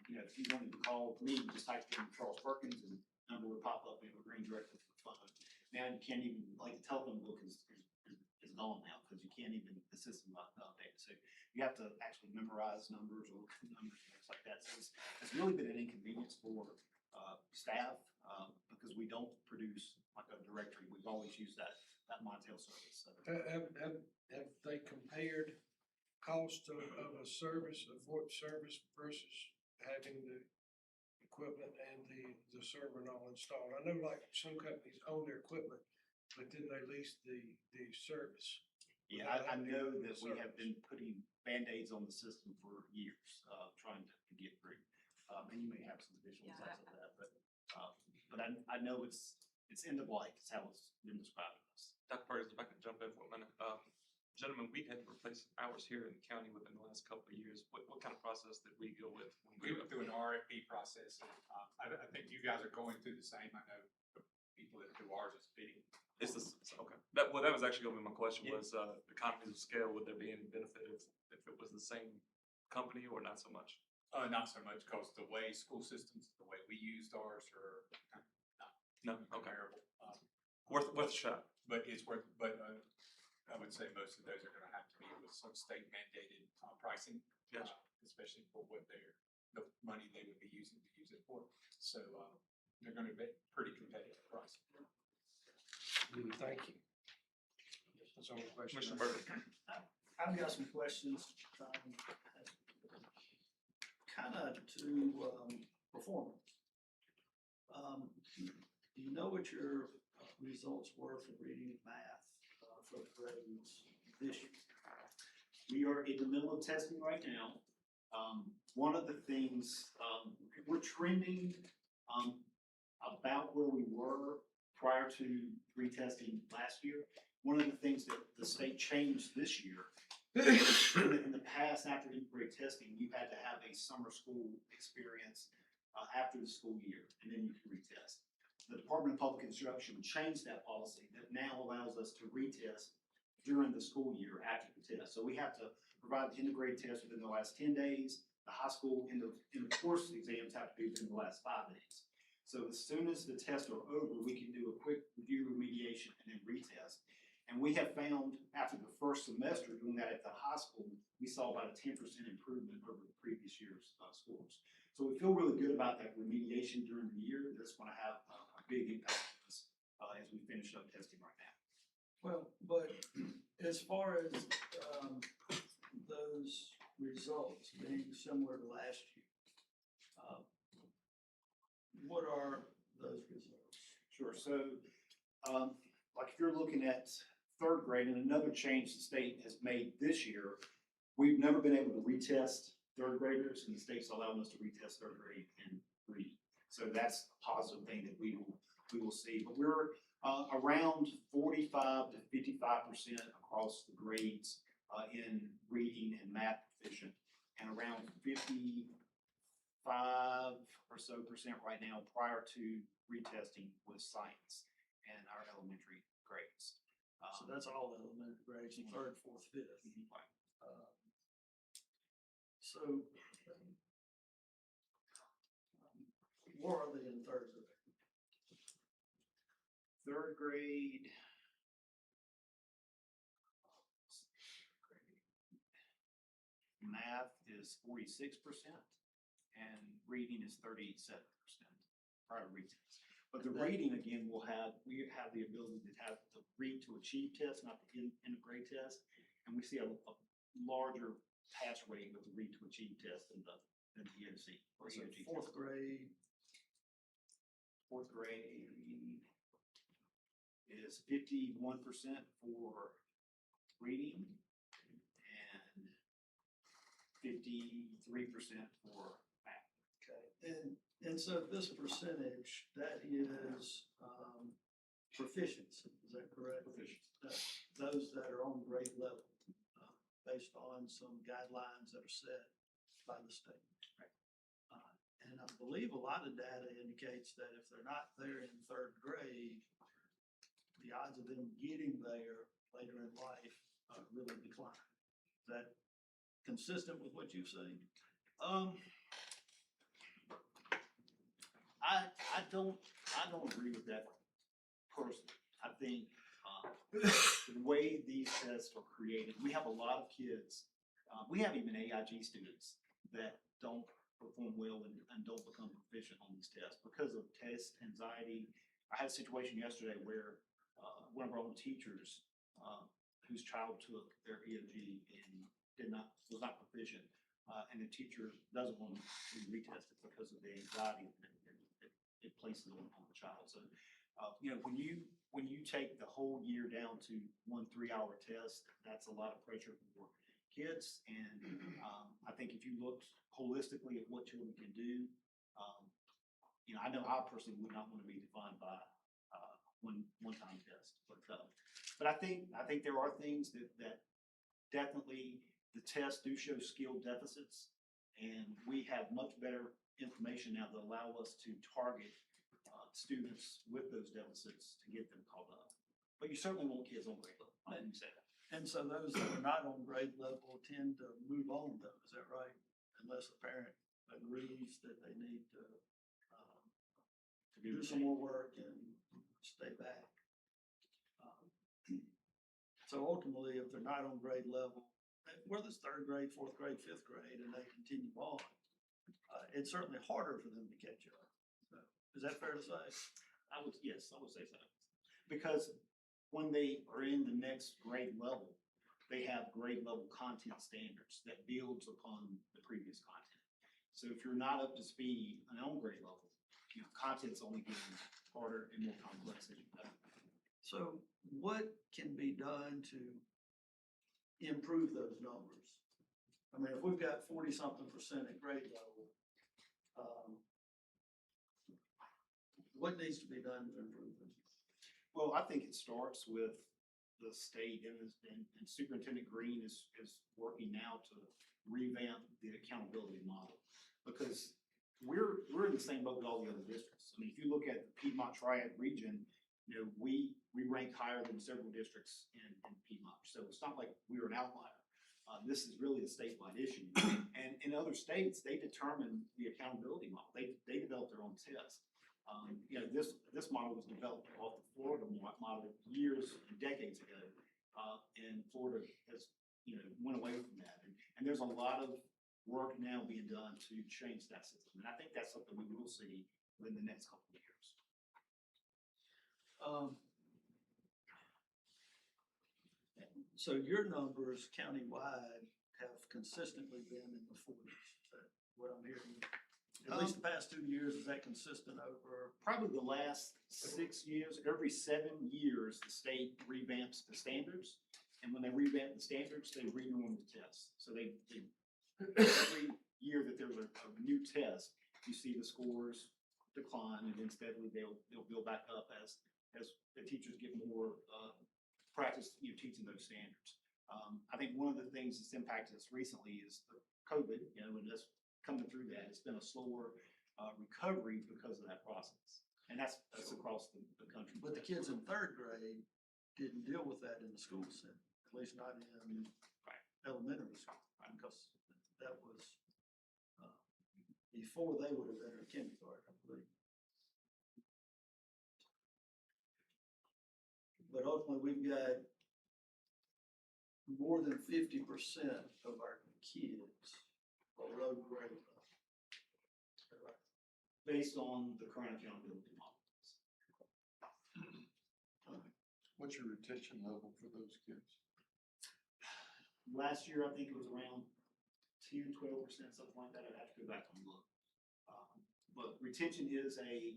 if you wanted to call me, you just typed in Charles Perkins and number would pop up and it would ring directly to the phone. Now you can't even, like the telephone book is gone now because you can't even, the system's not updated. So you have to actually memorize numbers or numbers, things like that. So it's really been an inconvenience for staff because we don't produce like a directory. We've always used that Mitel service. So. Have they compared cost of a service, a VoIP service versus having the equipment and the server and all installed? I know like some companies own their equipment, but then they lease the service. Yeah, I know that we have been putting Band-Aids on the system for years, trying to get through. And you may have some additional things of that, but I know it's end of life, is how it's been described to us. Dr. Perkins, if I could jump in for a minute. Gentlemen, we had to replace ours here in the county within the last couple of years. What kind of process did we go with? We went through an RFP process. I think you guys are going through the same. I know the people that do ours is bidding. It's this, okay. That was actually gonna be my question, Yeah. was, economies of scale, would there be any benefit if it was the same company or not so much? Not so much, because the way school systems, the way we used ours are No, not okay. comparable. Worth a shot. But it's worth, I would say most of those are gonna have to be with some state mandated pricing. Gotcha. Especially for what the money they would be using to use it for. So, they're gonna be pretty competitive pricing. Thank you. That's all the questions. Commissioner Burger. I've got some questions, kind of to, performance. Do you know what your results were for reading and math, for the grades this year? We are in the middle of testing right now. One of the things, we're trending about where we were prior to retesting last year. One of the things that the state changed this year In the past, after integrated testing, you had to have a summer school experience after the school year, and then you can retest. The Department of Public Instruction changed that policy that now allows us to retest during the school year after the test. So we have to provide the integrated test within the last 10 days. The high school and the course exams have to be within the last 5 days. So as soon as the tests are over, we can do a quick review remediation and then retest. And we have found after the first semester doing that at the high school, we saw about a 10% improvement over the previous year's scores. So we feel really good about that remediation during the year. That's going to have a big impact on us as we finish up testing right now. Well, but as far as, those results being similar to last year, what are those results? Sure. So, like if you're looking at third grade, and another change the state has made this year, we've never been able to retest third graders, and the state's allowing us to retest third grade and read. So that's a positive thing that we will see. But we're around 45 to 55% across the grades in reading and math proficient, and around 55 or so percent right now prior to retesting with science and our elementary grades. So that's all elementary grades, in third, fourth, fifth. Right. So, where are they in third grade? Third grade. Math is 46% and reading is 37% prior to retest. But the reading, again, we have the ability to have the read to achieve test, not the integrate test. And we see a larger pass rate with the read to achieve test than the EOC or So EOG fourth test. grade, Fourth grade is 51% for reading and 53% for math. okay, and so this percentage, that is, proficiency, is that correct? Proficiency. Those that are on grade level, based on some guidelines that are set by the state. Right. And I believe a lot of data indicates that if they're not there in third grade, the odds of them getting there later in life really decline. Is that consistent with what you've seen? I don't agree with that personally. I think the way these tests are created, we have a lot of kids, we have even AIG students that don't perform well and don't become proficient on these tests because of test anxiety. I had a situation yesterday where one of our own teachers, whose child took their EOG and was not proficient, and the teacher doesn't want to retest it because of the anxiety that it places on the child. So, when you take the whole year down to 1 3-hour test, that's a lot of pressure for kids. And I think if you look holistically at what children can do, I know I personally would not want to be defined by one-time test. But I think there are things that definitely the tests do show skill deficits, and we have much better information now that allow us to target students with those deficits to get them caught up. But you certainly want kids on grade level. I didn't say that. And so those that are not on grade level tend to move on though, is that right? Unless the parent agrees that they need to do some more work and stay back. So ultimately, if they're not on grade level, whether it's third grade, fourth grade, fifth grade, and they continue on, it's certainly harder for them to catch up. So, is that fair to say? Yes, I would say so. Because when they are in the next grade level, they have grade level content standards that builds upon the previous content. So if you're not up to speed on grade level, content's only getting harder and more complex as you go. So what can be done to improve those numbers? I mean, if we've got 40-something% at grade level, what needs to be done to improve them? Well, I think it starts with the state and Superintendent Green is working now to revamp the accountability model. Because we're in the same boat with all the other districts. I mean, if you look at the Piedmont Triad region, we rank higher than several districts in Piedmont. So it's not like we're an outlier. This is really a statewide issue. And in other states, they determine the accountability model. They develop their own test. This model was developed off the Florida model years and decades ago. And Florida has, went away from that. And there's a lot of work now being done to change that system. And I think that's something we will see within the next couple of years. So your numbers countywide have consistently been in the forties, what I'm hearing. At least the past 2 years, is that consistent over? Probably the last 6 years, every 7 years, the state revamps the standards. And when they revamp the standards, they renorm the tests. So they every year that there's a new test, you see the scores decline, and then steadily they'll build back up as the teachers get more practice teaching those standards. I think one of the things that's impacted us recently is the COVID, and that's coming through that. It's been a slower recovery because of that process. And that's across the country. But the kids in third grade didn't deal with that in the school setting, at least not in elementary school, because that was before they would have entered kindergarten, I believe. But ultimately, we've got more than 50% of our kids below grade level. Based on the current accountability models. What's your retention level for those kids? Last year, I think it was around 10, 12%, something like that. I'd have to go back and look. But retention is a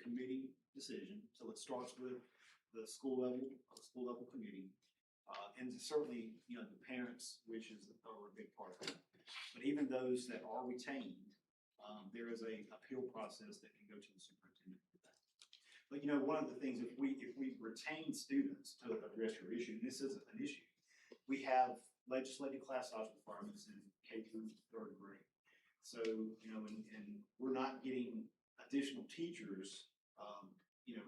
committee decision. So it starts with the school level committee. And certainly, the parents' wishes are a big part of it. But even those that are retained, there is a appeal process that can go to the superintendent for that. But one of the things, if we retain students to address your issue, and this isn't an issue, we have legislative class size requirements in K through third grade. So, and we're not getting additional teachers,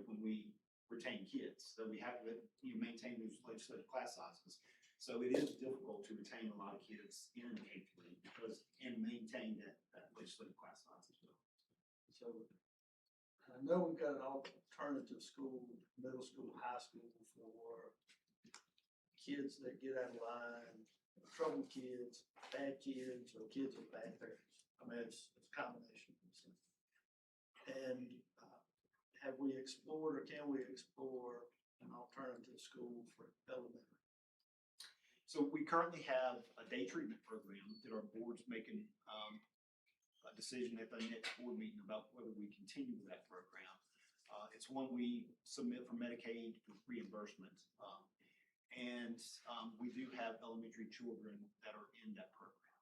when we retain kids. So we have to maintain those legislative class sizes. So it is difficult to retain a lot of kids in K3 and maintain that legislative class size as well. So I know we've got an alternative school, middle school, high school for kids that get out of line, troubled kids, bad kids, or kids with bad parents. I mean, it's a combination of these things. And have we explored, or can we explore an alternative school for elementary? So we currently have a day treatment program that our board's making a decision at the next board meeting about whether we continue with that program. It's one we submit for Medicaid reimbursement. And we do have elementary children that are in that program.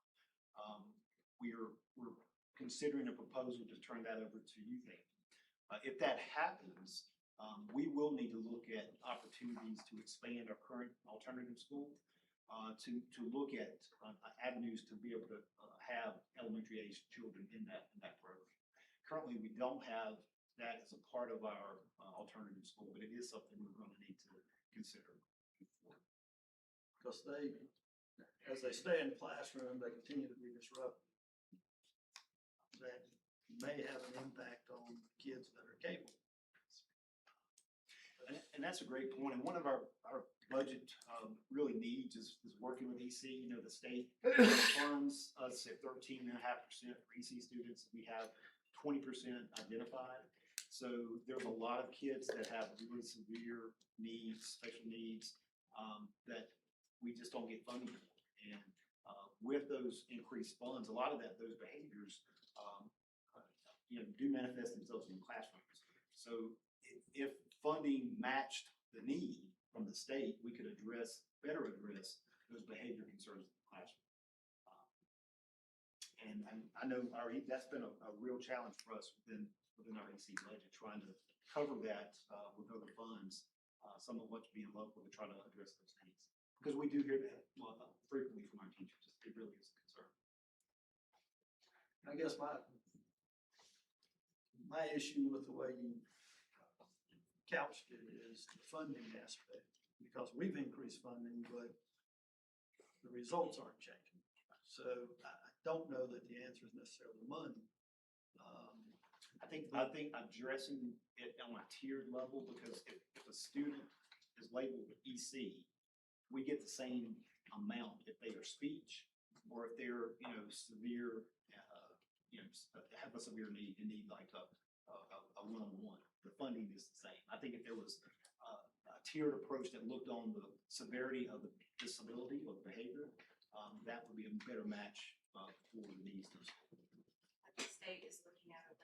We're considering a proposal to turn that over to youth aid. If that happens, we will need to look at opportunities to expand our current alternative school, to look at avenues to be able to have elementary age children in that program. Currently, we don't have that as a part of our alternative school, but it is something we're going to need to consider. Because as they stay in the classroom, they continue to be disruptive. That may have an impact on kids that are capable. And that's a great point. And one of our budget really needs is working with EC. The state funds us at 13.5% for EC students. We have 20% identified. So there's a lot of kids that have really severe needs, special needs, that we just don't get funding for. And with those increased funds, a lot of those behaviors do manifest themselves in classrooms. So if funding matched the need from the state, we could better address those behavior concerns in the classroom. And I know that's been a real challenge for us within our EC budget, trying to cover that with other funds some of what's being local to try to address those needs. Because we do hear that frequently from our teachers. It really is a concern. I guess my issue with the way you couched it is the funding aspect, because we've increased funding, but the results aren't changing. So I don't know that the answer is necessarily money. I think addressing it on a tiered level, because if a student is labeled EC, we get the same amount if they are speech or if they're, severe, have a severe need and need like a one-on-one. The funding is the same. I think if there was a tiered approach that looked on the severity of the disability or behavior, that would be a better match for the needs of the school. The state is looking at a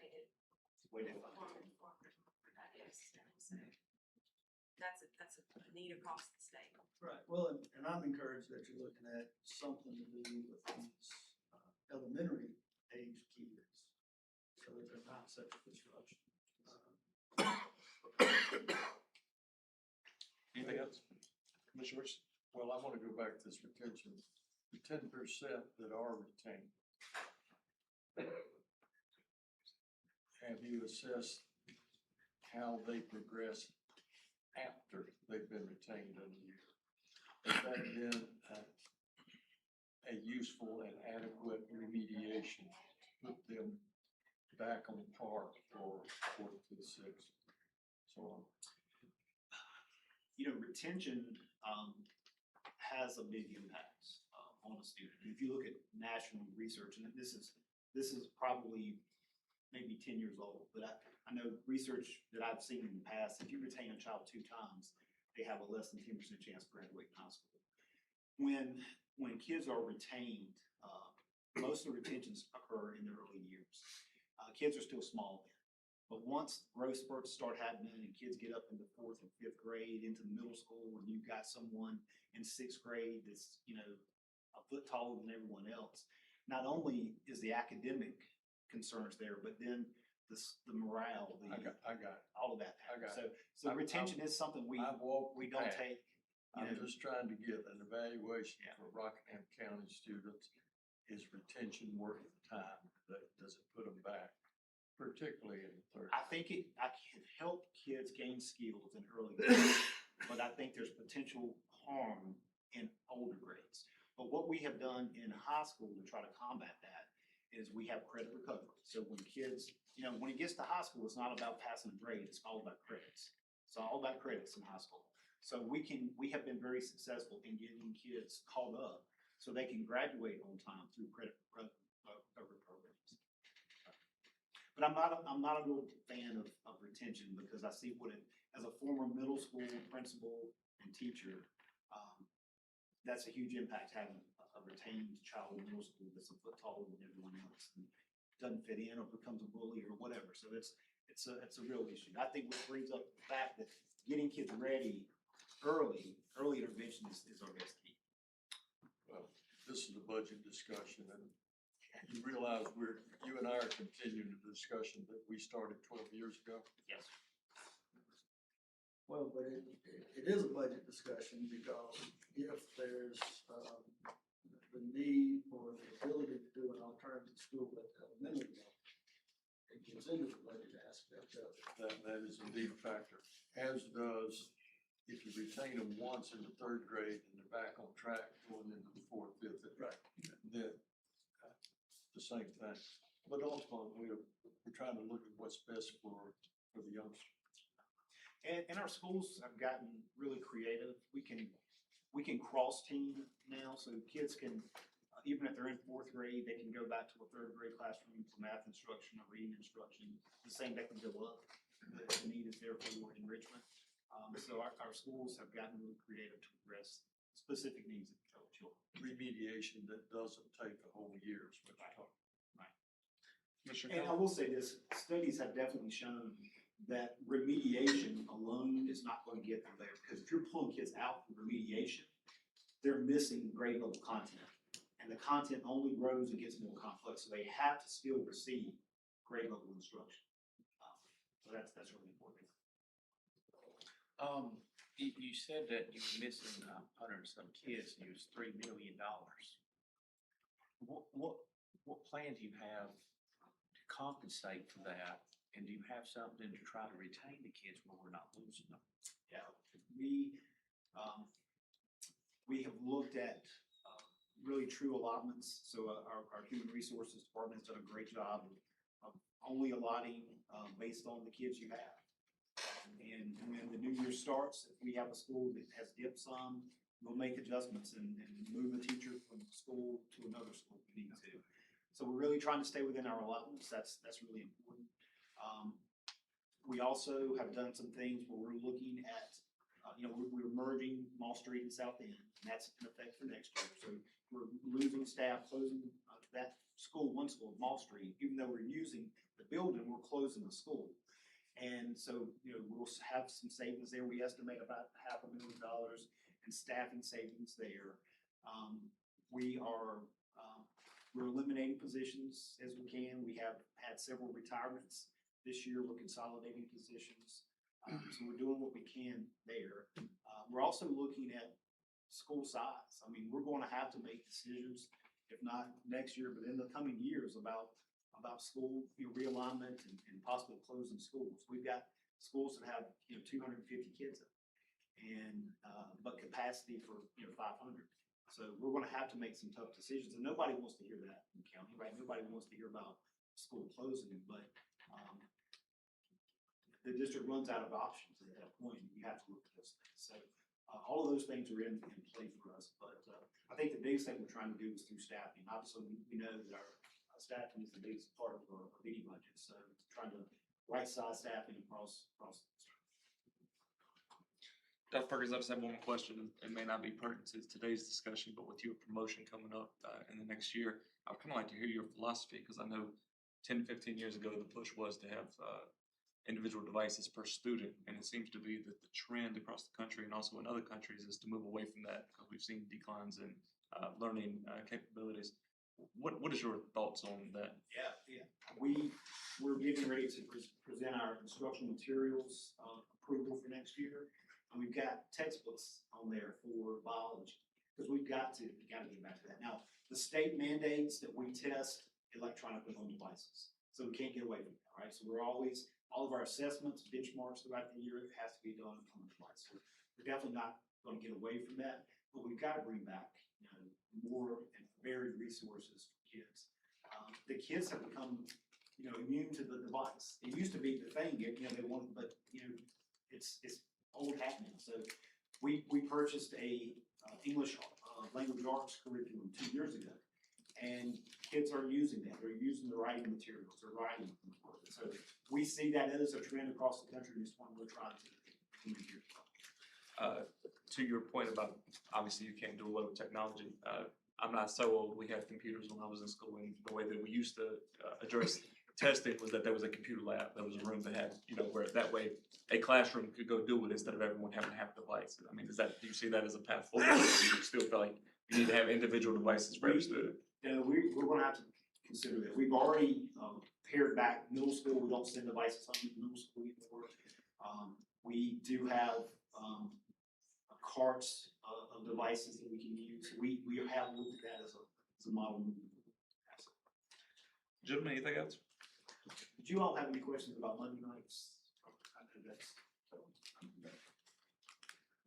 Weighted performance, I guess, so that's a need across the state. Right, well, and I'm encouraged that you're looking at something to do with these elementary age kids, so that they're not such a disruption. Anything else? Commissioners? Well, I want to go back to this retention, the 10% that are retained. Have you assessed how they progress after they've been retained in a year? Has that been a useful and adequate remediation to put them back on par for fourth to sixth, so on? Retention has a big impact on a student. If you look at national research, and this is probably maybe 10 years old, but I know research that I've seen in the past, if you retain a child 2 times, they have a less than 10% chance of graduating high school. When kids are retained, most of the retentions occur in the early years. Kids are still small then, but once growth spurts start happening and kids get up into 4th and 5th grade, into middle school, and you've got someone in 6th grade that's, a foot taller than everyone else, not only is the academic concerns there, but then the morale, I got it. all of that happens. So retention is something we don't take. I'm just trying to get an evaluation for Rockingham County students. Is retention worth the time? Does it put them back, particularly in the third? I think I can help kids gain skills in early grades, but I think there's potential harm in older grades. But what we have done in high school to try to combat that is we have credit recovery. So when kids, when it gets to high school, it's not about passing a grade, it's all about credits. It's all about credits in high school. So we have been very successful in getting kids caught up so they can graduate on time through credit recovery programs. But I'm not a real fan of retention, because I see as a former middle school principal and teacher, that's a huge impact, having a retained child in middle school that's a foot taller than everyone else and doesn't fit in or becomes a bully or whatever. So it's a real issue. I think what brings up the fact that getting kids ready early intervention is our best key. Well, this is a budget discussion, and you realize you and I are continuing the discussion that we started 12 years ago? Yes. Well, but it is a budget discussion, because if there's the need or the ability to do an alternative school at the elementary level, it gets into the budget aspect of it. That is indeed a factor, as does if you retain them once in the 3rd grade and they're back on track going into the 4th, 5th, Right. then the same thing. But ultimately, we're trying to look at what's best for the youngster. And our schools have gotten really creative. We can cross team now, so kids can, even if they're in 4th grade, they can go back to a 3rd grade classroom for math instruction or reading instruction. The same, that can go up. The need is there for enrichment. So our schools have gotten really creative to address specific needs of children. Remediation that doesn't take a whole year is what you're talking about. Right. And I will say this, studies have definitely shown that remediation alone is not going to get them there, because if you're pulling kids out for remediation, they're missing grade level content, and the content only grows and gets more complex, so they have to still receive grade level instruction. So that's really important. You said that you were missing 100 and some kids, and it was $3 million. What plan do you have to compensate for that? And do you have something to try to retain the kids when we're not losing them? Yeah, we have looked at, really true allotments. So our human resources department has done a great job of only allotting, based on the kids you have. And when the new year starts, if we have a school that has dipped some, we'll make adjustments and move a teacher from school to another school if we need to. So we're really trying to stay within our allotments. That's really important. We also have done some things where we're looking at, we're merging Mall Street and South End, and that's in effect for next year. So we're losing staff, closing that school, one school, Mall Street, even though we're using the building, we're closing the school. And so, we'll have some savings there. We estimate about $500,000 in staffing savings there. We're eliminating positions as we can. We have had several retirements this year. We're consolidating positions. So we're doing what we can there. We're also looking at school size. I mean, we're going to have to make decisions, if not next year, but in the coming years about school realignment and possibly closing schools. We've got schools that have 250 kids in them, and but capacity for 500. So we're going to have to make some tough decisions, and nobody wants to hear that in the county, right? Nobody wants to hear about school closing, but the district runs out of options at that point. You have to look at those things. So all of those things are in play for us. But I think the biggest thing we're trying to do is through staffing. Obviously, we know that our staffing is the biggest part of our meeting budget. So trying to right-size staffing across the district. Dr. Perkins, I just have one more question. It may not be pertinent to today's discussion, but with your promotion coming up in the next year, I'd kind of like to hear your philosophy, because I know 10, 15 years ago, the push was to have individual devices per student, and it seems to be that the trend across the country and also in other countries is to move away from that, because we've seen declines in learning capabilities. What is your thoughts on that? Yeah. We're getting ready to present our instructional materials approval for next year. And we've got textbooks on there for biology, because we've got to get back to that. Now, the state mandates that we test electronically on devices, so we can't get away from that, right? So we're always, all of our assessments, benchmarks throughout the year, it has to be done on the device. So we're definitely not going to get away from that, but we've got to bring back more and varied resources for kids. The kids have become immune to the device. It used to be the thing, they wanted, but it's old hat now. So we purchased a English language arts curriculum 2 years ago, and kids are using that. They're using the writing materials. They're writing. So we see that as a trend across the country, and it's one we're trying to do here. To your point about, obviously you can't do away with technology. I'm not so old. We had computers when I was in school, and the way that we used to address testing was that there was a computer lab. There was a room that had, where that way a classroom could go do it instead of everyone having to have devices. I mean, do you see that as a path forward? Or do you still feel like you need to have individual devices for every student? We're going to have to consider that. We've already pared back middle school. We don't send devices home to middle school anymore. We do have carts of devices that we can use. We have looked at that as a model. Gentlemen, anything else? Did you all have any questions about Monday nights?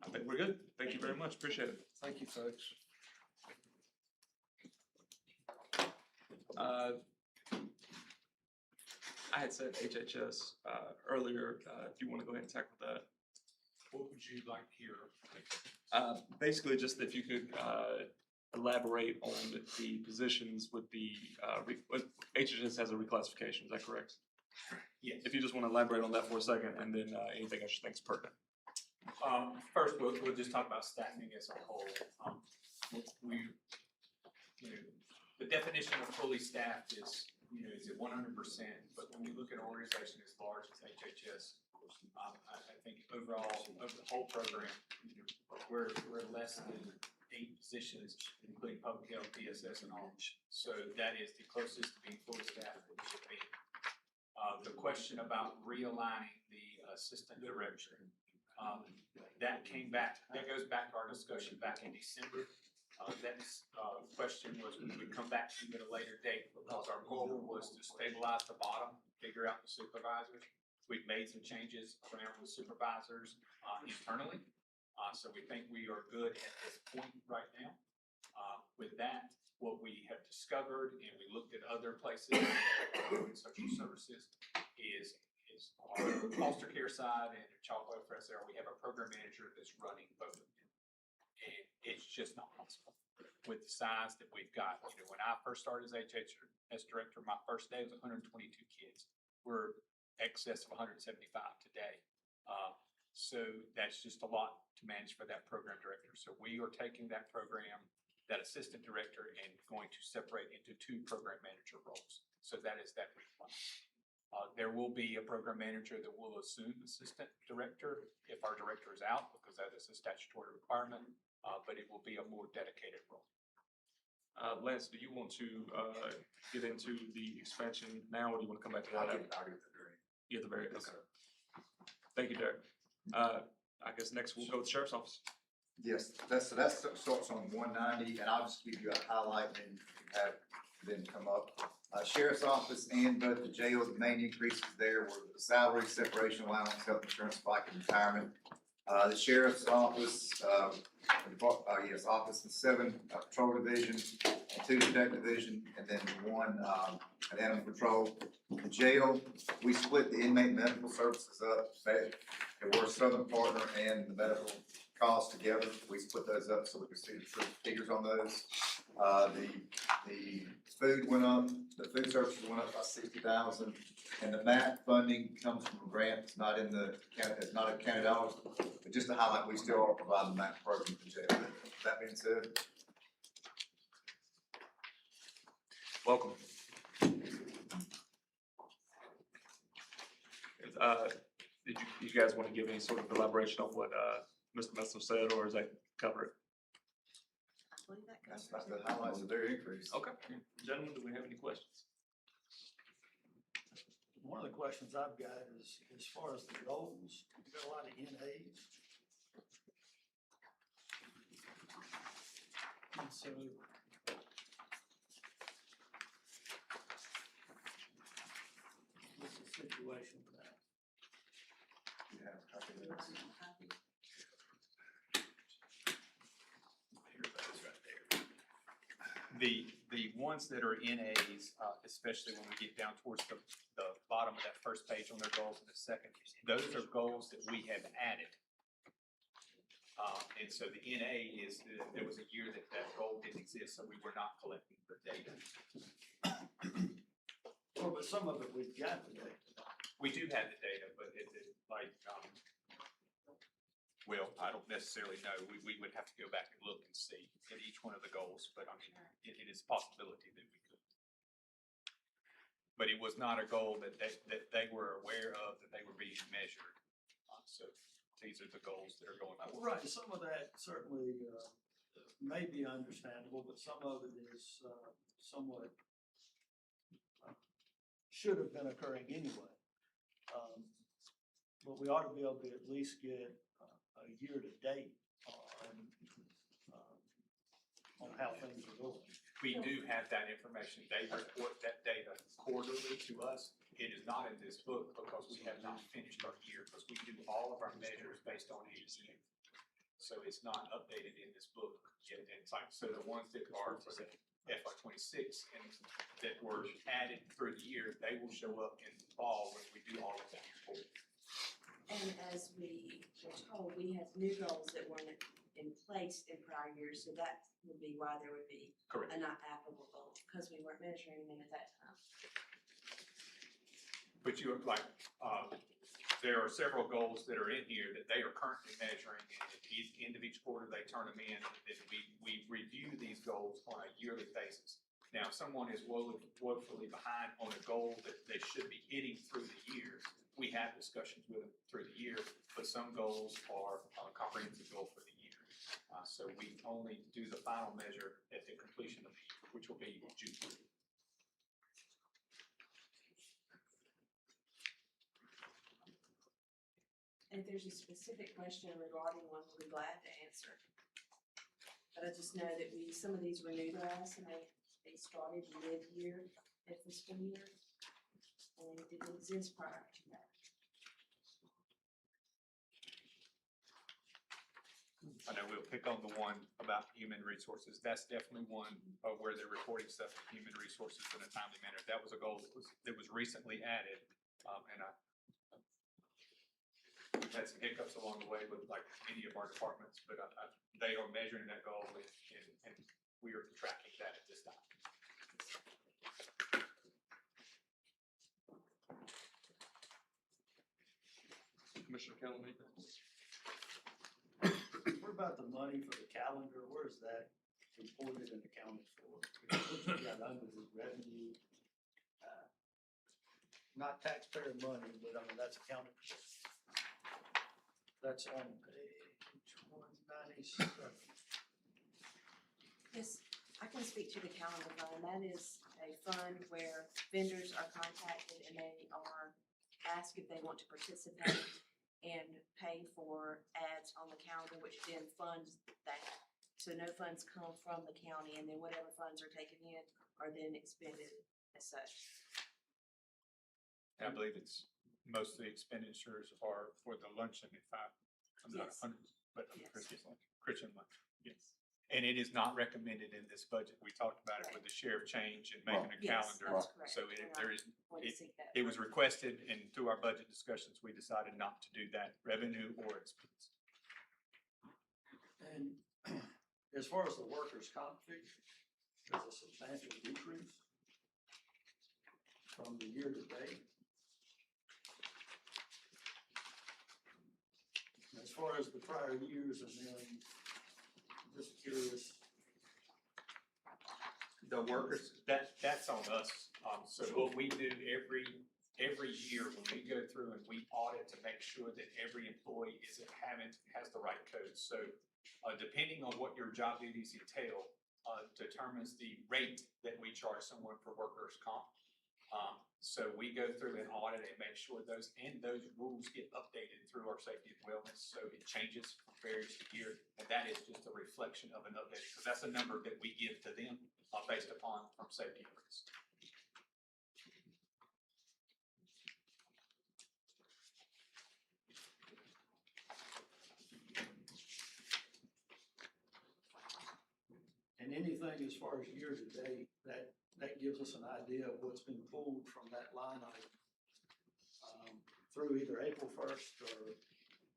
I think we're good. Thank you very much. Appreciate it. Thank you, folks. I had said HHS earlier. If you want to go ahead and tackle that. What would you like to hear? Basically, just if you could elaborate on the positions with the, HHS has a reclassification, is that correct? Yes. If you just want to elaborate on that for a second, and then anything else you think is pertinent. First, we'll just talk about staffing as a whole. The definition of fully staffed is at 100%, but when you look at an organization as large as HHS, I think overall, of the whole program, we're less than 8 positions, including public health, PSS, and all. So that is the closest to being fully staffed that we should be. The question about realigning the assistant director, That came back, that goes back to our discussion back in December. That question was, we would come back to you at a later date because our goal was to stabilize the bottom, figure out the supervisors. We've made some changes around the supervisors internally. So we think we are good at this point right now. With that, what we have discovered, and we looked at other places, social services, is our foster care side and child welfare side, we have a program manager that's running both of them. And it's just not possible with the size that we've got. You know, when I first started as HHS director, my first day was 122 kids. We're excess of 175 today. So that's just a lot to manage for that program director. So we are taking that program, that assistant director, and going to separate into 2 program manager roles. So that is that replan. There will be a program manager that will assume assistant director if our director is out, because that is a statutory requirement, but it will be a more dedicated role. Lance, do you want to, get into the expansion now, or do you want to come back to that? I'll get the green. You at the very, okay. Thank you, Derek. I guess next we'll go to the sheriff's office. Yes, that starts on 190, and I'll just give you a highlight and have them come up. Sheriff's office and both the jail, the main increases there were the salary, separation allowance, health insurance, spike in retirement. The sheriff's office, office and 7 patrol division, 2 detective division, and then 1 an animal control. The jail, we split the inmate medical services up. It was Southern Partner and the medical costs together. We split those up so we can see the true figures on those. The food went up, the food services went up by 60,000, and the MAP funding comes from a grant. It's not in the county, it's not in county dollars, but just to highlight, we still are providing the MAP program for jail. That being said, Welcome. Did you guys want to give any sort of elaboration on what, Mr. Messler said, or is that cover it? I believe that that's covers the it. highlights of their increase. Okay. Gentlemen, do we have any questions? One of the questions I've got is, as far as the goals, we've got a lot of NAs. And so, what's the situation with that? Yeah, copy this. Here it is right there. The ones that are NAs, especially when we get down towards the bottom of that first page on their goals in the second, those are goals that we have added. And so the NA is, there was a year that goal didn't exist, so we were not collecting the data. Well, but some of it we've got the data. We do have the data, but well, I don't necessarily know. We would have to go back and look and see at each one of the goals, but I mean, it is a possibility that we could. But it was not a goal that they were aware of, that they were being measured. So these are the goals that are going on. Right, some of that certainly may be understandable, but some of it is somewhat should have been occurring anyway. But we ought to be able to at least get a year-to-date on how things are going. We do have that information. They report that data quarterly to us. It is not in this book because we have not finished our year, because we do all of our measures based on ADC. So it's not updated in this book yet. It's like, so the ones that are for the FY26 and that were added through the year, they will show up in the fall when we do all of that report. And as we were told, we have new goals that weren't in place in prior years, so that would be why there would be Correct. a not applicable goal, because we weren't measuring them at that time. But you are like, there are several goals that are in here that they are currently measuring, and at the end of each quarter, they turn them in, and we review these goals on a yearly basis. Now, if someone is woefully behind on a goal that they should be hitting through the year, we have discussions with them through the year, but some goals are a comprehensive goal for the year. So we only do the final measure at the completion of the year, which will be June. And if there's a specific question regarding one, we'll be glad to answer. But I just know that some of these were new to us, and they started mid-year at fiscal year, and it didn't exist prior to that. I know we'll pick on the one about human resources. That's definitely one where they're reporting stuff to human resources in a timely manner. That was a goal that was recently added, and we've had some hiccups along the way with like many of our departments, but they are measuring that goal and we are tracking that at this time. Commissioner Kellum, anything? What about the money for the calendar? Where is that reported and accounted for? What you got under the revenue? Not taxpayer money, but I mean, that's accounted for. That's on page 197. Yes, I can speak to the calendar fund. That is a fund where vendors are contacted and they are asked if they want to participate and pay for ads on the calendar, which then funds that. So no funds come from the county, and then whatever funds are taken in are then expended as such. And I believe it's most of the expenditures are for the luncheon, if I'm not Yes. 100, but Yes. Christian lunch, yes. And it is not recommended in this budget. We talked about it with the sheriff change and making a Yes, calendar. that's correct. So And there I is, want to seek that. it was requested, and through our budget discussions, we decided not to do that revenue or expense. And as far as the workers' comp figure, there's a substantial decrease from the year to date. As far as the prior years, and then just curious. The workers, that's on us. So what we do every year when we go through and we audit to make sure that every employee has the right codes. So depending on what your job duties entail, determines the rate that we charge someone for workers' comp. So we go through and audit and make sure those rules get updated through our safety and wellness. So it changes from year to year, and that is just a reflection of an update, because that's a number that we give to them based upon from safety and risk. And anything as far as year to date, that gives us an idea of what's been pulled from that line item through either April 1st or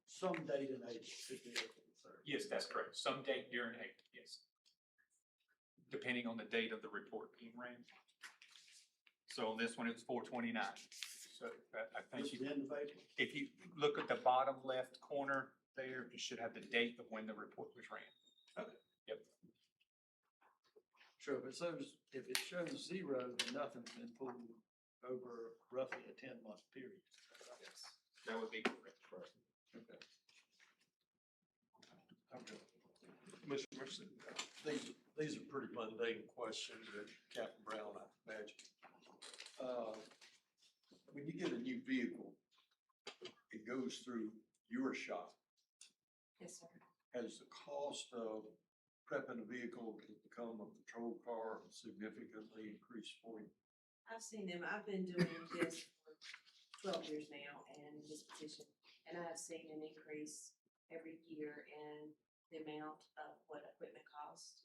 some date in April, could be April 3rd. Yes, that's correct. Some date during April, yes. Depending on the date of the report being ran. So on this one, it's 4/29. So I think Just the end of April. if you look at the bottom left corner there, you should have the date of when the report was ran. Okay. Yep. Sure, if it shows zero, then nothing's been pulled over roughly a 10-month period. Yes, that would be correct. Okay. Okay. Commissioner Mercy? These are pretty mundane questions that Captain Brown, I imagine. When you get a new vehicle, it goes through your shop. Yes, sir. Has the cost of prepping a vehicle to become a patrol car significantly increased for you? I've seen them. I've been doing this for 12 years now and this position, and I've seen an increase every year in the amount of what equipment costs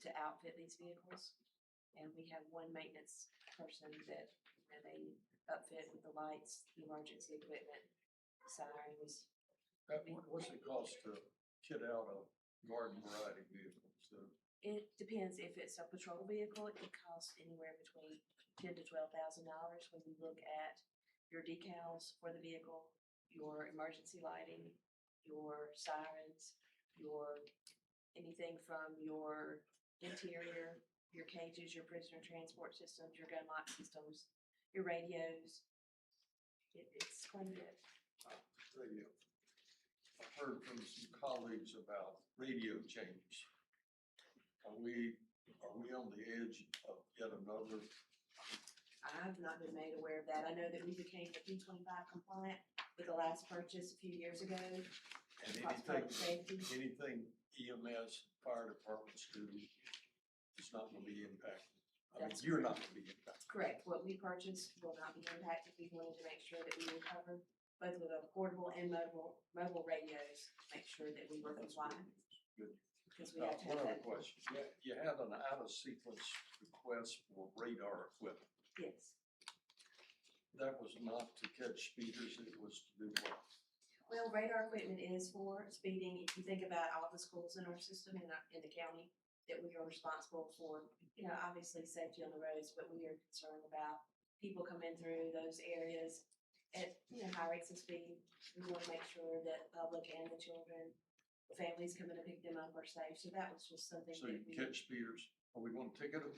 to outfit these vehicles. And we have one maintenance person that, they upfit with the lights, the emergency equipment, sirens. What's it cost to kit out a garden variety vehicle? So It depends. If it's a patrol vehicle, it could cost anywhere between $10,000 to $12,000 when you look at your decals for the vehicle, your emergency lighting, your sirens, anything from your interior, your cages, your prisoner transport systems, your gun lock systems, your radios. It's quite a bit. I've heard from some colleagues about radio changes. Are we on the edge of yet another? I've not been made aware of that. I know that we became the P25 compliant with the last purchase a few years ago. And Across public safety. anything EMS, fire departments do is not gonna be impacted. I mean, That's you're not gonna be impacted. Correct, what we purchased will not be impacted, we wanted to make sure that we were covered, both with our portable and mobile radios, make sure that we were compliant. Good. Because we have to One have other that. question. You had an out of sequence request for radar equipment. Yes, That was not to catch speeders, it was to do what? well, radar equipment is for speeding, if you think about all the schools in our system in the county, that we are responsible for, obviously safety on the roads, but we are concerned about people coming through those areas at, high rates of speed. We want to make sure that the public and the children, the families coming to pick them up are safe, so that was just something So you that we. can catch speeders. Are we gonna ticket them?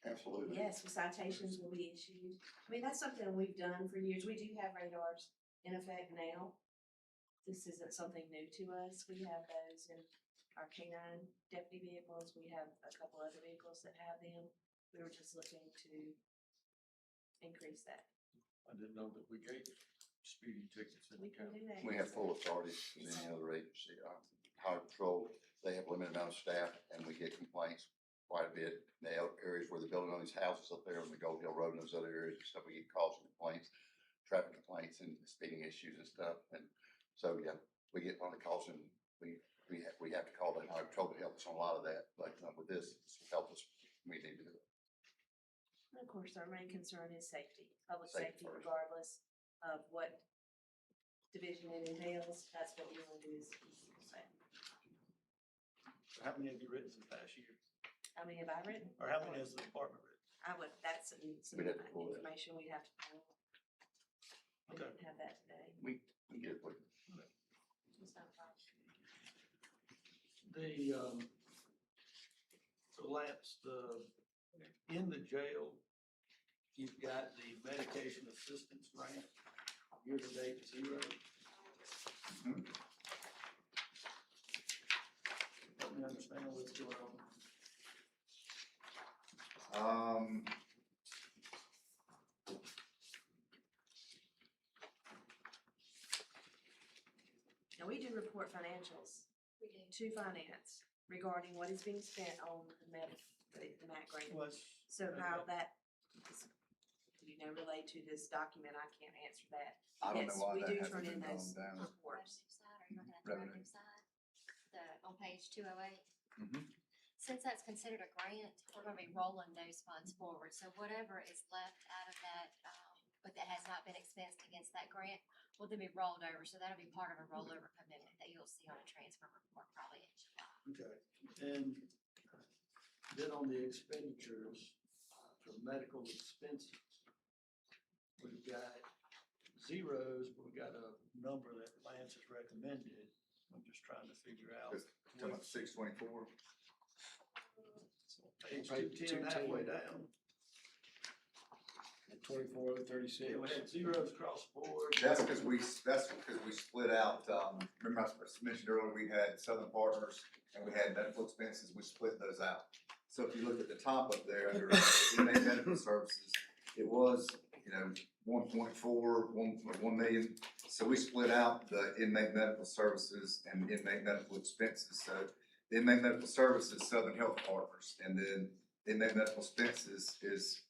Absolutely. Yes, the citations will be issued. I mean, that's something we've done for years. We do have radars in effect now. This isn't something new to us. We have those in our K-9 deputy vehicles. We have a couple other vehicles that have them. We were just looking to increase that. I didn't know that we gave speeding tickets in the We can county. do that. We have full authority in any other agency. Highway Patrol, they have limited amount of staff and we get complaints quite a bit. They have areas where they're building all these houses up there on the Gold Hill Road and those other areas and stuff, we get calls and complaints, traffic complaints and speeding issues and stuff. And so, yeah, we get on the calls and we have to call the Highway Patrol to help us on a lot of that. But with this help us, we need to do it. And of course, our main concern is safety, public Safety safety first. regardless of what division it entails. That's what we want to do is say. How many have you written in the past year? How many have I written? Or how many has the department written? That's some We'd have to pull that. information we'd have to pull. We Okay. didn't have that today. We get it for you. It's not a problem. So Lance, in the jail, you've got the medication assistance grant, year-to-date 0. Help me understand what's going on. Now, we do report financials. We do. To finance regarding what is being spent on the MAC grant. So how that is, relate to this document, I can't answer that. I don't know why that Yes, we do hasn't turn in been gone those down. reports. Side, or you looking at the Revenue. revenue side? On page 208? Mhm. Since that's considered a grant, we're gonna be rolling those funds forward, so whatever is left out of that, but that has not been expensed against that grant, will then be rolled over, so that'll be part of a rollover commitment that you'll see on a transfer report probably in July. Okay, and then on the expenditures for medical expenses, we've got zeros, but we got a number that Lance has recommended. I'm just trying to figure out. Just talking about 624. Page 210, halfway down. 24,036. Yeah, we had zeros across the board. That's because we split out, remember I mentioned earlier, we had Southern Partners and we had medical expenses, we split those out. So if you look at the top up there, under inmate medical services, it was, 1 million. So we split out the inmate medical services and inmate medical expenses. So the inmate medical services, Southern Health Partners, and then inmate medical expenses is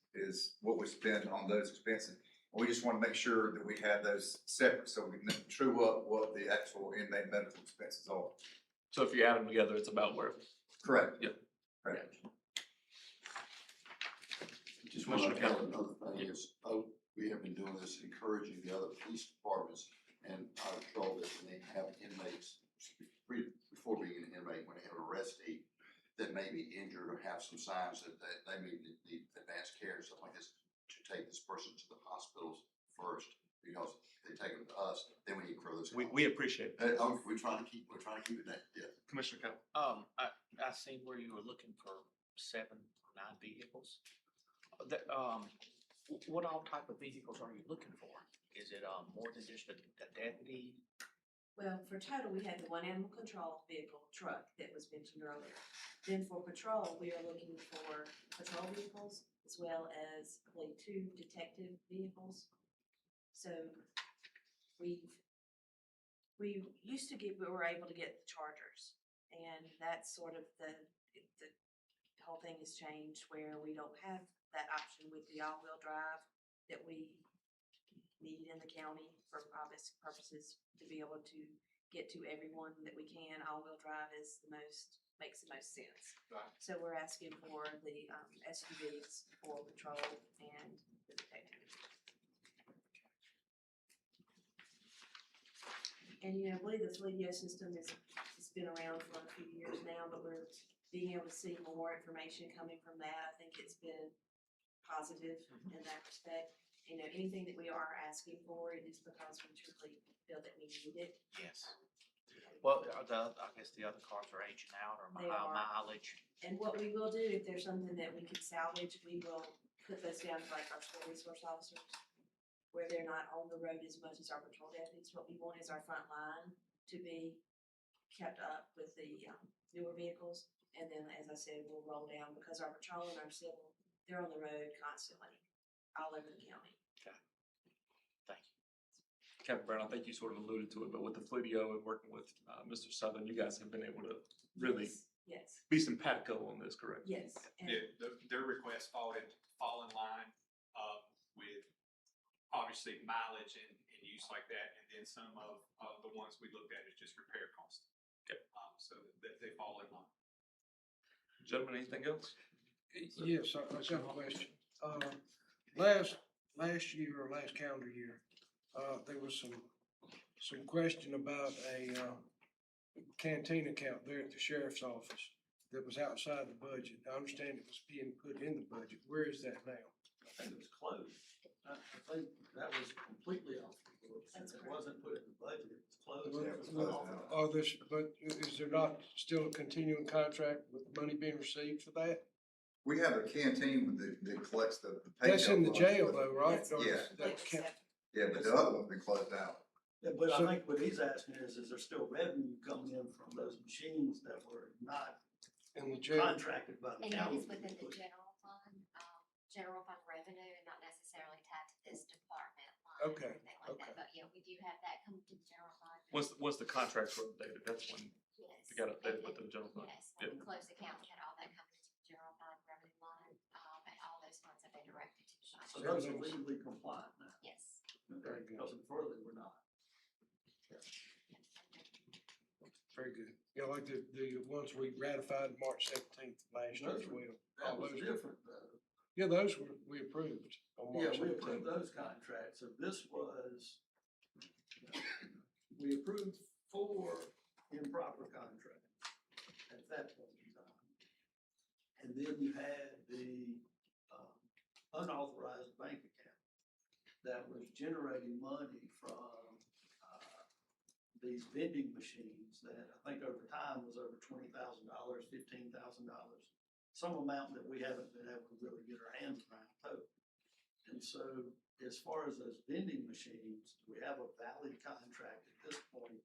what we spend on those expenses. We just want to make sure that we have those separate so we can true up what the actual inmate medical expenses are. So if you add them together, it's about where? Correct. Yeah. Correct. Just Well, Commissioner Kelly. another thing is, we have been doing this, encouraging the other police departments and our patrol that when they have inmates, before being an inmate, when they have an arrestee that may be injured or have some signs that they may need advanced care or something like this, to take this person to the hospitals first, because if they take them to us, then we need further. We appreciate it. We're trying to keep it that, yeah. Commissioner Kelly. I seen where you were looking for 7 or 9 vehicles. What all type of vehicles are you looking for? Is it, more than just a deputy? Well, for total, we had the one animal control vehicle truck that was mentioned earlier. Then for patrol, we are looking for patrol vehicles as well as, I believe, 2 detective vehicles. So we used to we were able to get the chargers, and that's sort of the whole thing has changed where we don't have that option with the all-wheel drive that we need in the county for obvious purposes to be able to get to everyone that we can. All-wheel drive makes the most sense. Right. So we're asking for the SUVs for patrol and the detective. And, I believe the Fleetio system it's been around for a few years now, but we're being able to see more information coming from that. I think it's been positive in that respect. Anything that we are asking for, it is because we truly feel that we need it. Yes. Well, I guess the other cars are aging out or They are. mileage. And what we will do, if there's something that we can salvage, we will put those down to like our school resource officers, where they're not on the road as much as our patrol deputies. What we want is our front line to be kept up with the newer vehicles. And then, as I said, we'll roll down because our patrol and our civil, they're on the road constantly, all over the county. Okay. Thank you. Captain Brown, I think you sort of alluded to it, but with the Fleetio and working with Mr. Southern, you guys have been able to really Yes, be simpatico on this, correct? yes. And Their requests fall in line, with obviously mileage and use like that. And then some of the ones we looked at is just repair cost. Okay. So that they fall in line. Gentlemen, anything else? Yes, I got a question. Last year or last calendar year, there was some question about a canteen account there at the sheriff's office that was outside the budget. I understand it was being put in the budget. Where is that now? I think it was closed. I think that was completely off the books. That's It correct. wasn't put in the budget, it was closed. Yeah, it was closed now. But is there not still a continuing contract with money being received for that? We have a canteen that collects the pay. That's in the jail though, right? That's Or Yeah. that can't- Yeah, but the other one's been closed out. Yeah, but I So- think what he's asking is there still revenue coming in from those machines that were not in the jail. contracted by the And that county? is within the general fund revenue, and not necessarily tied to this department line or Okay, anything like that. But, we do have that coming to the general fund. Once the contracts were updated, that's when Yes. it got updated with the general fund. Yes, when we closed the account, we had all that coming to the general fund revenue line, and all those funds have been directed to the So shop. those are legally compliant now. Yes. Very good. Because before they were not. Very good. Yeah, like the ones we ratified March 17th last year as well. That All was those- different though. Yeah, those we approved on Yeah, March we 17th. approved those contracts, so this was, we approved 4 improper contracts at that point in time. And then you had the unauthorized bank account that was generating money from these vending machines that I think over time was over $20,000, $15,000. Some amount that we haven't been able to really get our hands around totally. And so as far as those vending machines, do we have a valid contract at this point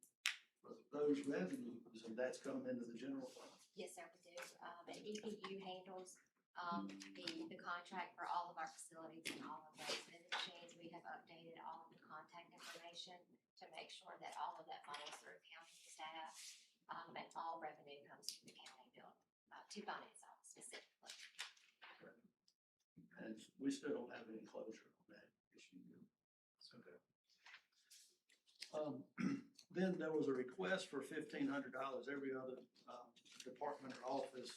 for those revenues, and that's coming into the general fund? Yes, sir, we do. And EPU handles, the contract for all of our facilities and all of those vending machines. We have updated all of the contact information to make sure that all of that funnels through county staff, and all revenue comes to the county bill, to finance office specifically. And we still don't have any closure on that issue. Then there was a request for $1,500. Every other department or office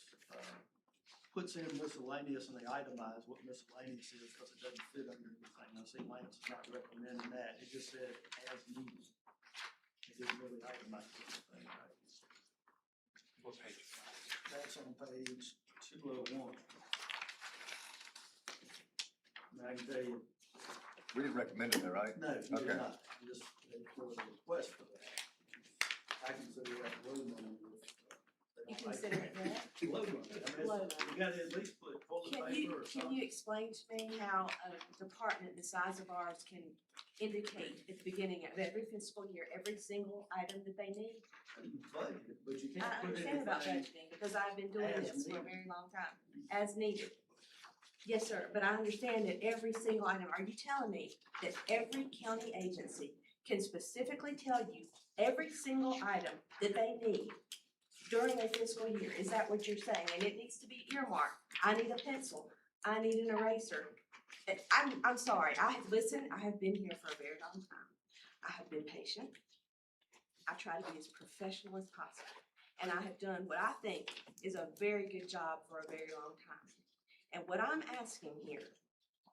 puts in miscellaneous, and they itemize what miscellaneous is because it doesn't fit under anything. I see Lance is not recommending that. It just said as needed. It didn't really itemize anything, right? What page? That's on page 201. And I can tell you, We didn't recommend it there, right? no, you Okay. did not. You just, there was a request for that. I consider that low money. You consider it what? Low money. I mean, Low you gotta at least put toilet Can paper or can something. you explain to me how a department the size of ours can indicate at the beginning of every fiscal year, every single item that they need? Budget it, but you can't I put understand about anything. budgeting because I've been doing As this for a needed. very long time, as needed. Yes, sir, but I understand that every single item, are you telling me that every county agency can specifically tell you every single item that they need during a fiscal year. Is that what you're saying? And it needs to be earmarked. I need a pencil. I need an eraser. I'm sorry. I have listened. I have been here for a very long time. I have been patient. I try to be as professional as possible. And I have done what I think is a very good job for a very long time. And what I'm asking here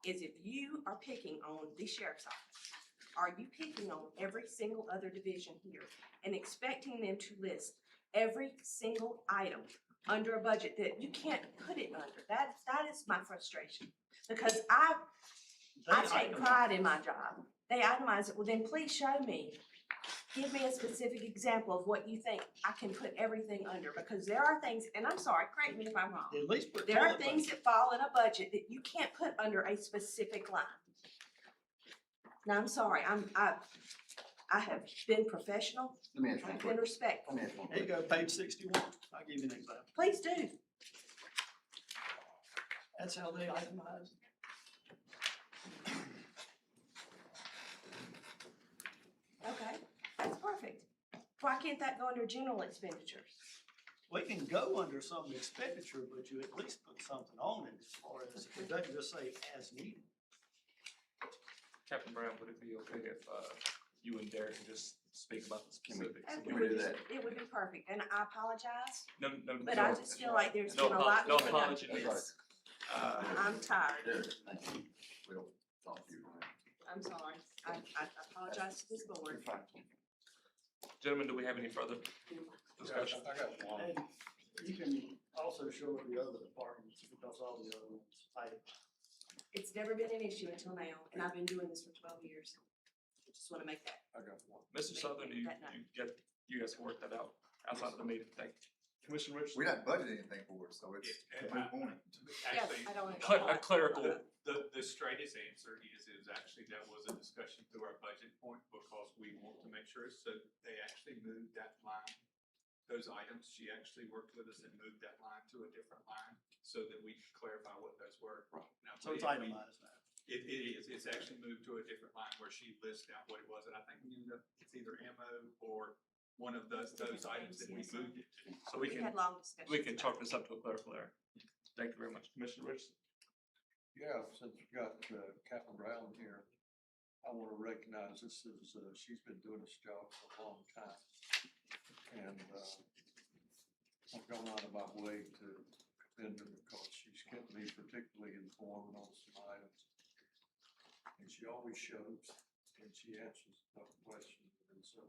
is if you are picking on the sheriff's office, are you picking on every single other division here and expecting them to list every single item under a budget that you can't put it under? That is my frustration. Because I take pride in my job. They itemize it. Well, then please show me. Give me a specific example of what you think I can put everything under, because there are things, and I'm sorry, correct me if I'm wrong. At least put There are toilet things paper. that fall in a budget that you can't put under a specific line. Now, I'm sorry, I have been professional, Let me ask you I've one been question. respectful. Let me ask you one Here you question. go, page 61. I'll give you an example. Please do. That's how they itemize. Okay, that's perfect. Why can't that go under general expenditures? We can go under some expenditure, but you at least put something on it as far as, it doesn't just say as needed. Captain Brown, would it be okay if, you and Derek can just speak about the specifics? Can we do that? It would be perfect, and I apologize, No, but I just feel like there's been a lot No going on. apology needed. I'm tired. There, thank you. We don't talk to you. I'm sorry. I apologize to this board. You're fine. Gentlemen, do we have any further discussion? I got one. And you can also show the other departments, because all the other ones, It's never been an issue until now, and I've been doing this for 12 years. Just want to make that. I got one. Mr. Southern, you guys can work that out outside of the meeting. Thank you. Commissioner Richardson? We not budgeted anything for it, so it's a good point. Yes, Actually, I don't. A clerical. the straightest answer is actually that was a discussion through our budget point, because we want to make sure, so they actually moved that line. Those items, she actually worked with us and moved that line to a different line so that we could clarify what those were. Now, so it's believe me, itemized now. It is, it's actually moved to a different line where she lists out what it was, and I think we ended up, it's either ammo or one of those items that we moved it to. So we We can, had long discussions. we can chalk this up to a clerical error. Thank you very much. Commissioner Richardson? Yeah, since we got Captain Brown here, I want to recognize this is, she's been doing this job for a long time. And I've gone out of my way to commend her because she's kept me particularly informed on some items. And she always shows and she answers tough questions. And so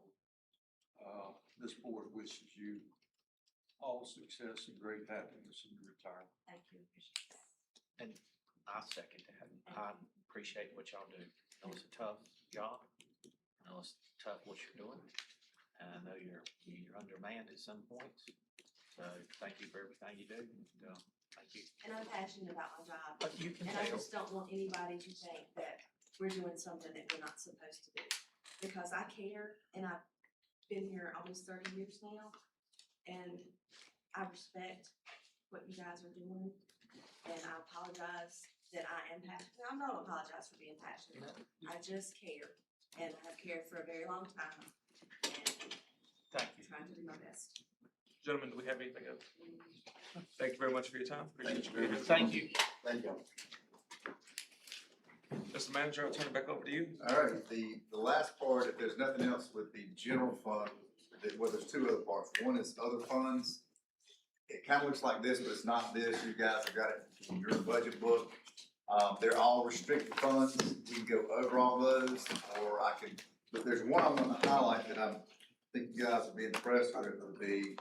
this board wishes you all success and great happiness in your retirement. Thank you. And I second that. I appreciate what y'all do. I know it's a tough job. I know it's tough what you're doing. And I know you're undermanned at some points. So thank you for everything you do. And, thank you. And I'm passionate about my job. But you can And I tell. just don't want anybody to think that we're doing something that we're not supposed to do. Because I care, and I've been here almost 30 years now, and I respect what you guys are doing. And I apologize that I am passionate. I don't apologize for being passionate. I just care, and I've cared for a very long time, and Thank I'm trying to do my best. Gentlemen, do we have anything else? Thank you very much for your time. Appreciate you being here. Thank you. Thank you. Mr. Manager, I'll turn it back over to you. All right, the last part, if there's nothing else with the general fund, well, there's two other parts. One is other funds. It kind of looks like this, but it's not this. You guys have got it in your budget book. They're all restricted funds. We can go over all those, or I can, but there's one I want to highlight that I think you guys will be impressed with. Would be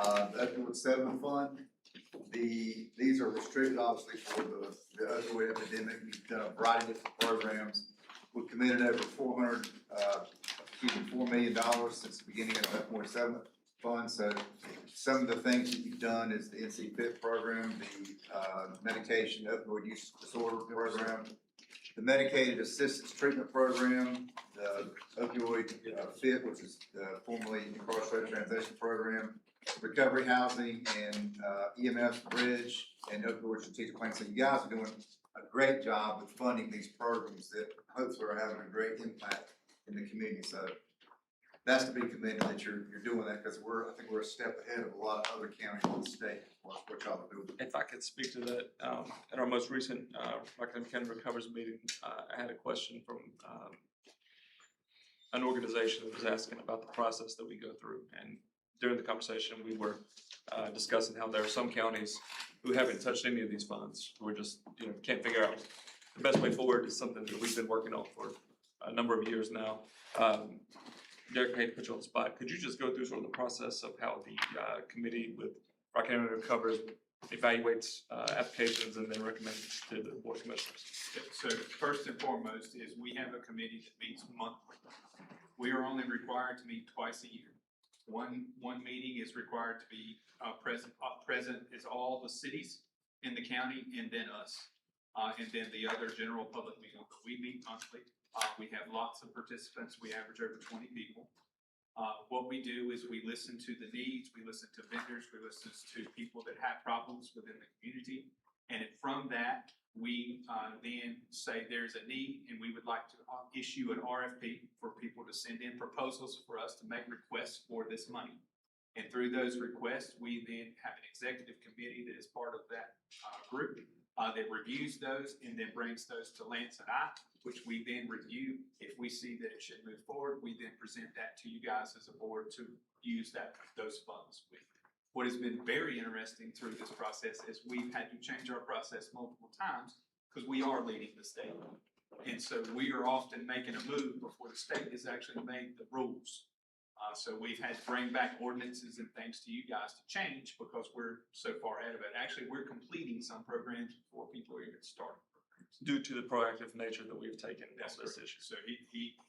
the opioid settlement fund. These are restricted, obviously, for the opioid epidemic. We've done a variety of different programs. We've committed over $4 million since the beginning of the FY27 fund. So some of the things that you've done is the NC FIT program, the medication opioid use disorder program, the medicated assistance treatment program, the opioid FIT, which is formerly incarcerated transition program, recovery housing, and EMS bridge, and opioid strategic plan. So you guys are doing a great job with funding these programs that hopefully are having a great impact in the community. So that's to be commended that you're doing that, because I think we're a step ahead of a lot of other counties in the state, what y'all are doing. If I could speak to that, at our most recent, Rockingham County Recovers meeting, I had a question from, an organization that was asking about the process that we go through. And during the conversation, we were, discussing how there are some counties who haven't touched any of these funds, who are just, can't figure out the best way forward. Is something that we've been working on for a number of years now. Derek, I hate to put you on the spot. Could you just go through sort of the process of how the, committee with Rockingham County Recovers evaluates, applications and then recommends to the board of commissioners? So first and foremost is we have a committee that meets monthly. We are only required to meet twice a year. One meeting is required to be present. Present is all the cities in the county and then us. And then the other general public meeting. We meet monthly. We have lots of participants. We average over 20 people. What we do is we listen to the needs, we listen to vendors, we listen to people that have problems within the community. And from that, we then say there's a need and we would like to issue an RFP for people to send in proposals for us to make requests for this money. And through those requests, we then have an executive committee that is part of that group that reviews those and then brings those to Lance and I, which we then review. If we see that it should move forward, we then present that to you guys as a board to use those funds with. What has been very interesting through this process is we've had to change our process multiple times because we are leading the state. And so we are often making a move before the state has actually made the rules. So we've had to bring back ordinances and things to you guys to change because we're so far ahead of it. Actually, we're completing some programs before people even start programs. Due to the proactive nature that we've taken on That's this correct. issue. So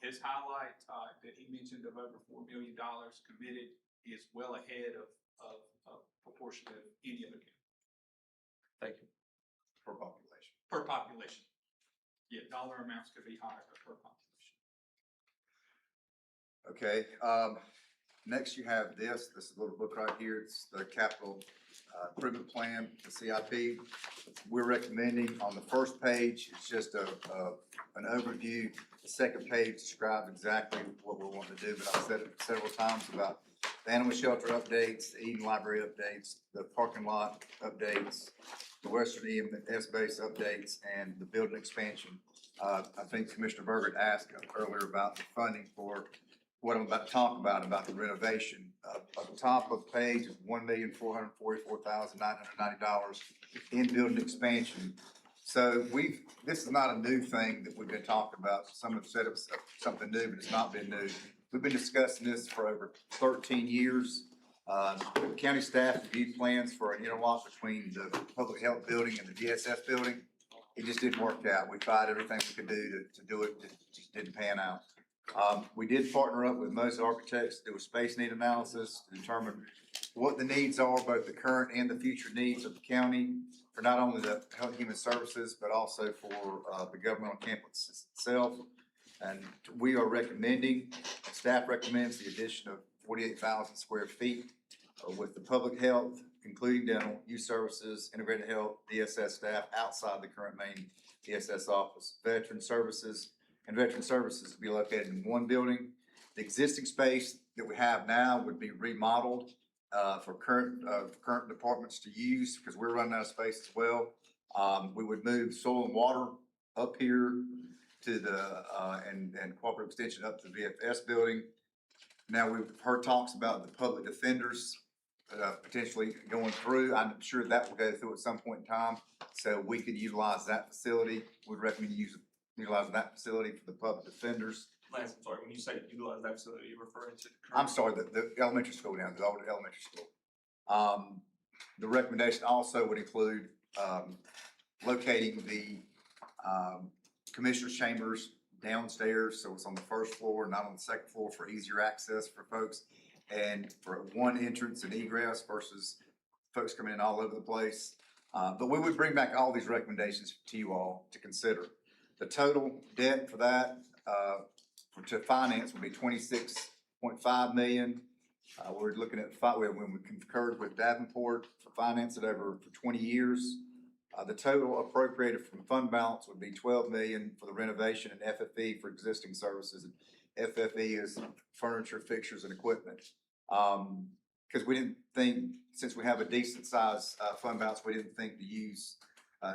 his highlight that he mentioned of over $4 million committed is well ahead of proportion of any other county. Thank you. Per population. Per population. Yeah, dollar amounts could be higher, but per population. Okay, next you have this little book right here. It's the capital improvement plan, the CIP. We're recommending on the first page, it's just an overview. The second page describes exactly what we're wanting to do, but I've said it several times about the animal shelter updates, the Eden Library updates, the parking lot updates, the Western EMS base updates, and the building expansion. I think Commissioner Berger asked earlier about the funding for what I'm about to talk about the renovation. At the top of the page is $1,444,990 in building expansion. So this is not a new thing that we've been talking about. Some have said it's something new, but it's not been new. We've been discussing this for over 13 years. The county staff reviewed plans for an interlock between the public health building and the DSS building. It just didn't work out. We tried everything we could do to do it, it just didn't pan out. We did partner up with Moses Architects to do a space need analysis to determine what the needs are, both the current and the future needs of the county for not only the Health and Human Services, but also for the government on campus itself. And we are recommending, staff recommends the addition of 48,000 square feet with the public health, including dental, youth services, integrated health, DSS staff outside the current main DSS office. Veteran services would be located in one building. The existing space that we have now would be remodeled for current departments to use because we're running out of space as well. We would move soil and water up here to the and cooperative extension up to the VFS building. Now we've heard talks about the public defenders potentially going through. I'm sure that will go through at some point in time, so we could utilize that facility. We'd recommend utilizing that facility for the public defenders. Lance, I'm sorry, when you say utilize that facility, you're referring to the current? I'm sorry, the elementary school down, the old elementary school. The recommendation also would include locating the commissioner's chambers downstairs, so it's on the first floor, not on the second floor for easier access for folks, and for one entrance and egress versus folks coming in all over the place. But we would bring back all these recommendations to you all to consider. The total debt for that, to finance would be $26.5 million. We're looking at, when we concurred with Davenport for finance it over for 20 years. The total appropriated from fund balance would be $12 million for the renovation and FFE for existing services, FFE is furniture, fixtures, and equipment. Cause we didn't think, since we have a decent size, fund balance, we didn't think to use,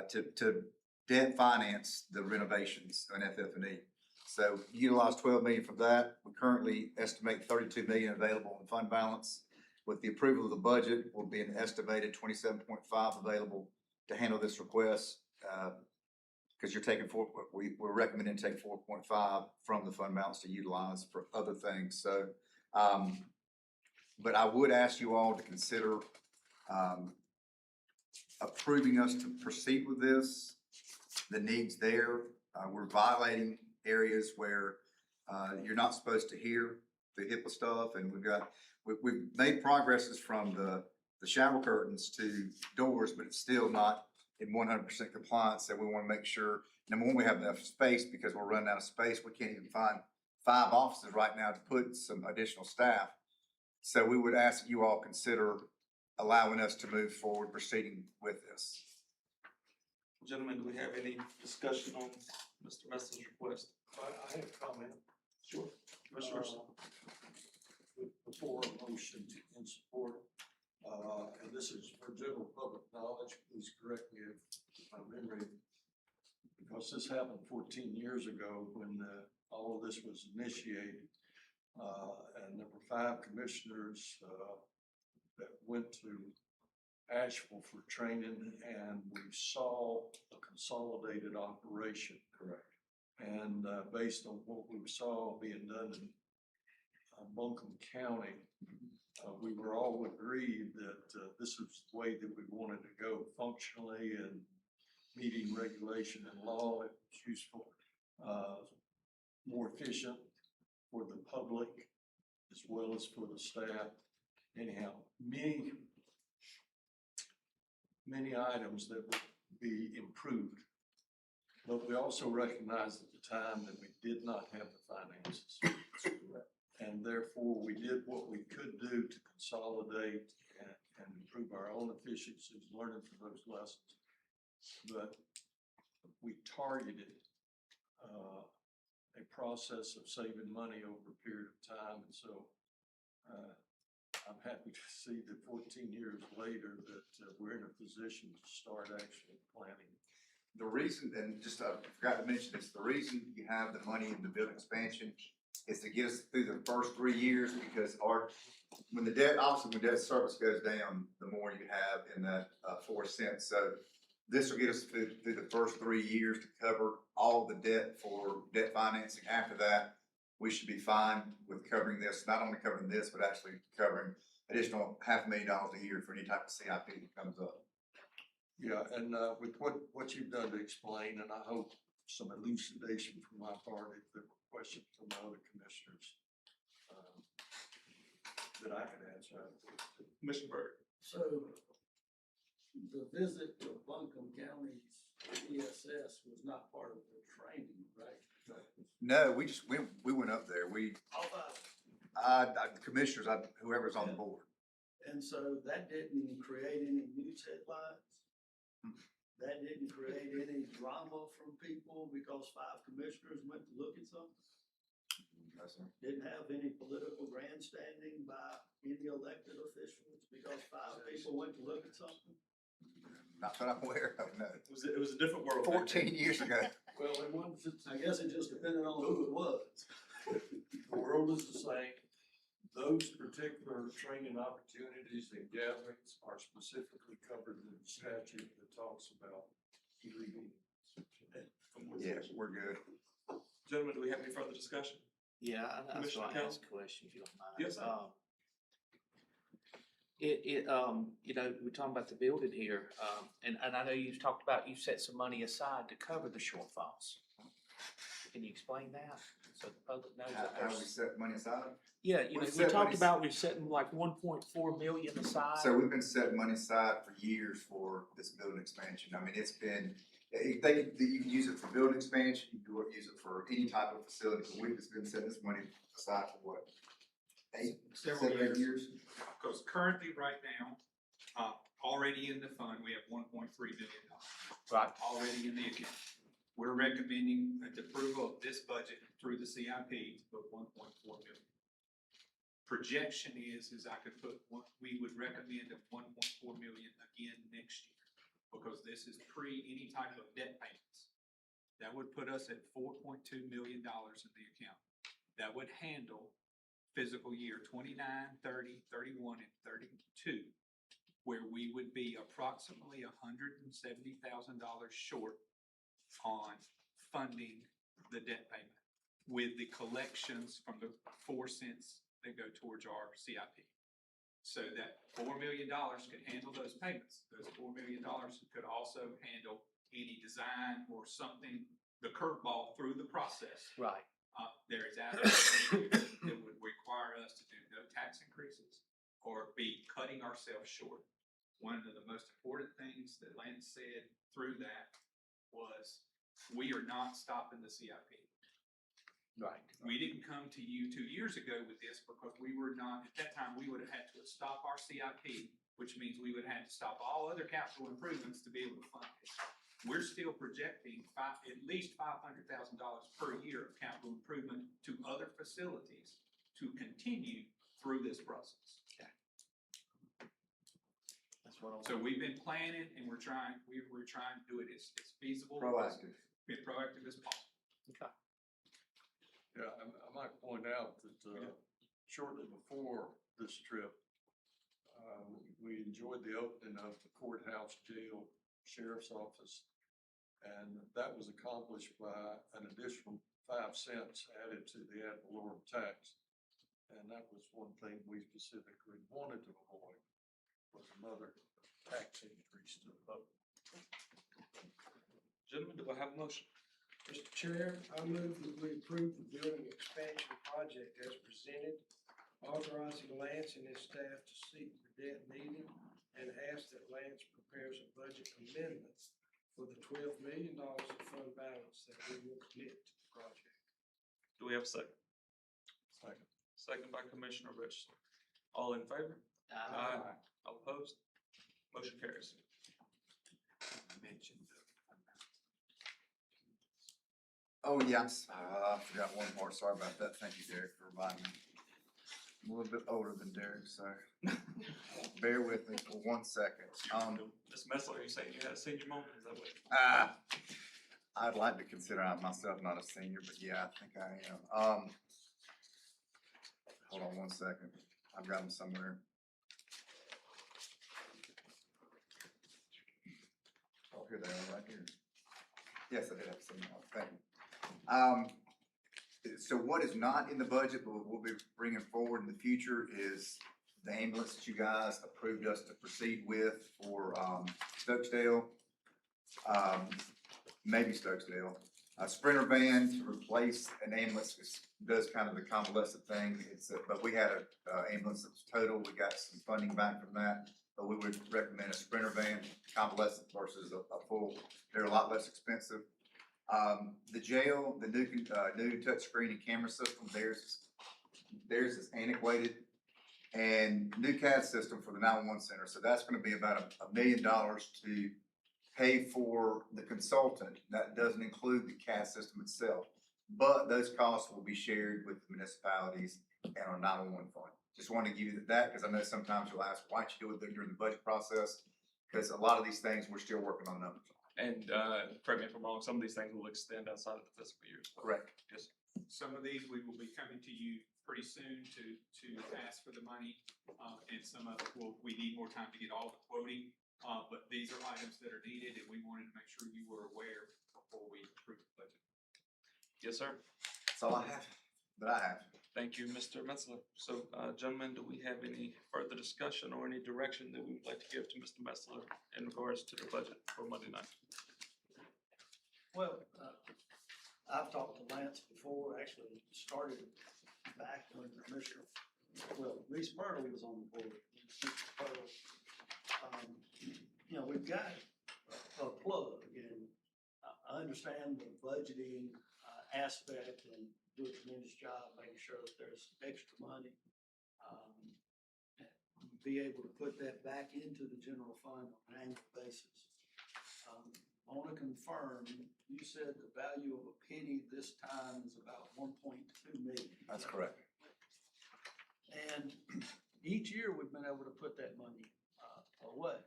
to debt finance the renovations on FF&E. So utilize 12 million from that. We currently estimate 32 million available in fund balance. With the approval of the budget, will be an estimated 27.5 available to handle this request. Cause you're taking we're recommending take 4.5 from the fund balance to utilize for other things. So, but I would ask you all to consider, approving us to proceed with this. The needs there, we're violating areas where, you're not supposed to hear the HIPAA stuff, and we've made progresses from the shower curtains to doors, but it's still not in 100% compliance. So we want to make sure, number one, we have enough space, because we're running out of space. We can't even find 5 offices right now to put some additional staff. So we would ask that you all consider allowing us to move forward, proceeding with this. Gentlemen, do we have any discussion on Mr. Messon's request? I have a comment. Sure. Commissioners? Before a motion in support, and this is for general public knowledge, please correct me if my memory, because this happened 14 years ago when all of this was initiated. And there were 5 commissioners that went to Asheville for training, and we saw a consolidated operation. Correct. And based on what we saw being done in Buncombe County, we were all agreed that this is the way that we wanted to go functionally and meeting regulation and law. It was useful, more efficient for the public as well as for the staff. Anyhow, many items that would be improved. But we also recognized at the time that we did not have the finances. And therefore, we did what we could do to consolidate and improve our own efficiencies, learning from those lessons. But we targeted a process of saving money over a period of time. And so I'm happy to see that 14 years later that we're in a position to start actually planning. The reason, and just I forgot to mention this, the reason you have the money in the building expansion is to get us through the first 3 years, because when the debt service goes down, the more you have in that 4 cents. So this will get us through the first 3 years to cover all the debt for debt financing. After that, we should be fine with covering this, not only covering this, but actually covering additional $500,000 a year for any type of CIP that comes up. Yeah, and with what you've done to explain, and I hope some elucidation from my part, if there were questions from the other commissioners that I could answer. Commissioner Berg? So the visit to Buncombe County's ESS was not part of the training, right? No, we went up there. Commissioners, whoever's on the board. And so that didn't create any news headlines? That didn't create any drama from people because 5 commissioners went to look at something? No, sir. Didn't have any political grandstanding by any elected officials because 5 people went to look at something? Not that I'm aware of, no. It was a different world. 14 years ago. Well, I guess it just depended on who it was. the world is the same. Those particular training opportunities and gatherings are specifically covered in the statute that talks about illegal. Yeah, we're good. Gentlemen, do we have any further discussion? Yeah, I just Commissioner want to Kelly? ask a question, if you don't mind. Yes, sir. You know, we're talking about the building here, and I know you've talked about, you set some money aside to cover the shortfalls. Can you explain that? So the public knows that How we there's. set money aside? Yeah, you know, we talked about we're setting like 1.4 million aside. So we've been setting money aside for years for this building expansion. I mean, it's been, you can use it for building expansion, you can use it for any type of facility, but we've just been setting this money aside for what? 7 or 8 years? Because currently, right now, already in the fund, we have $1.3 million. Right. Already in the account. We're recommending the approval of this this budget through the CIP to put 1.4 million. Projection is I could put we would recommend a 1.4 million again next year, because this is pre any type of debt payments. That would put us at $4.2 million in the account. That would handle fiscal year 29, 30, 31, and 32, where we would be approximately $170,000 short on funding the debt payment with the collections from the 4 cents that go towards our CIP. So that $4 million could handle those payments. Those $4 million could also handle any design or something, the curveball through the process. Right. There is absolutely that would require us to do no tax increases or be cutting ourselves short. One of the most important things that Lance said through that was, we are not stopping the CIP. Right. We didn't come to you 2 years ago with this because we were not, at that time, we would have had to stop our CIP, which means we would have had to stop all other capital improvements to be able to fund it. We're still projecting at least $500,000 per year of capital improvement to other facilities to continue through this process. Okay. That's what So we've been planning and we're trying to do it as feasible. Proactive. Be proactive as possible. Okay. Yeah, I might point out that, shortly before this trip, we enjoyed the opening of the courthouse, jail, sheriff's office. And that was accomplished by an additional 5 cents added to the ad valorem tax. And that was one thing we specifically wanted to avoid, was another tax increase to the public. Gentlemen, do I have a motion? Mr. Chair, I move that we approve the building expansion project as presented, authorizing Lance and his staff to seek the debt needed, and ask that Lance prepares a budget amendment for the $12 million of fund balance that we will commit to the project. Do we have a second? Second. Second by Commissioner Richardson. All in favor? Aye. All opposed? Motion carries. Oh, yes, I forgot one more, sorry about that, thank you, Derek, for reminding me. I'm a little bit older than Derek, so bear with me for 1 second. Ms. Messler, are you saying you had a senior moment? Is that what? I'd like to consider myself not a senior, but yeah, I think I am. Hold on 1 second, I've got them somewhere. Oh, here they are, right here. Yes, I did have some, thank you. So what is not in the budget, but we'll be bringing forward in the future, is the ambulance that you guys approved us to proceed with for, Stokesdale. Maybe Stokesdale. A Sprinter van to replace an ambulance does kind of the convalescent thing. But we had a ambulance that was total. We got some funding back from that. But we would recommend a Sprinter van, convalescent versus a full. They're a lot less expensive. The jail, the new touchscreen and camera system, theirs is antiquated, and new CAD system for the 911 center. So that's going to be about $1 million to pay for the consultant. That doesn't include the CAD system itself, but those costs will be shared with the municipalities and our 911 fund. Just wanted to give you that because I know sometimes you'll ask, why don't you do it during the budget process? Because a lot of these things we're still working on numbers. And correct me if I'm wrong, some of these things will extend outside of the fiscal year. Correct. Yes. Some of these, we will be coming to you pretty soon to ask for the money. And some of it we need more time to get all the quoting. But these are items that are needed and we wanted to make sure you were aware before we approve the budget. Yes, sir. That's all I have, Thank you, Mr. Metzler. So, gentlemen, do we have any further discussion or any direction that we would like to give to Mr. Metzler in regards to the budget for Monday night? Well, I've talked to Lance before, actually started back when Commissioner, Reese Purtle was on the board. Mr. Purtle, we've got a plug, and I understand the budgeting aspect and do a tremendous job making sure that there's extra money. Be able to put that back into the general fund on an annual basis. I wanna confirm, you said the value of a penny this time is about 1.2 million. That's correct. And each year we've been able to put that money, away.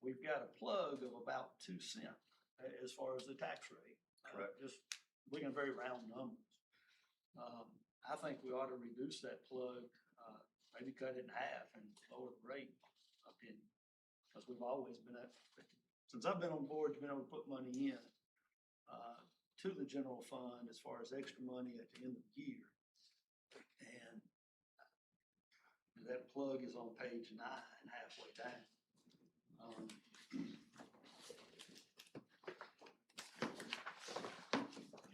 We've got a plug of about 2 cents as far as the tax rate. Correct. Just looking at very round numbers. I think we ought to reduce that plug, maybe cut it in half and lower the rate a penny. Because we've always been since I've been on board, been able to put money in, to the general fund as far as extra money at the end of the year. And that plug is on page 9, halfway down.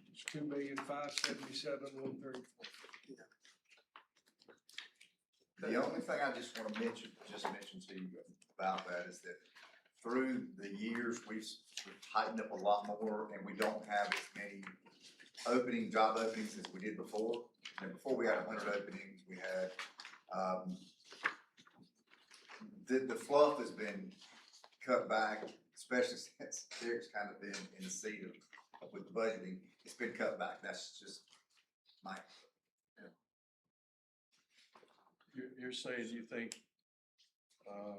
It's 2,577,134. The only thing I just wanna mention to you about that is that through the years, we've tightened up a lot more and we don't have as many job openings as we did before. And before we had 100 openings, we had, the fluff has been cut back, especially since Derek's kind of been in the seat of with budgeting. It's been cut back. That's just my. You're saying you think, the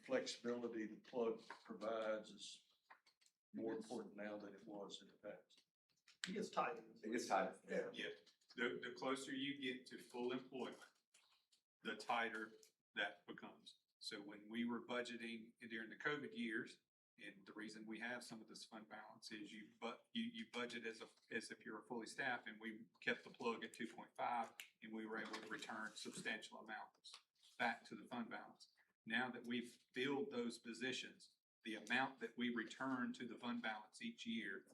flexibility the plug provides is more important now than it was in the past? It gets tighter. It gets tighter, yeah. Yeah, the closer you get to full employment, the tighter that becomes. So when we were budgeting during the COVID years, and the reason we have some of this fund balance is you budget as if you're fully staffed, and we kept the plug at 2.5, and we were able to return substantial amounts back to the fund balance. Now that we've filled those positions, the amount that we return to the fund balance each year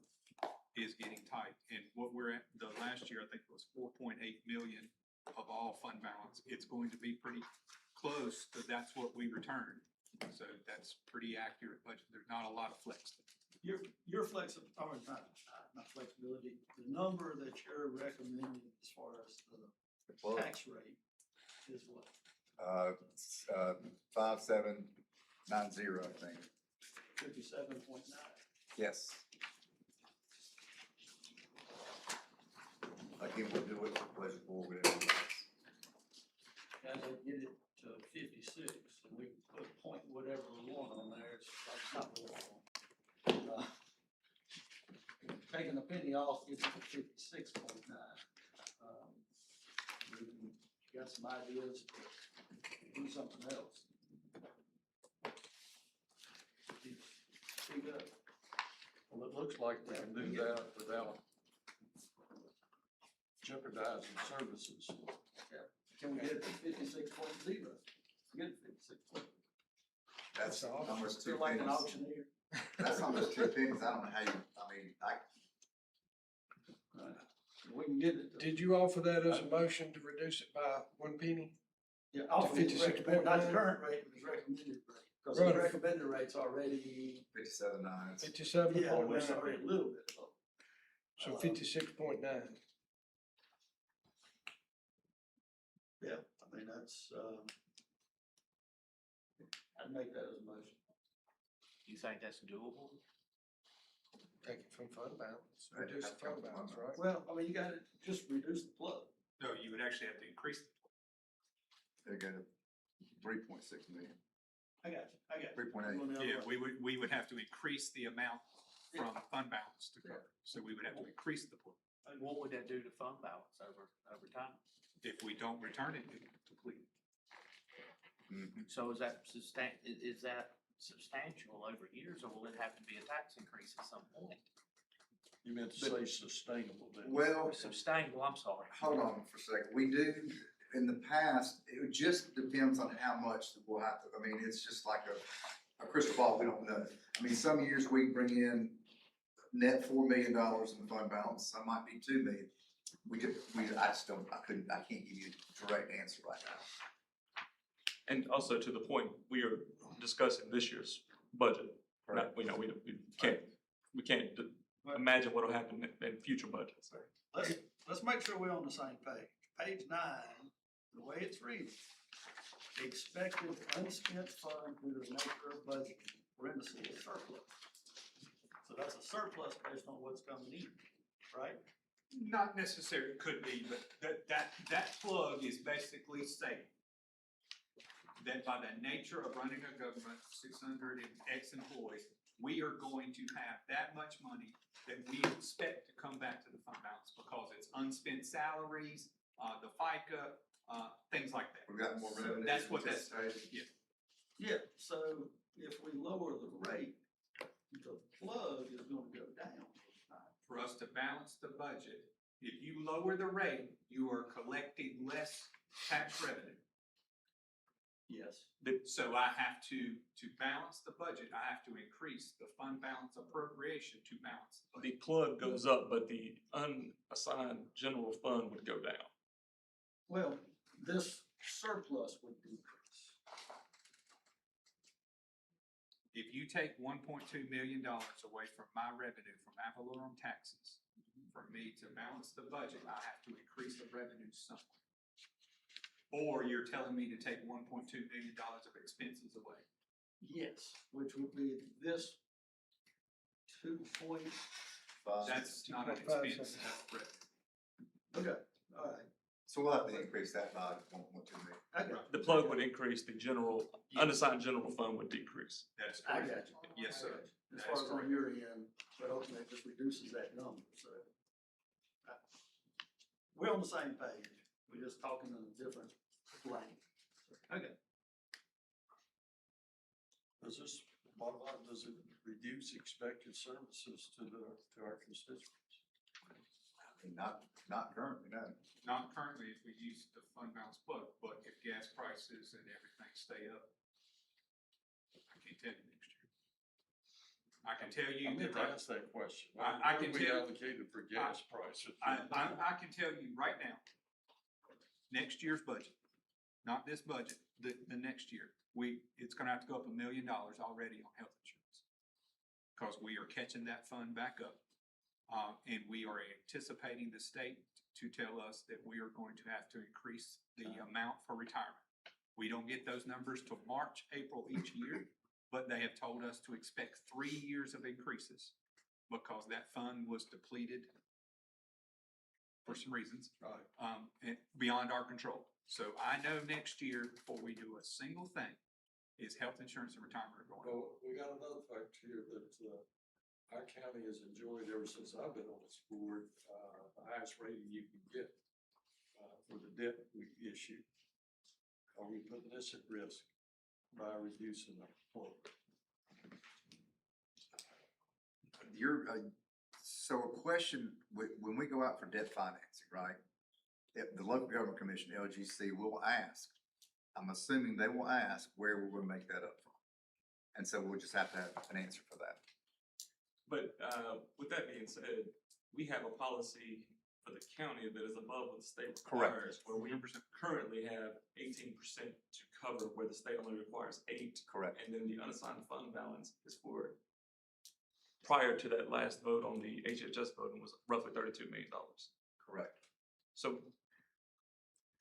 is getting tight. And what we're at, the last year, I think it was 4.8 million of all fund balance. It's going to be pretty close to that's what we returned. So that's pretty accurate budget. There's not a lot of flex. Your flexibility, or not flexibility, the number that you're recommending as far as the tax rate is what? 5790, I think. 57.9. Yes. Again, we'll do it for pleasure board with everybody else. Guys, I get it to 56, and we can put point whatever we want on there, it's not what we want. Taking a penny off gets it to 56.9. You got some ideas to do something else? Speak up. Well, it looks like we can do that without jeopardizing services. Can we get it to 56.0? Get 56. That's almost 2 Feel like an pennies. auctioneer. That's almost 2 pennies. I don't know how you, We can get it. Did you offer that as a motion to reduce it by 1 penny? Yeah, off the 56.9? not the current rate, but the recommended rate. Because Right. the recommended rate's already. 57.9. 57.9. Yeah, well, it's already a little bit low. So 56.9. Yeah, I mean, that's, I'd make that as a motion. You think that's doable? Take it from fund balance, reduce the fund balance, right? Well, I mean, you gotta just reduce the plug. No, you would actually have to increase the They go to 3.6 million. I got you. 3.8. Yeah, we would have to increase the amount from fund balance to cover. So we would have to increase the pool. And what would that do to fund balance over time? If we don't return it, it completely. So is that substantial over years, or will it have to be a tax increase at some point? You meant to say sustainable, didn't you? Well, Sustainable, I'm sorry. hold on for a second. We do, in the past, it just depends on how much that we'll have to, I mean, it's just like a crystal ball, we don't know. I mean, some years we bring in net $4 million in the fund balance, some might be 2 million. I can't give you a direct answer right now. And also to the point, we are discussing this year's budget. Not, we can't imagine what'll happen in future budgets. Let's make sure we're on the same page. Page 9, the way it's reading, expected unspent funds due to the nature of budgeting. we're in the city surplus. So that's a surplus based on what's coming in, right? Not necessarily, could be, but that plug is basically saying that by the nature of running a government, 600 and X employees, we are going to have that much money that we expect to come back to the fund balance because it's unspent salaries, the FICA, things like that. We got more So revenue. that's what that's, anticipated. yeah. Yeah, so if we lower the rate, the plug is gonna go down. For us to balance the budget, if you lower the rate, you are collecting less tax revenue. Yes. So I have to balance the budget, I have to increase the fund balance appropriation to balance the The budget. plug goes up, but the unassigned general fund would go down. Well, this surplus would decrease. If you take $1.2 million away from my revenue from ad valorem taxes, for me to balance the budget, I have to increase the revenue somewhere. Or you're telling me to take $1.2 million of expenses away. Yes, which would be this 2.5. That's not an 2.5 expense, cents. that's revenue. Okay, all right. So we'll have to increase that by 1.2 million. Okay. The plug would increase, the general, unassigned general fund would decrease. That's I correct. got you. Yes, I sir. got you. As That far is as on correct. your end, but ultimately it just reduces that number, so. We're on the same page, we're just talking in a different lane. Okay. Does this, bottom line, does it reduce expected services to our constituents? Not currently, no. Not currently if we use the fund balance plug, but if gas prices and everything stay up, I can't tell you next year. I can tell you. I meant to that ask that question. I can What we tell- allocated for gas prices. I can tell you right now, next year's budget, not this budget, the next year, it's gonna have to go up $1 million already on health insurance. Cause we are catching that fund back up. And we are anticipating the state to tell us that we are going to have to increase the amount for retirement. We don't get those numbers till March, April each year, but they have told us to expect 3 years of increases because that fund was depleted for some reasons, and beyond our control. So I know next year, before we do a single thing, is health insurance and retirement are going up. Well, we got another fact here that, our county has enjoyed ever since I've been on this board, the highest rating you can get, for the debt we issue. Are we putting this at risk by reducing the plug? So a question, when we go out for debt financing, right? If the local government commission, LGC, will ask, I'm assuming they will ask where we're gonna make that up from. And so we'll just have to have an answer for that. But with that being said, we have a policy for the county that is above what the state Correct. requires. Where we currently have 18% to cover where the state only requires 8%. Correct. And then the unassigned fund balance is for, prior to that last vote on the HHS voting, was roughly $32 million. Correct. So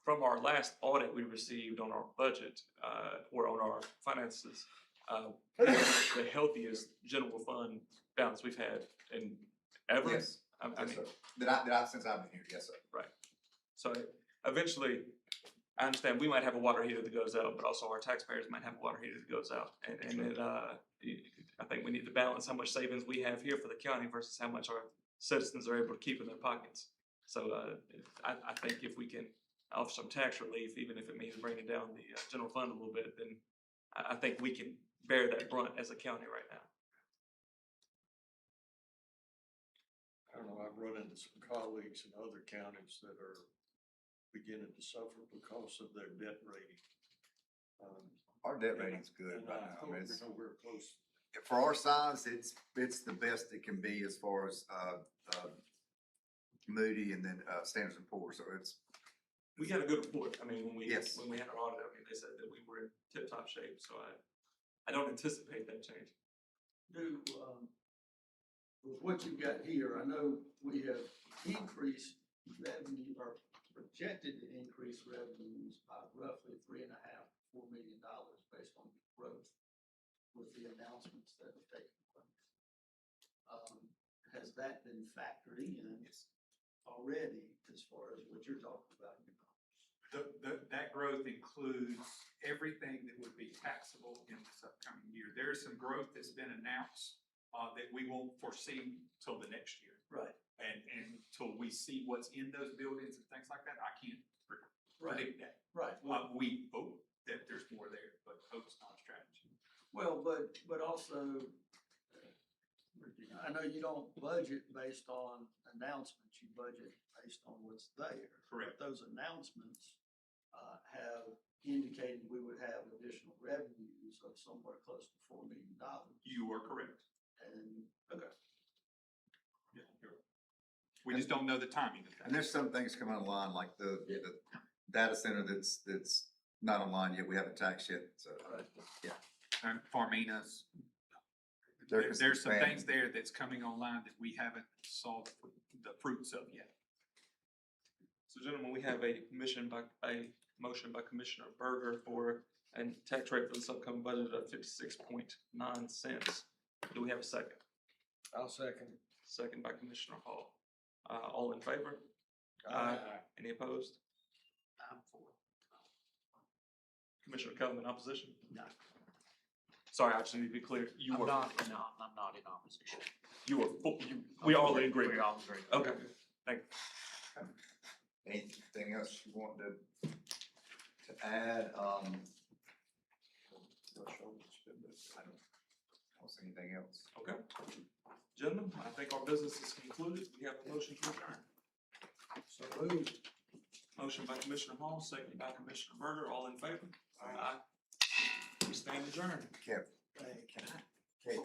from our last audit we received on our budget, or on our finances, the healthiest general fund balance we've had in ever. Yes. I Yes, mean, sir. Since I've been here, yes, sir. right. So eventually, I understand we might have a water heater that goes out, but also our taxpayers might have a water heater that goes out. And then, I think we need to balance how much savings we have here for the county versus how much our citizens are able to keep in their pockets. So, I think if we can offer some tax relief, even if it means bringing down the general fund a little bit, then I think we can bear that brunt as a county right now. I don't know, I've run into some colleagues in other counties that are beginning to suffer because of their debt rating. Our debt rating's good And right I now. I hope mean, we're nowhere close. for our size, it's the best it can be as far as, Moody and then, Standard & Poor's, so it's. We got a good report. I mean, when we had Yes. our audit, I mean, they said that we were in tip-top shape, so I don't anticipate that change. With what you've got here, I know we have increased revenue, or projected to increase revenues by roughly $3.5 to $4 million based on growth with the announcements that been factored in already as far as what you're talking about? That growth includes everything that would be taxable in this upcoming year. There is some growth that's been announced, that we won't foresee till the next year. Right. And until we see what's in those buildings and things like that, I can't predict that. Right. We hope that there's more there, but hope's not a strategy. Well, but also, I know you don't budget based on announcements, you budget based on what's there. Correct. But those announcements, have indicated we would have additional revenues of somewhere close to $4 million. You are correct. And, okay. Yeah, you're right. We just don't know the timing of that. And there's some things coming online, like the data center that's not online yet, we haven't taxed yet, so, yeah. And Farmina's, They're there's some expanding. things there that's coming online that we haven't saw the fruits of yet. So gentlemen, we have a motion by Commissioner Berger for a tax rate for the upcoming budget of 56.9 cents. Do we have a second? I'll second. Second by Commissioner Hall. All in favor? Any opposed? I'm for it. Commissioner Kellerman, opposition? No. Sorry, I just need to be clear. I'm not in opposition. You were, we all agree. We all agree. Okay, thank you. Anything else you want to add? I don't see anything else. Okay. Gentlemen, I think our business is concluded. We have a motion to adjourn. So moved. Motion by Commissioner Hall, second by Commissioner Berger. All in favor? Aye. We stand adjourned. Kev, Thank you. Kate,